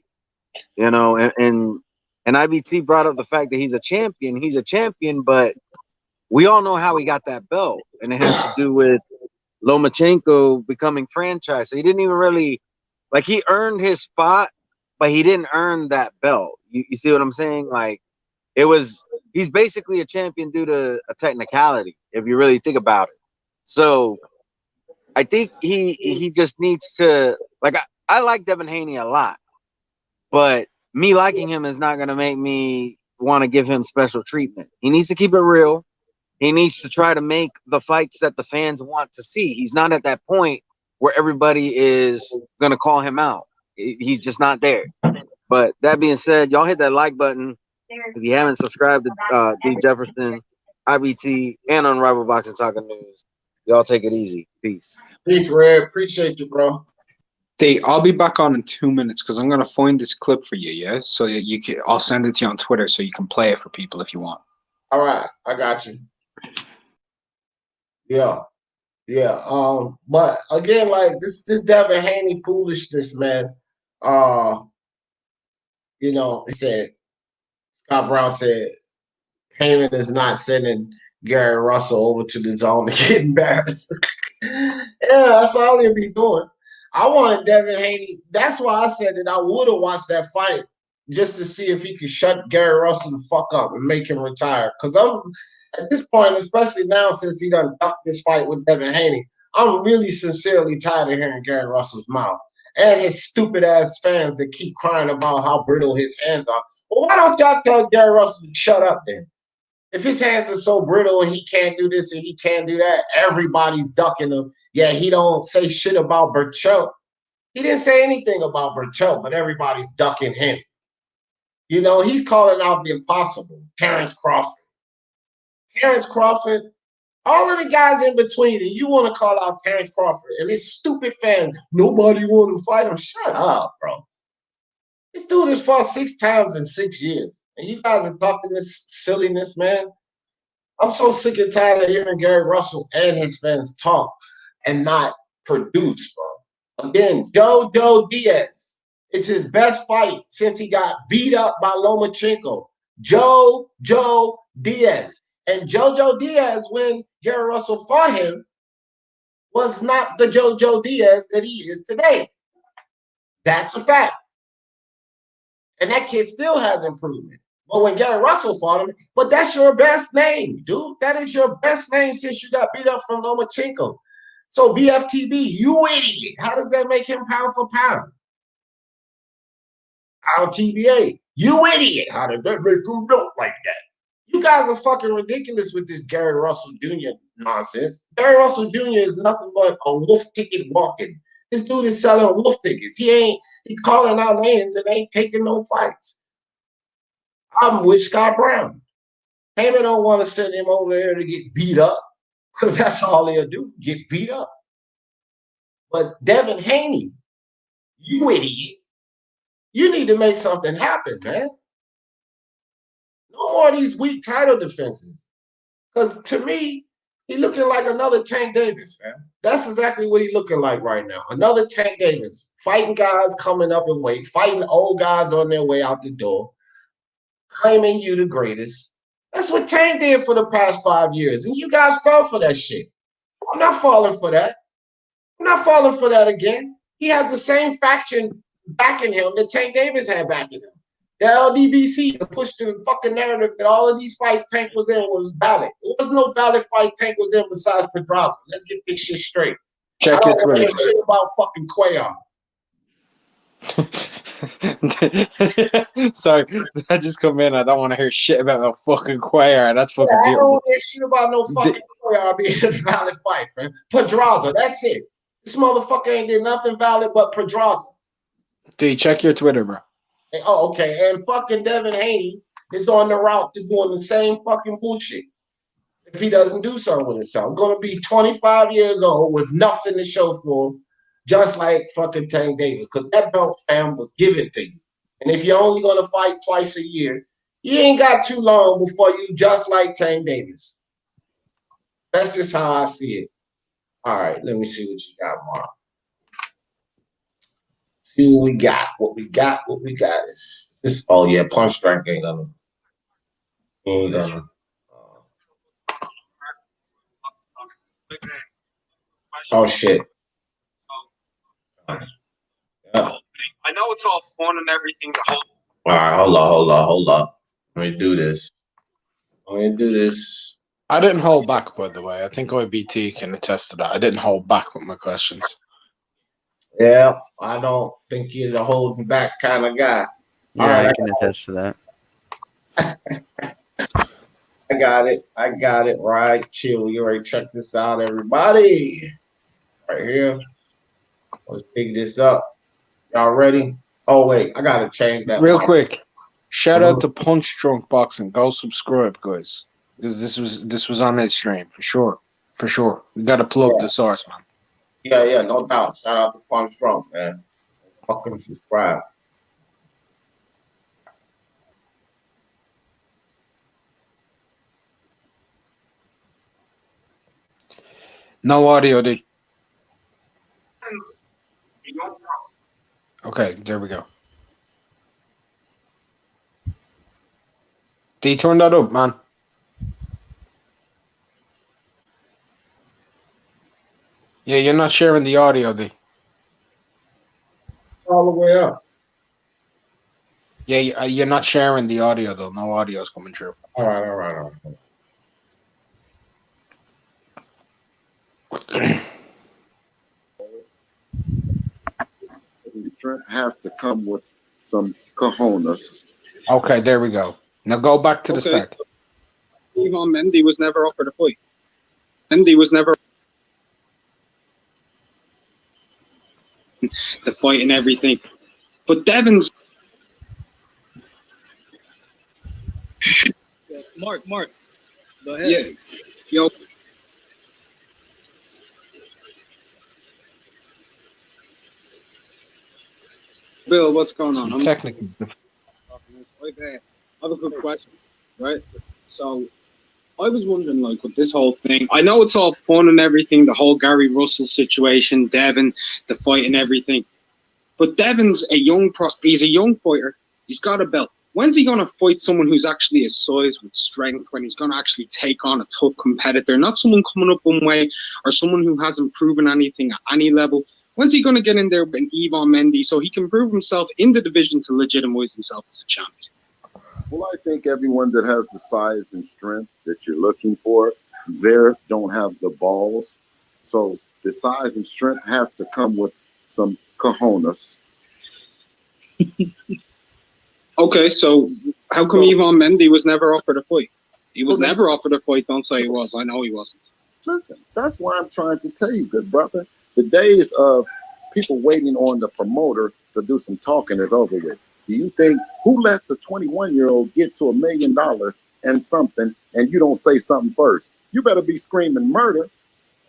you know. And IBT brought up the fact that he's a champion. He's a champion, but we all know how he got that belt, and it has to do with Lomachenko becoming franchise. So he didn't even really like he earned his spot, but he didn't earn that belt. You see what I'm saying? Like he's basically a champion due to a technicality, if you really think about it. So I think he just needs to like I like Devin Haney a lot, but me liking him is not gonna make me want to give him special treatment. He needs to keep it real. He needs to try to make the fights that the fans want to see. He's not at that point where everybody is gonna call him out. He's just not there. But that being said, y'all hit that like button. If you haven't subscribed to D Jefferson, IBT, and Unrivaled Boxing Talking News, y'all take it easy. Peace.
Peace, Red. Appreciate you, bro.
I'll be back on in 2 minutes because I'm gonna find this clip for you, yeah. So that you can, I'll send it to you on Twitter so you can play it for people if you want.
All right, I got you. Yeah. But again, like this Devin Haney foolishness, man. You know, he said Scott Brown said Heyman is not sending Gary Russell over to the zone to get embarrassed. Yeah, that's all he'll be doing. I wanted Devin Haney. That's why I said that I would have watched that fight just to see if he could shut Gary Russell the fuck up and make him retire. Because I'm at this point, especially now since he done ducked this fight with Devin Haney, I'm really sincerely tired of hearing Gary Russell's mouth and his stupid ass fans that keep crying about how brittle his hands are. Well, why don't y'all tell Gary Russell to shut up then? If his hands are so brittle and he can't do this and he can't do that, everybody's ducking him. Yeah, he don't say shit about Burchell. He didn't say anything about Burchell, but everybody's ducking him. You know, he's calling out the impossible. Terrence Crawford. Terrence Crawford, all of the guys in between, and you want to call out Terrence Crawford, and this stupid fan, nobody want to fight him. Shut up, bro. This dude has fought 6 times in 6 years. And you guys are talking this silliness, man. I'm so sick and tired of hearing Gary Russell and his fans talk and not produce, bro. Again, Jojo Diaz is his best fight since he got beat up by Lomachenko. Jojo Diaz. And Jojo Diaz, when Gary Russell fought him, was not the Jojo Diaz that he is today. That's a fact. And that kid still has improvement. But when Gary Russell fought him, but that's your best name, dude. That is your best name since you got beat up from Lomachenko. So BFTB, you idiot. How does that make him pound for pound? Our TBA, you idiot. How does that make him look like that? You guys are fucking ridiculous with this Gary Russell Jr. nonsense. Gary Russell Jr. is nothing but a wolf ticket walking. This dude is selling wolf tickets. He calling out names and ain't taking no fights. I'm with Scott Brown. Heyman don't want to send him over there to get beat up because that's all he'll do, get beat up. But Devin Haney, you idiot, you need to make something happen, man. No more of these weak title defenses. Because to me, he looking like another Tank Davis, man. That's exactly what he looking like right now. Another Tank Davis, fighting guys coming up in weight, fighting old guys on their way out the door, claiming you the greatest. That's what Tank did for the past 5 years. And you guys fell for that shit. I'm not falling for that. I'm not falling for that again. He has the same faction backing him that Tank Davis had backing him. The LDBC to push the fucking narrative that all of these fights Tank was in was valid. There was no valid fight Tank was in besides Pedraza. Let's get this shit straight.
Check your Twitter.
Shit about fucking Cuellar.
Sorry, I just come in. I don't want to hear shit about no fucking Cuellar. That's fucking
I don't
beautiful.
want to hear shit about no fucking Cuellar being a valid fight, fam. Pedraza, that's it. This motherfucker ain't did nothing valid but Pedraza.
D, check your Twitter, bro.
Oh, okay. And fucking Devin Haney is on the route to doing the same fucking bullshit. If he doesn't do something with himself, I'm gonna be 25 years old with nothing to show for him, just like fucking Tank Davis, because that belt, fam, was given to you. And if you're only gonna fight twice a year, you ain't got too long before you just like Tank Davis. That's just how I see it. All right, let me see what you got, Mark. See what we got. What we got is this. Oh yeah, Punch Strike ain't gonna. Oh shit. Yeah.
I know it's all fun and everything.
All right, hold on. Let me do this.
I didn't hold back, by the way. I think OBT can attest to that. I didn't hold back with my questions.
Yeah, I don't think you're the holding back kind of guy.
Yeah,
All right,
I can attest to that.
I got it. Right, chill. You already check this out, everybody. Right here. Let's pick this up. Y'all ready? Oh wait, I gotta change that.
Real
mic.
quick, shout out to Punch Drunk Boxing. Go subscribe, guys. This was on his stream for sure. We gotta plug the source, man.
Yeah, no doubt. Shout out to Punch Drunk, man. Fucking subscribe.
No audio, D. Okay, there we go. D, turn that up, man. Yeah, you're not sharing the audio, D.
all the way up.
Yeah, you're not sharing the audio though. No audio is coming through.
All right.
Strength has to come with some cojones.
Okay, there we go. Now go back to the start.
Ivan Mendy was never offered a fight. Mendy was never the fight and everything. But Devin's
Mark, go ahead.
yeah, yo. Bill, what's going on?
Technically,
I have a good question, right? So, I was wondering, like, with this whole thing, I know it's all fun and everything, the whole Gary Russell situation, Devin, the fight and everything, but Devin's he's a young fighter, he's got a belt. When's he going to fight someone who's actually his size with strength, when he's going to actually take on a tough competitor, not someone coming up one way or someone who hasn't proven anything at any level? When's he going to get in there with an Ivan Mendy so he can prove himself in the division to legitimize himself as a champion?
Well, I think everyone that has the size and strength that you're looking for, there don't have the balls. So the size and strength has to come with some cojones.
Okay, so how come Ivan Mendy was never offered a fight? He was never offered a fight. Don't say he was. I know he wasn't.
Listen, that's why I'm trying to tell you, good brother. The days of people waiting on the promoter to do some talking is over with. Do you think who lets a 21-year-old get to $1 million and something, and you don't say something first? You better be screaming murder,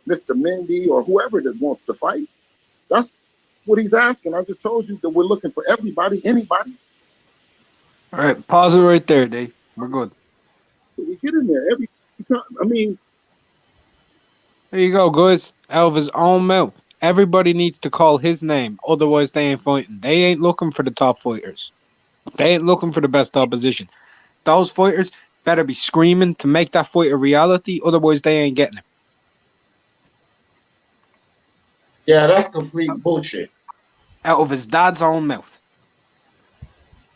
Mr. Mendy or whoever that wants to fight. That's what he's asking. I just told you that we're looking for everybody, anybody.
all right, pause it right there, Dave. We're good.
We get in there every time. I mean,
There you go, guys. Out of his own mouth. Everybody needs to call his name, otherwise they ain't fighting. They ain't looking for the top fighters. They ain't looking for the best opposition. Those fighters better be screaming to make that fight a reality, otherwise they ain't getting it.
Yeah, that's complete bullshit.
Out of his dad's own mouth.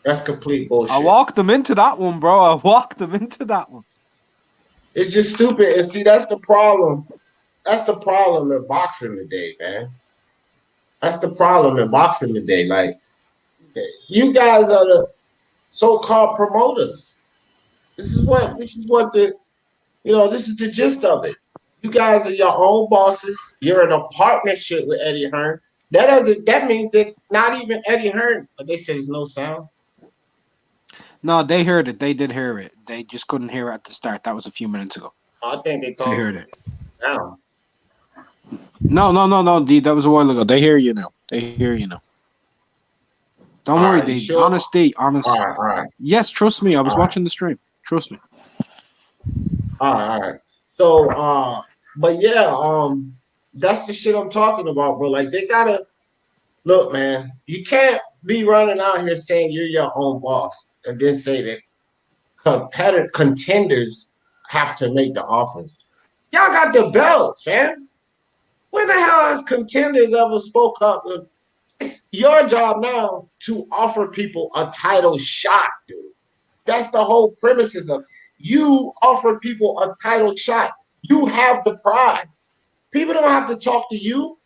That's complete bullshit.
I walked him into that one, bro. I walked him into that one.
It's just stupid. And see, that's the problem. That's the problem in boxing today, man. That's the problem in boxing today. Like, you guys are the so-called promoters. This is what the, this is the gist of it. You guys are your own bosses. You're in a partnership with Eddie Hearn. That means that not even Eddie Hearn, but they said there's no sound.
No, they heard it. They did hear it. They just couldn't hear it at the start. That was a few minutes ago.
I think they
They
talked
heard it.
now.
No, D. That was a while ago. They hear you now. They hear you now. Don't
All
worry,
right,
D.
you sure?
Honest, D. Honest.
All right.
Yes, trust me. I was
All right.
watching the stream. Trust me.
All right. So, but yeah, that's the shit I'm talking about, bro. Like, they gotta look, man. You can't be running out here saying you're your own boss and then say that contenders have to make the offers. Y'all got the belts, fam. When the hell has contenders ever spoke up? It's your job now to offer people a title shot, dude. That's the whole premises of you offer people a title shot. You have the prize. People don't have to talk to you.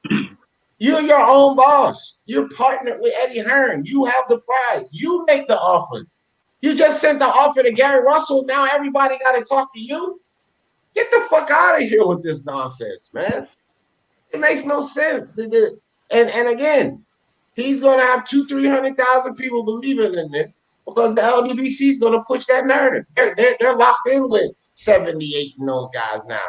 You're your own boss. You're partnered with Eddie Hearn. You have the prize. You make the offers. You just sent the offer to Gary Russell. Now everybody got to talk to you. Get the fuck out of here with this nonsense, man. It makes no sense. And again, he's going to have 200,000-300,000 people believing in this because the LDBC is going to push that narrative. They're locked in with 78 and those guys now.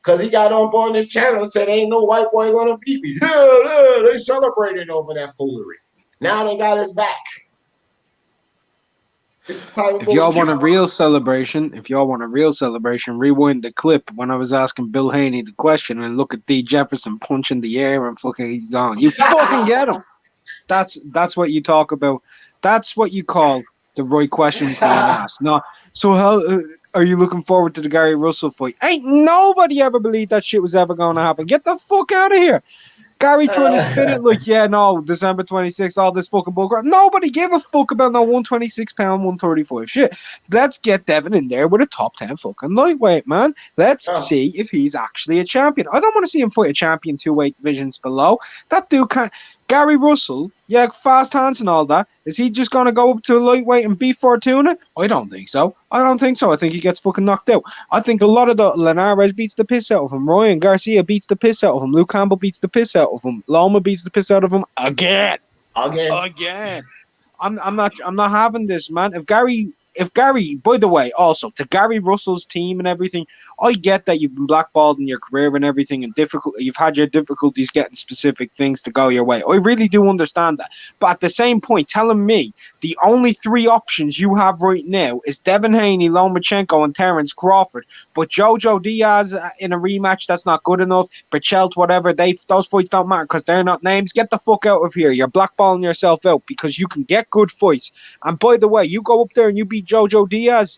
Because he got on board this channel and said, ain't no white boy going to beat me. Yeah, they celebrated over that foolery. Now they got his back.
If y'all want a real celebration, rewind the clip when I was asking Bill Haney the question and look at D. Jefferson punching the air and fucking gone. You fucking get him. That's what you talk about. That's what you call the right questions being asked. No, so how are you looking forward to the Gary Russell fight? Ain't nobody ever believed that shit was ever going to happen. Get the fuck out of here. Gary trying to spin it like, yeah, no, December 26th, all this fucking bullcrap. Nobody gave a fuck about no 126 pound, 135 shit. Let's get Devin in there with a top 10 fucking lightweight, man. Let's see if he's actually a champion. I don't want to see him fight a champion 2 weight divisions below. That dude can't. Gary Russell, yeah, fast hands and all that. Is he just going to go up to a lightweight and beat Fortuna? I don't think so. I think he gets fucking knocked out. I think a lot of the Linares beats the piss out of him. Ryan Garcia beats the piss out of him. Luke Campbell beats the piss out of him. Loma beats the piss out of him again. I'm not having this, man. If Gary, by the way, also to Gary Russell's team and everything, I get that you've been blackballed in your career and everything, and you've had your difficulties getting specific things to go your way. I really do understand that. But at the same point, telling me the only 3 options you have right now is Devin Haney, Lomachenko, and Terence Crawford. But Jojo Diaz in a rematch, that's not good enough. Berchelt, whatever, those fights don't matter because they're not names. Get the fuck out of here. You're blackballing yourself out because you can get good fights. And by the way, you go up there and you beat Jojo Diaz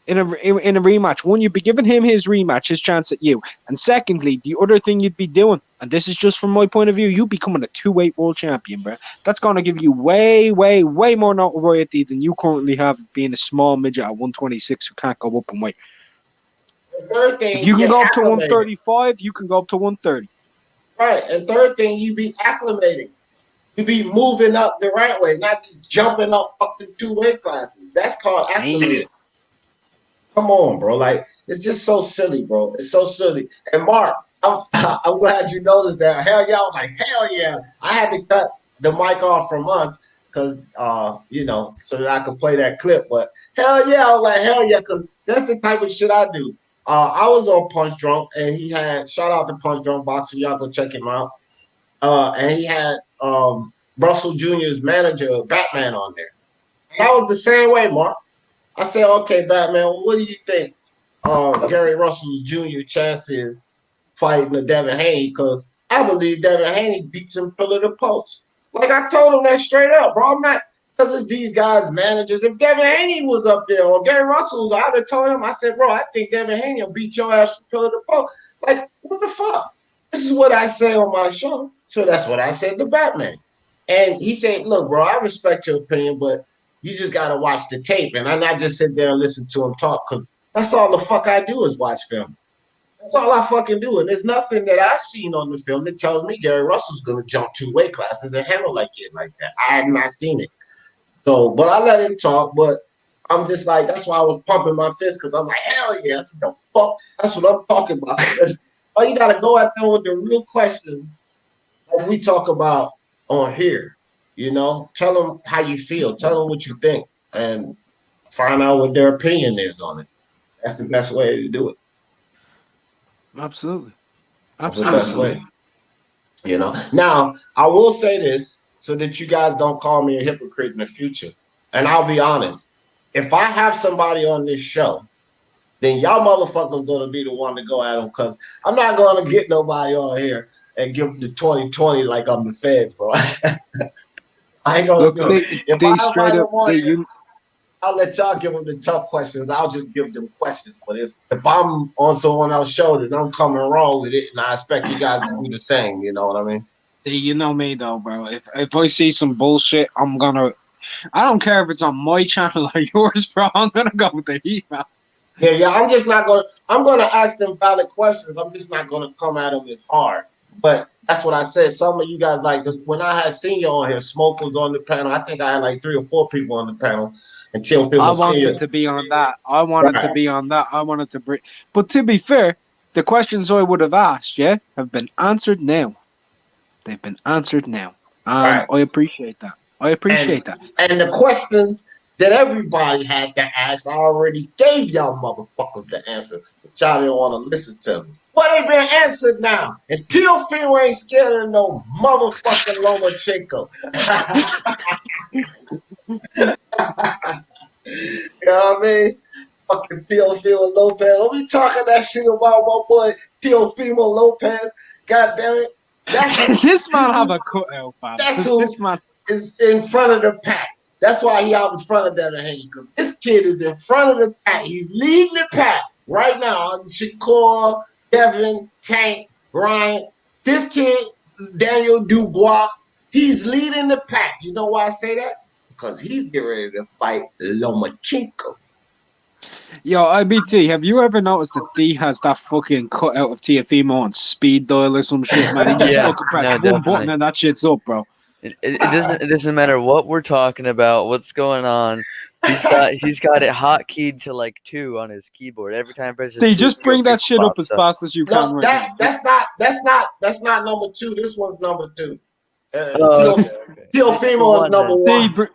in a rematch. One, you'd be giving him his rematch, his chance at you. And secondly, the other thing you'd be doing, and this is just from my point of view, you becoming a 2-weight world champion, bro. That's going to give you way, way, way more notoriety than you currently have being a small midget at 126 who can't go up and weight.
Third thing,
if you can go up to 135, you can go up to 130.
Right. And third thing, you be acclimating. You be moving up the right way, not just jumping up in 2 weight classes. That's called acclimating. Come on, bro. Like, it's just so silly, bro. It's so silly. And Mark, I'm glad you noticed that. Hell yeah. I was like, hell yeah. I had to cut the mic off from us because, so that I could play that clip. But hell yeah. I was like, hell yeah, because that's the type of shit I do. I was on Punch Drunk, and he had, shout out to Punch Drunk Boxing. Y'all go check him out. And he had Russell Jr.'s manager, Batman, on there. And I was the same way, Mark. I said, okay, Batman, well, what do you think Gary Russell's Jr. chances fighting the Devin Haney? Because I believe Devin Haney beats him pillar to post. Like, I told him that straight up, bro. I'm not, because it's these guys' managers. If Devin Haney was up there or Gary Russell's, I'd have told him, I said, bro, I think Devin Haney will beat your ass from pillar to post. Like, what the fuck? This is what I say on my show. So that's what I said to Batman. And he said, look, bro, I respect your opinion, but you just got to watch the tape. And I not just sit there and listen to him talk, because that's all the fuck I do is watch film. That's all I fucking do. And there's nothing that I've seen on the film that tells me Gary Russell's going to jump 2 weight classes and handle like that. I have not seen it. So, but I let him talk, but I'm just like, that's why I was pumping my fist, because I'm like, hell yeah, that's the fuck. That's what I'm talking about. Oh, you got to go out there with the real questions like we talk about on here. Tell them how you feel. Tell them what you think and find out what their opinion is on it. That's the best way to do it.
Absolutely.
That's the best way. Now, I will say this so that you guys don't call me a hypocrite in the future. And I'll be honest. If I have somebody on this show, then y'all motherfuckers going to be the one to go at them, because I'm not going to get nobody on here and give them the 2020 like I'm the feds, bro. I ain't gonna do it. If I straight up, I'll let y'all give them the tough questions. I'll just give them questions. But if I'm on someone else's show, then I'm coming wrong with it, and I expect you guys to do the same. You know what I mean?
You know me though, bro. If I see some bullshit, I don't care if it's on my channel or yours, bro. I'm gonna go with the heat, man.
Yeah. I'm just not gonna. I'm gonna ask them valid questions. I'm just not gonna come at them as hard. But that's what I said. Some of you guys, like when I had Senior on here, Smoke was on the panel. I think I had like 3 or 4 people on the panel until Phil.
I wanted to be on that. I wanted to be on that. I wanted to bring. But to be fair, the questions I would have asked, have been answered now. They've been answered now. And I appreciate that. that.
And the questions that everybody had to ask, I already gave y'all motherfuckers the answer, but y'all didn't want to listen to me. Well, they been answered now. And Teofimo ain't scared of no motherfucking Lomachenko. You know what I mean? Fucking Teofimo Lopez. Don't be talking that shit about my boy Teofimo Lopez. God damn it. That's
this man have a cutout, fam.
That's who this man is in front of the pack. That's why he out in front of Devin Haney, because this kid is in front of the pack. He's leading the pack right now. Shakur, Devin, Tank, Ryan. This kid Daniel Dubois. He's leading the pack. You know why I say that? Because he's getting ready to fight Lomachenko.
Yo, IBT, have you ever noticed that Thee has that fucking cutout of Tiafimo on speed dial or some shit, man? He just
Yeah,
fucking press
no,
one
definitely.
button and that shit's up, bro.
It doesn't matter what we're talking about, what's going on. He's got it hotkeyed to like 2 on his keyboard. Every time I press
Thee,
2,
just bring that shit up
pops
as fast as you can
No,
right now.
that's not number 2. This one's number 2.
Oh, okay.
Teofimo is number
Thee,
1.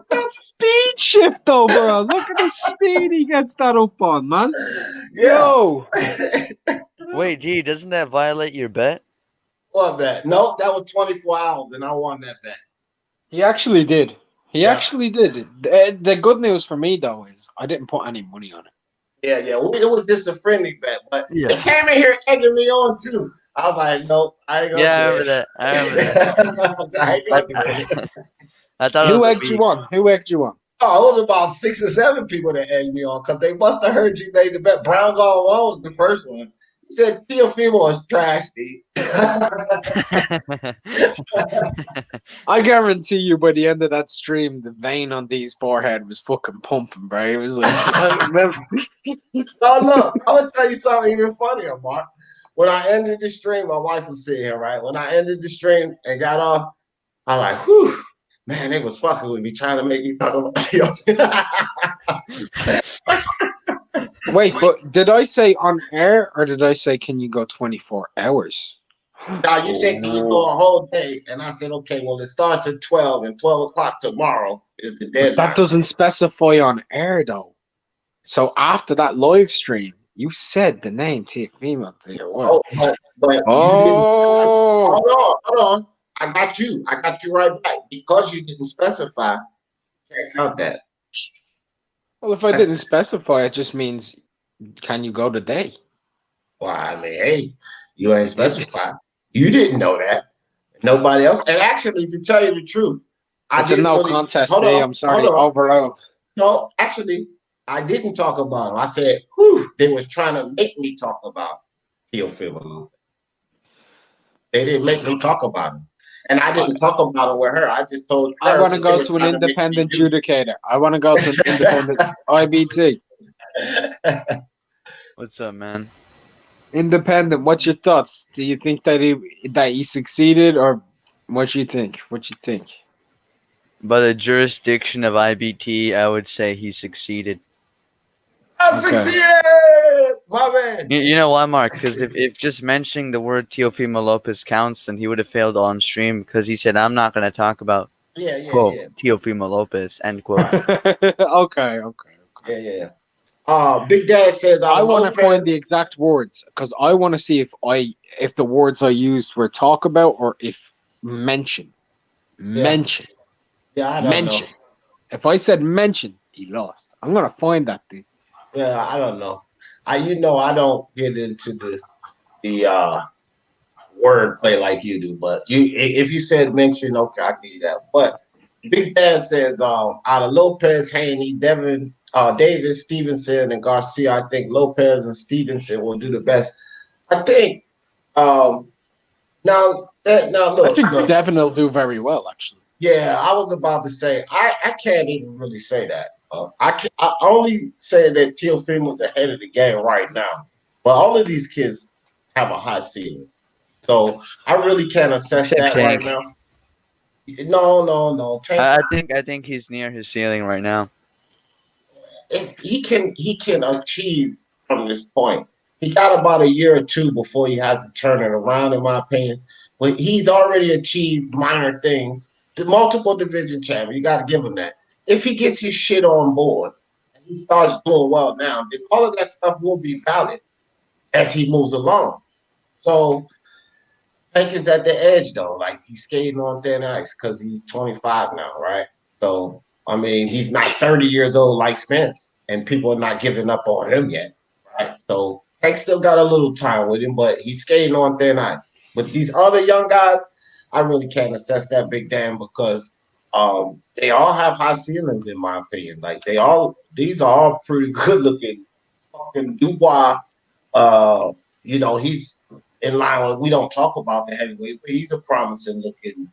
That's speed shift though, bro. Look at the speed he gets that up on, man. Yo.
Wait, D, doesn't that violate your bet?
What bet? No, that was 24 hours, and I won that bet.
He actually did. He
Yeah.
actually did. The good news for me though is I didn't put any money on it.
Yeah. It was just a friendly bet, but
Yeah.
they came in here egging me on too. I was like, nope, I ain't gonna
Yeah, I
do
remember
it.
that. I remember that.
I ain't gonna do it.
I thought
Who
it was
egged you on? Who egged you on?
Oh, it was about 6 or 7 people that egged me on because they must have heard you made the bet. Browns on one was the first one. He said Teofimo is trash, D.
I guarantee you by the end of that stream, the vein on Dee's forehead was fucking pumping, bro. It was like,
No, look, I'm gonna tell you something even funnier, Mark. When I ended the stream, my wife was sitting here, right? When I ended the stream and got off, I was like, whew, man, they was fucking with me, trying to make me talk about
wait, but did I say on air or did I say can you go 24 hours?
Now you said can you go a whole day, and I said, okay, well it starts at 12, and 12 o'clock tomorrow is the deadline.
That doesn't specify on air though. So after that live stream, you said the name Teofimo to your wife.
But hold on. I got you right back because you didn't specify. Can't count that.
Well, if I didn't specify, it just means can you go today?
Well, I mean, hey, you ain't specified. You didn't know that. Nobody else. And actually, to tell you the truth,
It's a no contest day. I'm sorry, overload.
No, actually, I didn't talk about him. I said, whew, they was trying to make me talk about Teofimo. They didn't make me talk about him. And I didn't talk about it with her. I just told her.
I want to go to an independent adjudicator. I want to go to an independent IBT.
What's up, man?
Independent. What's your thoughts? Do you think that he succeeded, or what you think? What you think?
By the jurisdiction of IBT, I would say he succeeded.
I succeeded, my man.
You know why, Mark? Because if just mentioning the word Teofimo Lopez counts, then he would have failed on stream because he said, I'm not going to talk about, quote, Teofimo Lopez, end quote.
Okay.
Yeah. Big Dad says,
I want to find the exact words because I want to see if the words I used were talk about or if mention. Mention.
Yeah, I don't know.
If I said mention, he lost. I'm going to find that thing.
Yeah, I don't know. I don't get into the word play like you do, but if you said mention, okay, I'll give you that. But Big Dad says out of Lopez, Haney, Davis, Stevenson, and Garcia, I think Lopez and Stevenson will do the best. I think now look.
I think Devin will do very well, actually.
Yeah, I was about to say I can't even really say that. I only say that Teofimo's ahead of the game right now, but all of these kids have a high ceiling, so I really can't assess that right now. No.
I think he's near his ceiling right now.
If he can achieve from this point. He got about a year or two before he has to turn it around, in my opinion. But he's already achieved minor things. The multiple division champion, you got to give him that. If he gets his shit on board and he starts doing well now, then all of that stuff will be valid as he moves along. So Tank is at the edge, though. Like, he's skating on thin ice because he's 25 now, right? So, I mean, he's not 30 years old like Spence, and people are not giving up on him yet, right? So Tank still got a little time with him, but he's skating on thin ice. But these other young guys, I really can't assess that, Big Dan, because they all have high ceilings, in my opinion. Like, these are all pretty good looking. Fucking Dubois, he's in line with, we don't talk about the heavyweights, but he's a promising looking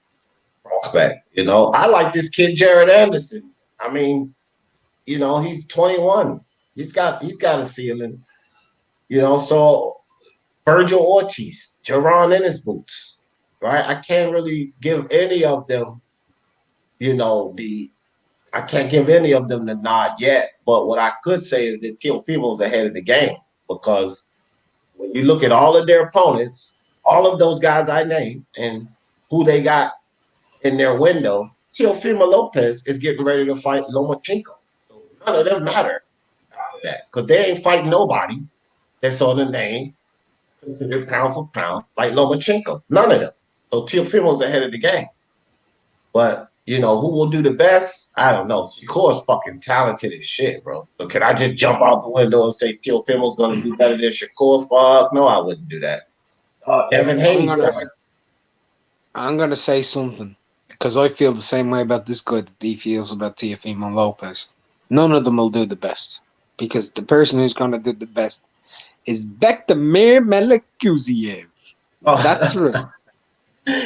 prospect. You know, I like this kid, Jaron Ennis. I mean, you know, he's 21. He's got a ceiling. You know, so Virgil Ortiz, Jaron Ennis boots, right? I can't really give any of them, you know, I can't give any of them the nod yet. But what I could say is that Teofimo's ahead of the game because when you look at all of their opponents, all of those guys I named and who they got in their window, Teofimo Lopez is getting ready to fight Lomachenko. So none of them matter after that because they ain't fighting nobody that's on the name considered pound for pound like Lomachenko. None of them. So Teofimo's ahead of the game. But, you know, who will do the best? I don't know. Shakur's fucking talented as shit, bro. So can I just jump out the window and say Teofimo's going to do better than Shakur? Fuck, no, I wouldn't do that. Devin Haney's talented.
I'm going to say something because I feel the same way about this guy that he feels about Teofimo Lopez. None of them will do the best because the person who's going to do the best is Bektamir Melikuziev.
Oh.
That's right.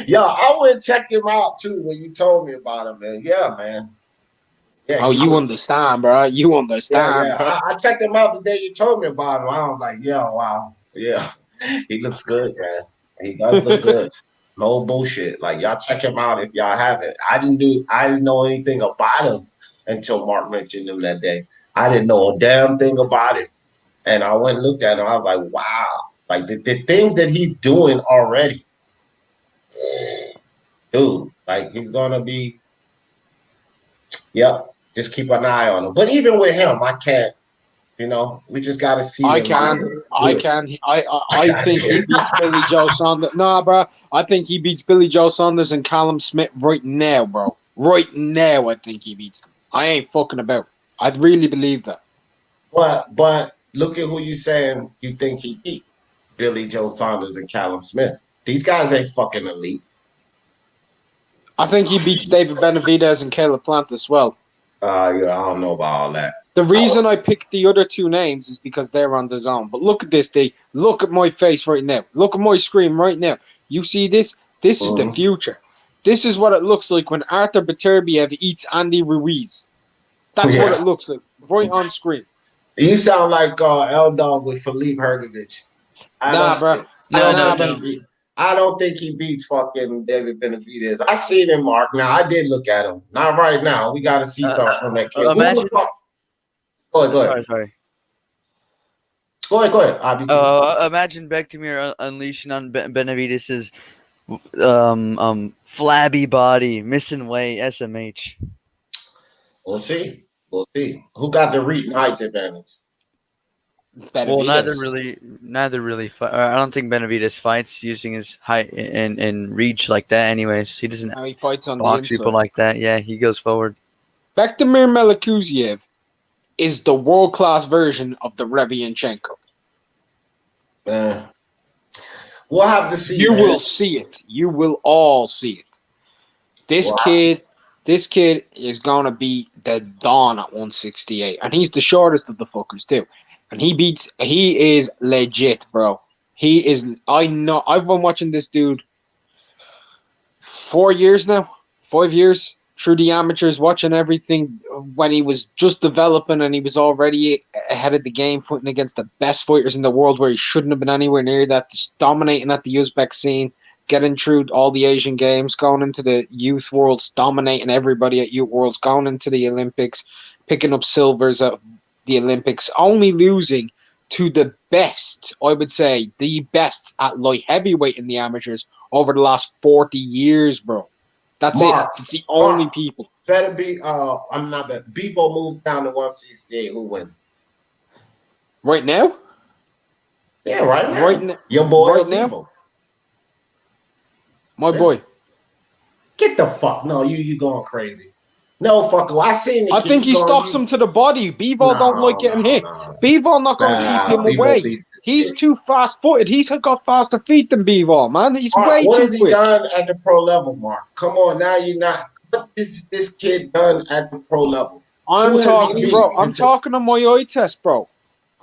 Yo, I went and checked him out too when you told me about him, man. Yeah, man. Yeah,
oh, you understand, bro. You understand,
yeah.
bro.
I checked him out the day you told me about him. I was like, yeah, wow. Yeah. He looks good, man. He does look good. No bullshit. Like, y'all check him out if y'all haven't. I didn't know anything about him until Mark mentioned him that day. I didn't know a damn thing about him. And I went and looked at him. I was like, wow. Like, the things that he's doing already. Dude, like he's gonna be, yep. Just keep an eye on him. But even with him, I can't. You know, we just gotta see.
I can. I think he beats Billy Joe Saunders. Nah, bro. I think he beats Billy Joe Saunders and Callum Smith right now, bro. Right now, I think he beats them. I ain't fucking about. I really believe that.
But look at who you saying you think he beats: Billy Joe Saunders and Callum Smith. These guys ain't fucking elite.
I think he beats David Benavidez and Caleb Plant as well.
Yeah, I don't know about all that.
The reason I picked the other two names is because they're on the zone. But look at this, D. Look at my face right now. Look at my screen right now. You see this? This is the future. This is what it looks like when Arthur Beterbiev eats Andy Ruiz. That's what it looks like right on screen.
You sound like L-Dog with Philippe Hergovich.
Nah, bro.
I don't think he beats fucking David Benavidez. I seen him, Mark. Now, I did look at him. Not right now. We got to see something from that kid.
Imagine.
Go ahead.
Sorry.
Go ahead.
Imagine Bektamir unleashing on Benavidez's flabby body, missing weight, SMH.
We'll see. Who got the reach and height advantage?
Well, neither really. I don't think Benavidez fights using his height and reach like that. Anyways, he doesn't.
He fights on
box
the inside.
people like that. Yeah, he goes forward.
Bektamir Melikuziev is the world-class version of the Revianchenko.
We'll have to see.
You will see it. You will all see it. This kid is gonna be the Don at 168, and he's the shortest of the fuckers too. And he is legit, bro. I know. I've been watching this dude 4 years now, 5 years through the amateurs, watching everything when he was just developing and he was already ahead of the game, fighting against the best fighters in the world where he shouldn't have been anywhere near that, just dominating at the Uzbek scene, getting through all the Asian games, going into the youth worlds, dominating everybody at youth worlds, going into the Olympics, picking up silvers at the Olympics, only losing to the best, I would say, the best at light heavyweight in the amateurs over the last 40 years, bro. That's it. It's the only people.
Better be, I'm not bad. Bevo moves down to 168. Who wins?
Right now?
Yeah, right now.
Right now.
Your boy,
right now.
Bevo.
My boy.
Get the fuck. No, you going crazy. No, fucker. I seen it.
I think he stops him to the body. Bevo don't like getting hit. Bevo not going to keep him away. He's too fast-footed. He's got faster feet than Bevo, man. He's way too quick.
What has he done at the pro level, Mark? Come on, now you're not. What is this kid done at the pro level?
I'm talking, bro. I'm talking on my eye test, bro.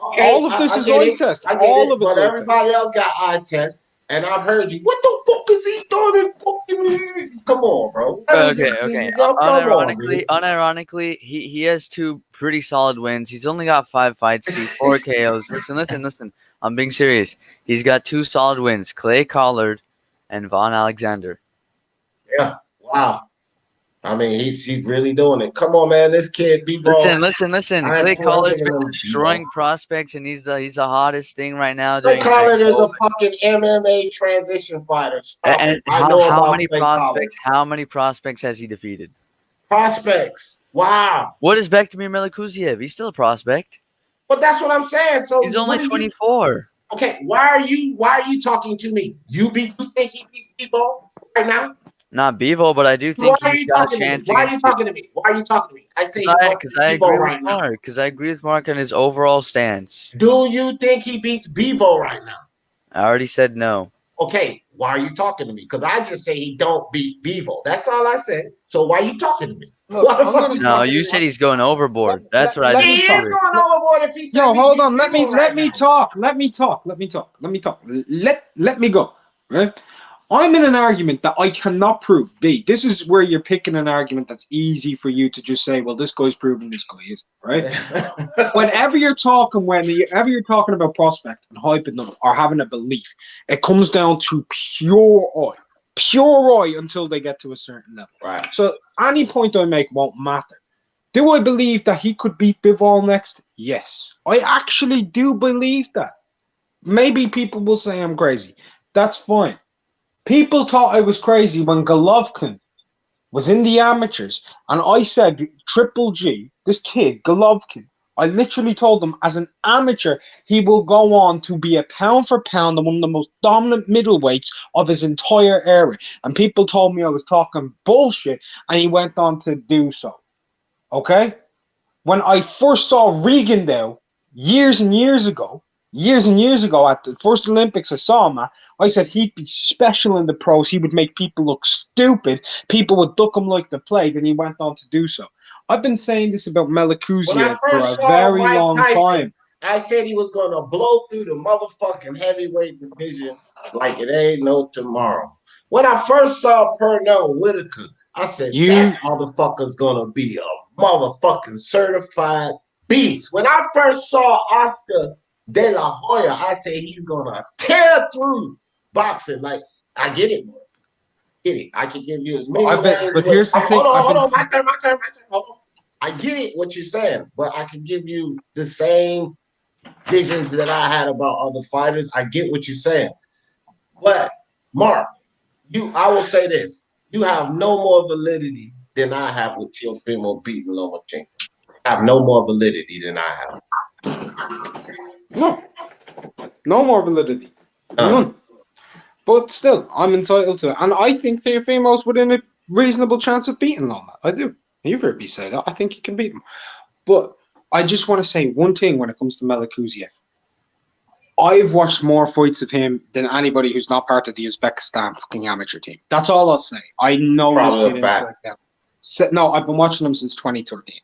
Okay,
all of this is eye test. All of it's
but everybody else got eye test. And I've heard you. What the fuck is he doing? Fucking come on, bro.
Okay.
Come on, dude.
Unironically, he has 2 pretty solid wins. He's only got 5 fights, 4 KOs. Listen. I'm being serious. He's got 2 solid wins: Clay Collard and Von Alexander.
Yeah. Wow. I mean, he's really doing it. Come on, man. This kid, B-Ball.
Listen. Clay Collard's been destroying prospects, and he's the hottest thing right now.
Clay Collard is a fucking MMA transition fighter. Stop
And
it. I know
how
about
many
Clay
prospects?
Collard.
How many prospects has he defeated?
Prospects. Wow.
What is Bektemir Melikuziev? He's still a prospect.
But that's what I'm saying. So
He's only 24.
Okay, why are you talking to me? You think he beats B-Ball right now?
Not Bevo, but I do think he's got a chance.
Why are you talking to me? Why are you talking to me? I say
because I agree with Mark. Because I agree with Mark on his overall stance.
Do you think he beats Bevo right now?
I already said no.
Okay, why are you talking to me? Because I just say he don't beat Bevo. That's all I said. So why are you talking to me?
No, you said he's going overboard. That's what I
He
did.
is going overboard if he says.
Yo, hold on.
Let
Let me talk. Let me go. Right. I'm in an argument that I cannot prove. This is where you're picking an argument that's easy for you to just say, well, this guy's proven this guy is, right? whenever you're talking about prospect and hyping them or having a belief, it comes down to pure eye until they get to a certain level.
Right.
So any point I make won't matter. Do I believe that he could beat Bivol next? Yes. I actually do believe that. Maybe people will say I'm crazy. That's fine. People thought I was crazy when Golovkin was in the amateurs, and I said, Triple G, this kid, Golovkin, I literally told him as an amateur, he will go on to be a pound for pound one of the most dominant middleweights of his entire era. And people told me I was talking bullshit, and he went on to do so. Okay? When I first saw Regendale years and years ago at the first Olympics I saw him at, I said he'd be special in the pros. He would make people look stupid. People would duck him like the plague, and he went on to do so. I've been saying this about Melikuziev for a very long time.
I said he was going to blow through the motherfucking heavyweight division like it ain't no tomorrow. When I first saw Pernell Whitaker, I said, that motherfucker's going to be a motherfucking certified beast. When I first saw Oscar De La Hoya, I said he's going to tear through boxing. Like, I get it, man. Get it. I can give you as many.
But here's the thing.
Hold on. My turn. Hold on. I get it what you're saying, but I can give you the same visions that I had about other fighters. I get what you're saying. But, Mark, I will say this. You have no more validity than I have with Teofimo beating Lomachenko. I have no more validity than I have.
No more validity. None. But still, I'm entitled to it. And I think Teofimo's within a reasonable chance of beating Loma. I do. You've heard me say that. I think he can beat him. But I just want to say one thing when it comes to Melikuziev. I've watched more fights of him than anybody who's not part of the Uzbekistan fucking amateur team. That's all I'll say. I know this kid like that. No, I've been watching him since 2013.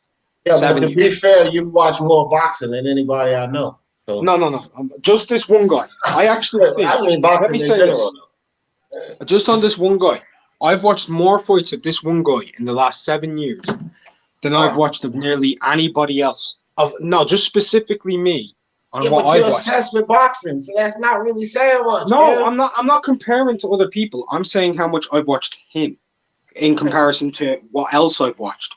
Yeah, but to be fair, you've watched more boxing than anybody I know. So.
No. Just this one guy. I actually think.
I mean boxing in general.
Just on this one guy. I've watched more fights of this one guy in the last 7 years than I've watched of nearly anybody else. Just specifically me.
Yeah, but you're obsessed with boxing, so that's not really saying much.
No, man. I'm not comparing to other people. I'm saying how much I've watched him in comparison to what else I've watched.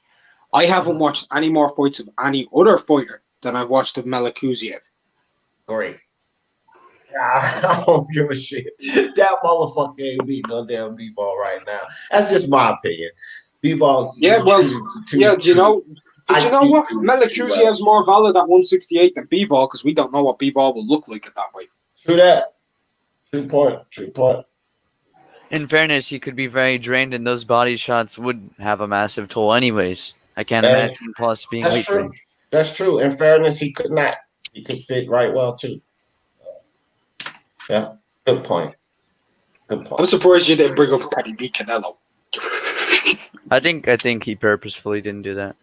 I haven't watched any more fights of any other fighter than I've watched of Melikuziev.
Great. I don't give a shit. That motherfucker ain't beating no damn B-ball right now. That's just my opinion. B-ball's
do you know what? Melicuziev's more valid at 168 than B-ball because we don't know what B-ball will look like at that weight.
True that. True point.
In fairness, he could be very drained, and those body shots would have a massive toll anyways. I can't imagine plus being weight drained.
That's true. In fairness, he could not. He could fit right well, too. Yeah, good point.
I'm surprised you didn't bring up Paddy B. Canelo.
I think he purposefully didn't do that.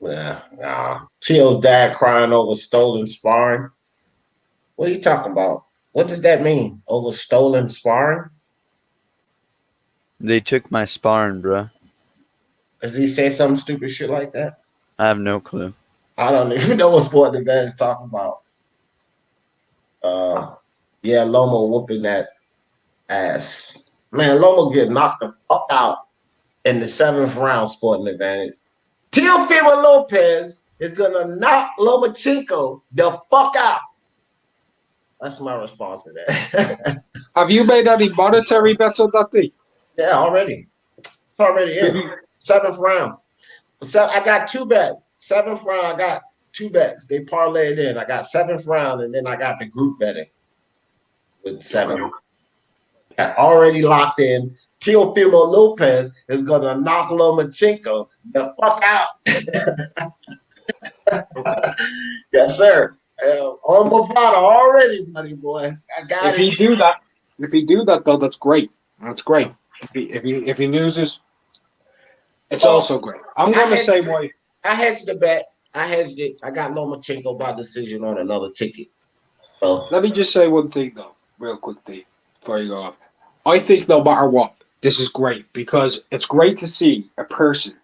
Yeah, nah. Teal's dad crying over stolen sparring. What are you talking about? What does that mean? Over stolen sparring?
They took my sparring, bruh.
Does he say some stupid shit like that?
I have no clue.
I don't even know what sport the guy's talking about. Yeah, Loma whooping that ass. Man, Loma get knocked the fuck out in the 7th round, sporting advantage. Teofimo Lopez is gonna knock Lomachenko the fuck out. That's my response to that.
Have you made any monetary bets on that thing?
Yeah, already. It's already in. 7th round. So I got 2 bets. 7th round, I got 2 bets. They parlayed in. I got 7th round, and then I got the group betting with 7. Already locked in. Teofimo Lopez is gonna knock Lomachenko the fuck out. Yes, sir. On Bovada already, buddy boy. I got
If he do that though, that's great. That's great. If he loses, it's also great. I'm gonna say why.
I hedged the bet. I hedged it. I got Lomachenko by decision on another ticket. So
Let me just say one thing though, real quickly, before you go off. I think no matter what, this is great because it's great to see a person,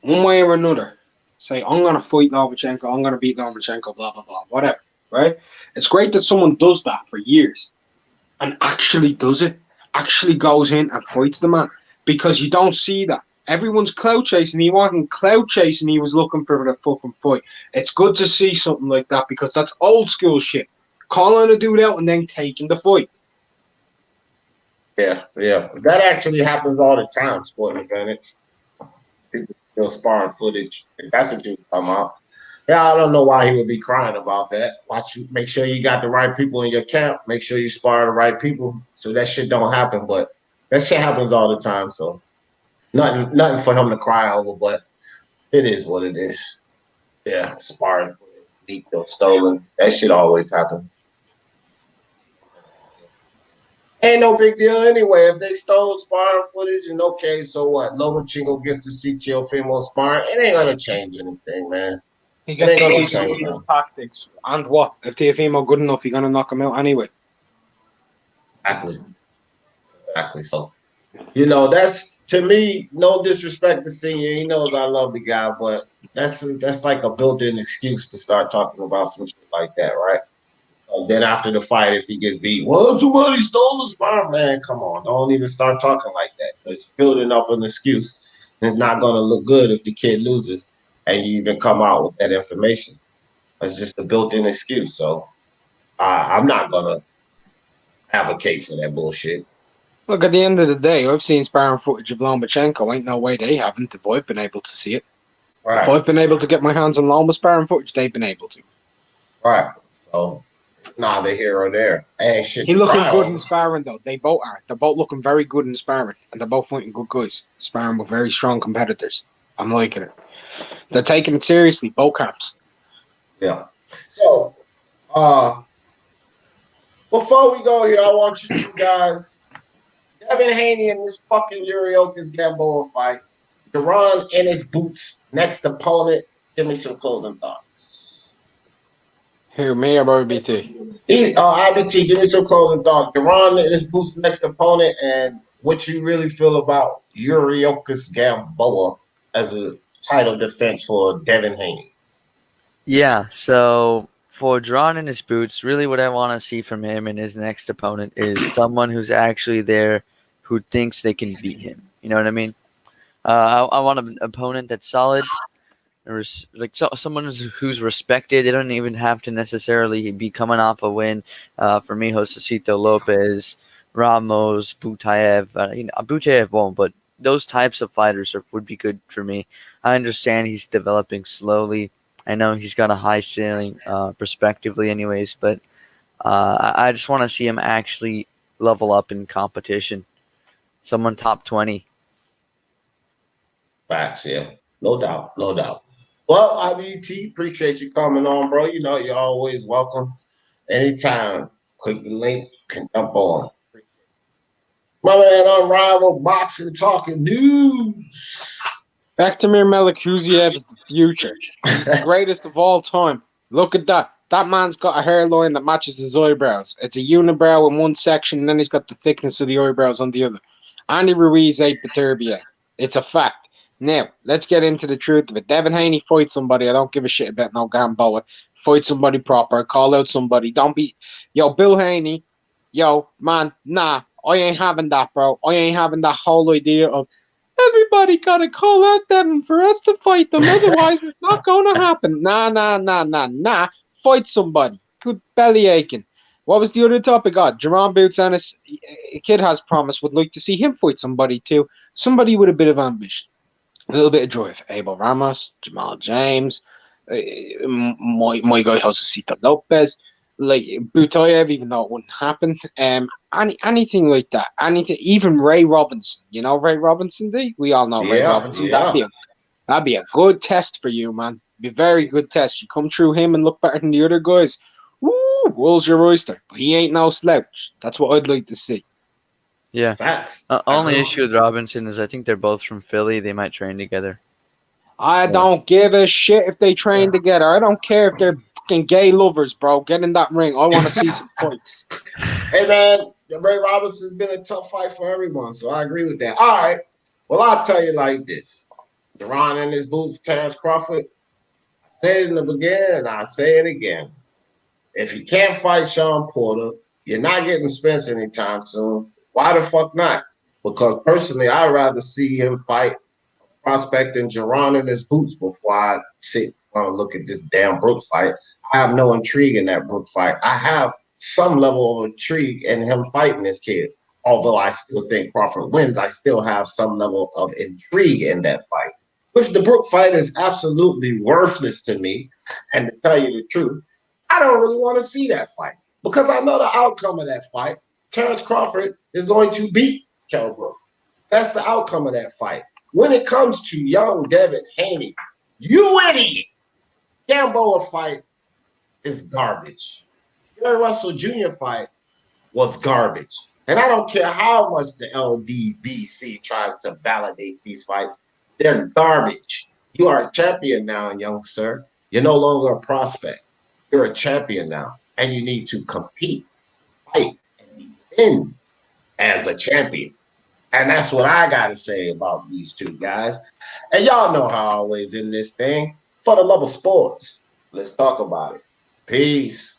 one way or another, say, I'm going to fight Lomachenko, I'm going to beat Lomachenko, blah, blah, blah, whatever, right? It's great that someone does that for years and actually does it, actually goes in and fights the man because you don't see that. Everyone's clout chasing. He wasn't clout chasing. He was looking for the fucking fight. It's good to see something like that because that's old school shit. Calling a dude out and then taking the fight.
yeah. That actually happens all the time, sporting advantage. People still sparring footage. If that's what you come out. Yeah, I don't know why he would be crying about that. Make sure you got the right people in your camp. Make sure you spar the right people so that shit don't happen. But that shit happens all the time. So nothing for him to cry over, but it is what it is. Yeah, sparring, leaked or stolen. That shit always happens. Ain't no big deal anyway. If they stole sparring footage, and okay, so what? Lomachenko gets to see Teofimo sparring. It ain't gonna change anything, man.
He gets to see some of his tactics. And what? If Teofimo good enough, he's going to knock him out anyway.
Exactly. So, that's, to me, no disrespect to Senior. He knows I love the guy, but that's like a built-in excuse to start talking about some shit like that, right? Then after the fight, if he gets beat, well, somebody stole the sparring, man. Come on, don't even start talking like that because building up an excuse is not going to look good if the kid loses and you even come out with that information. It's just a built-in excuse. So I'm not going to advocate for that bullshit.
Look, at the end of the day, I've seen sparring footage of Lomachenko. Ain't no way they haven't if I've been able to see it.
Right.
If I've been able to get my hands on Loma sparring footage, they've been able to.
Right. So, neither here or there. Hey, shit.
He's looking good in sparring, though. They both are. They're both looking very good in sparring. And they're both fighting good guys. Sparring with very strong competitors. I'm liking it. They're taking it seriously, both camps.
Yeah. So, before we go here, I want you two guys, Devin Haney and this fucking Yuriokas Gamboa fight. Jaron Ennis boots next opponent. Give me some closing thoughts.
Who, me or IBT?
IBT, give me some closing thoughts. Jaron Ennis boots next opponent and what you really feel about Yuriokas Gamboa as a title defense for Devin Haney.
Yeah, so for Jaron in his boots, really what I want to see from him and his next opponent is someone who's actually there who thinks they can beat him. You know what I mean? I want an opponent that's solid, someone who's respected. They don't even have to necessarily be coming off a win. For me, Joseto Lopez, Ramos, Butayev. Butayev won't, but those types of fighters would be good for me. I understand he's developing slowly. I know he's got a high ceiling, prospectively, anyways, but I just want to see him actually level up in competition. Someone top 20.
Facts, yeah. No doubt. Well, IBT, appreciate you coming on, bro. You're always welcome. Anytime. Click the link, can jump on. My man, Unrivaled Boxing Talking News.
Bektemir Melikuziev is the future. He's the greatest of all time. Look at that. That man's got a hairline that matches his eyebrows. It's a unibrow in one section, and then he's got the thickness of the eyebrows on the other. Andy Ruiz ain't Beterbiev. It's a fact. Now, let's get into the truth of it. Devin Haney fights somebody. I don't give a shit about no Gamboa. Fight somebody proper. Call out somebody. Don't be... Yo, Bill Haney. Yo, man, nah. I ain't having that, bro. I ain't having that whole idea of everybody gotta call out Devin for us to fight them. Otherwise, it's not gonna happen. Nah. Fight somebody. Good belly aching. What was the other topic? Jaron Boots Ennis, a kid has promised, would like to see him fight somebody too. Somebody with a bit of ambition. A little bit of drive. Abel Ramos, Jamal James, my guy Joseto Lopez, like Butayev, even though it wouldn't happen. Anything like that. Anything, even Ray Robinson. You know Ray Robinson, we all know Ray Robinson.
Yeah.
That'd be a good test for you, man. Be a very good test. You come through him and look better than the other guys. Woo, rolls your oyster. But he ain't no slouch. That's what I'd like to see.
Yeah.
Facts.
Only issue with Robinson is I think they're both from Philly. They might train together.
I don't give a shit if they train together. I don't care if they're fucking gay lovers, bro. Get in that ring. I want to see some fights.
Hey, man, Ray Robinson's been a tough fight for everyone, so I agree with that. All right. Well, I'll tell you like this. Jaron Ennis boots Terrence Crawford. I said it in the beginning, and I say it again. If you can't fight Sean Porter, you're not getting Spence anytime soon. Why the fuck not? Because personally, I'd rather see him fight prospecting Jaron in his boots before I sit and look at this damn Brook fight. I have no intrigue in that Brook fight. I have some level of intrigue in him fighting this kid. Although I still think Crawford wins, I still have some level of intrigue in that fight. Which the Brook fight is absolutely worthless to me. And to tell you the truth, I don't really want to see that fight because I know the outcome of that fight. Terrence Crawford is going to beat Kell Brook. That's the outcome of that fight. When it comes to young Devin Haney, you idiot, Gamboa fight is garbage. Gary Russell Jr. fight was garbage. And I don't care how much the LDBC tries to validate these fights. They're garbage. You are a champion now, young sir. You're no longer a prospect. You're a champion now. And you need to compete, fight, and win as a champion. And that's what I got to say about these two guys. And y'all know how I always in this thing. For the love of sports, let's talk about it. Peace.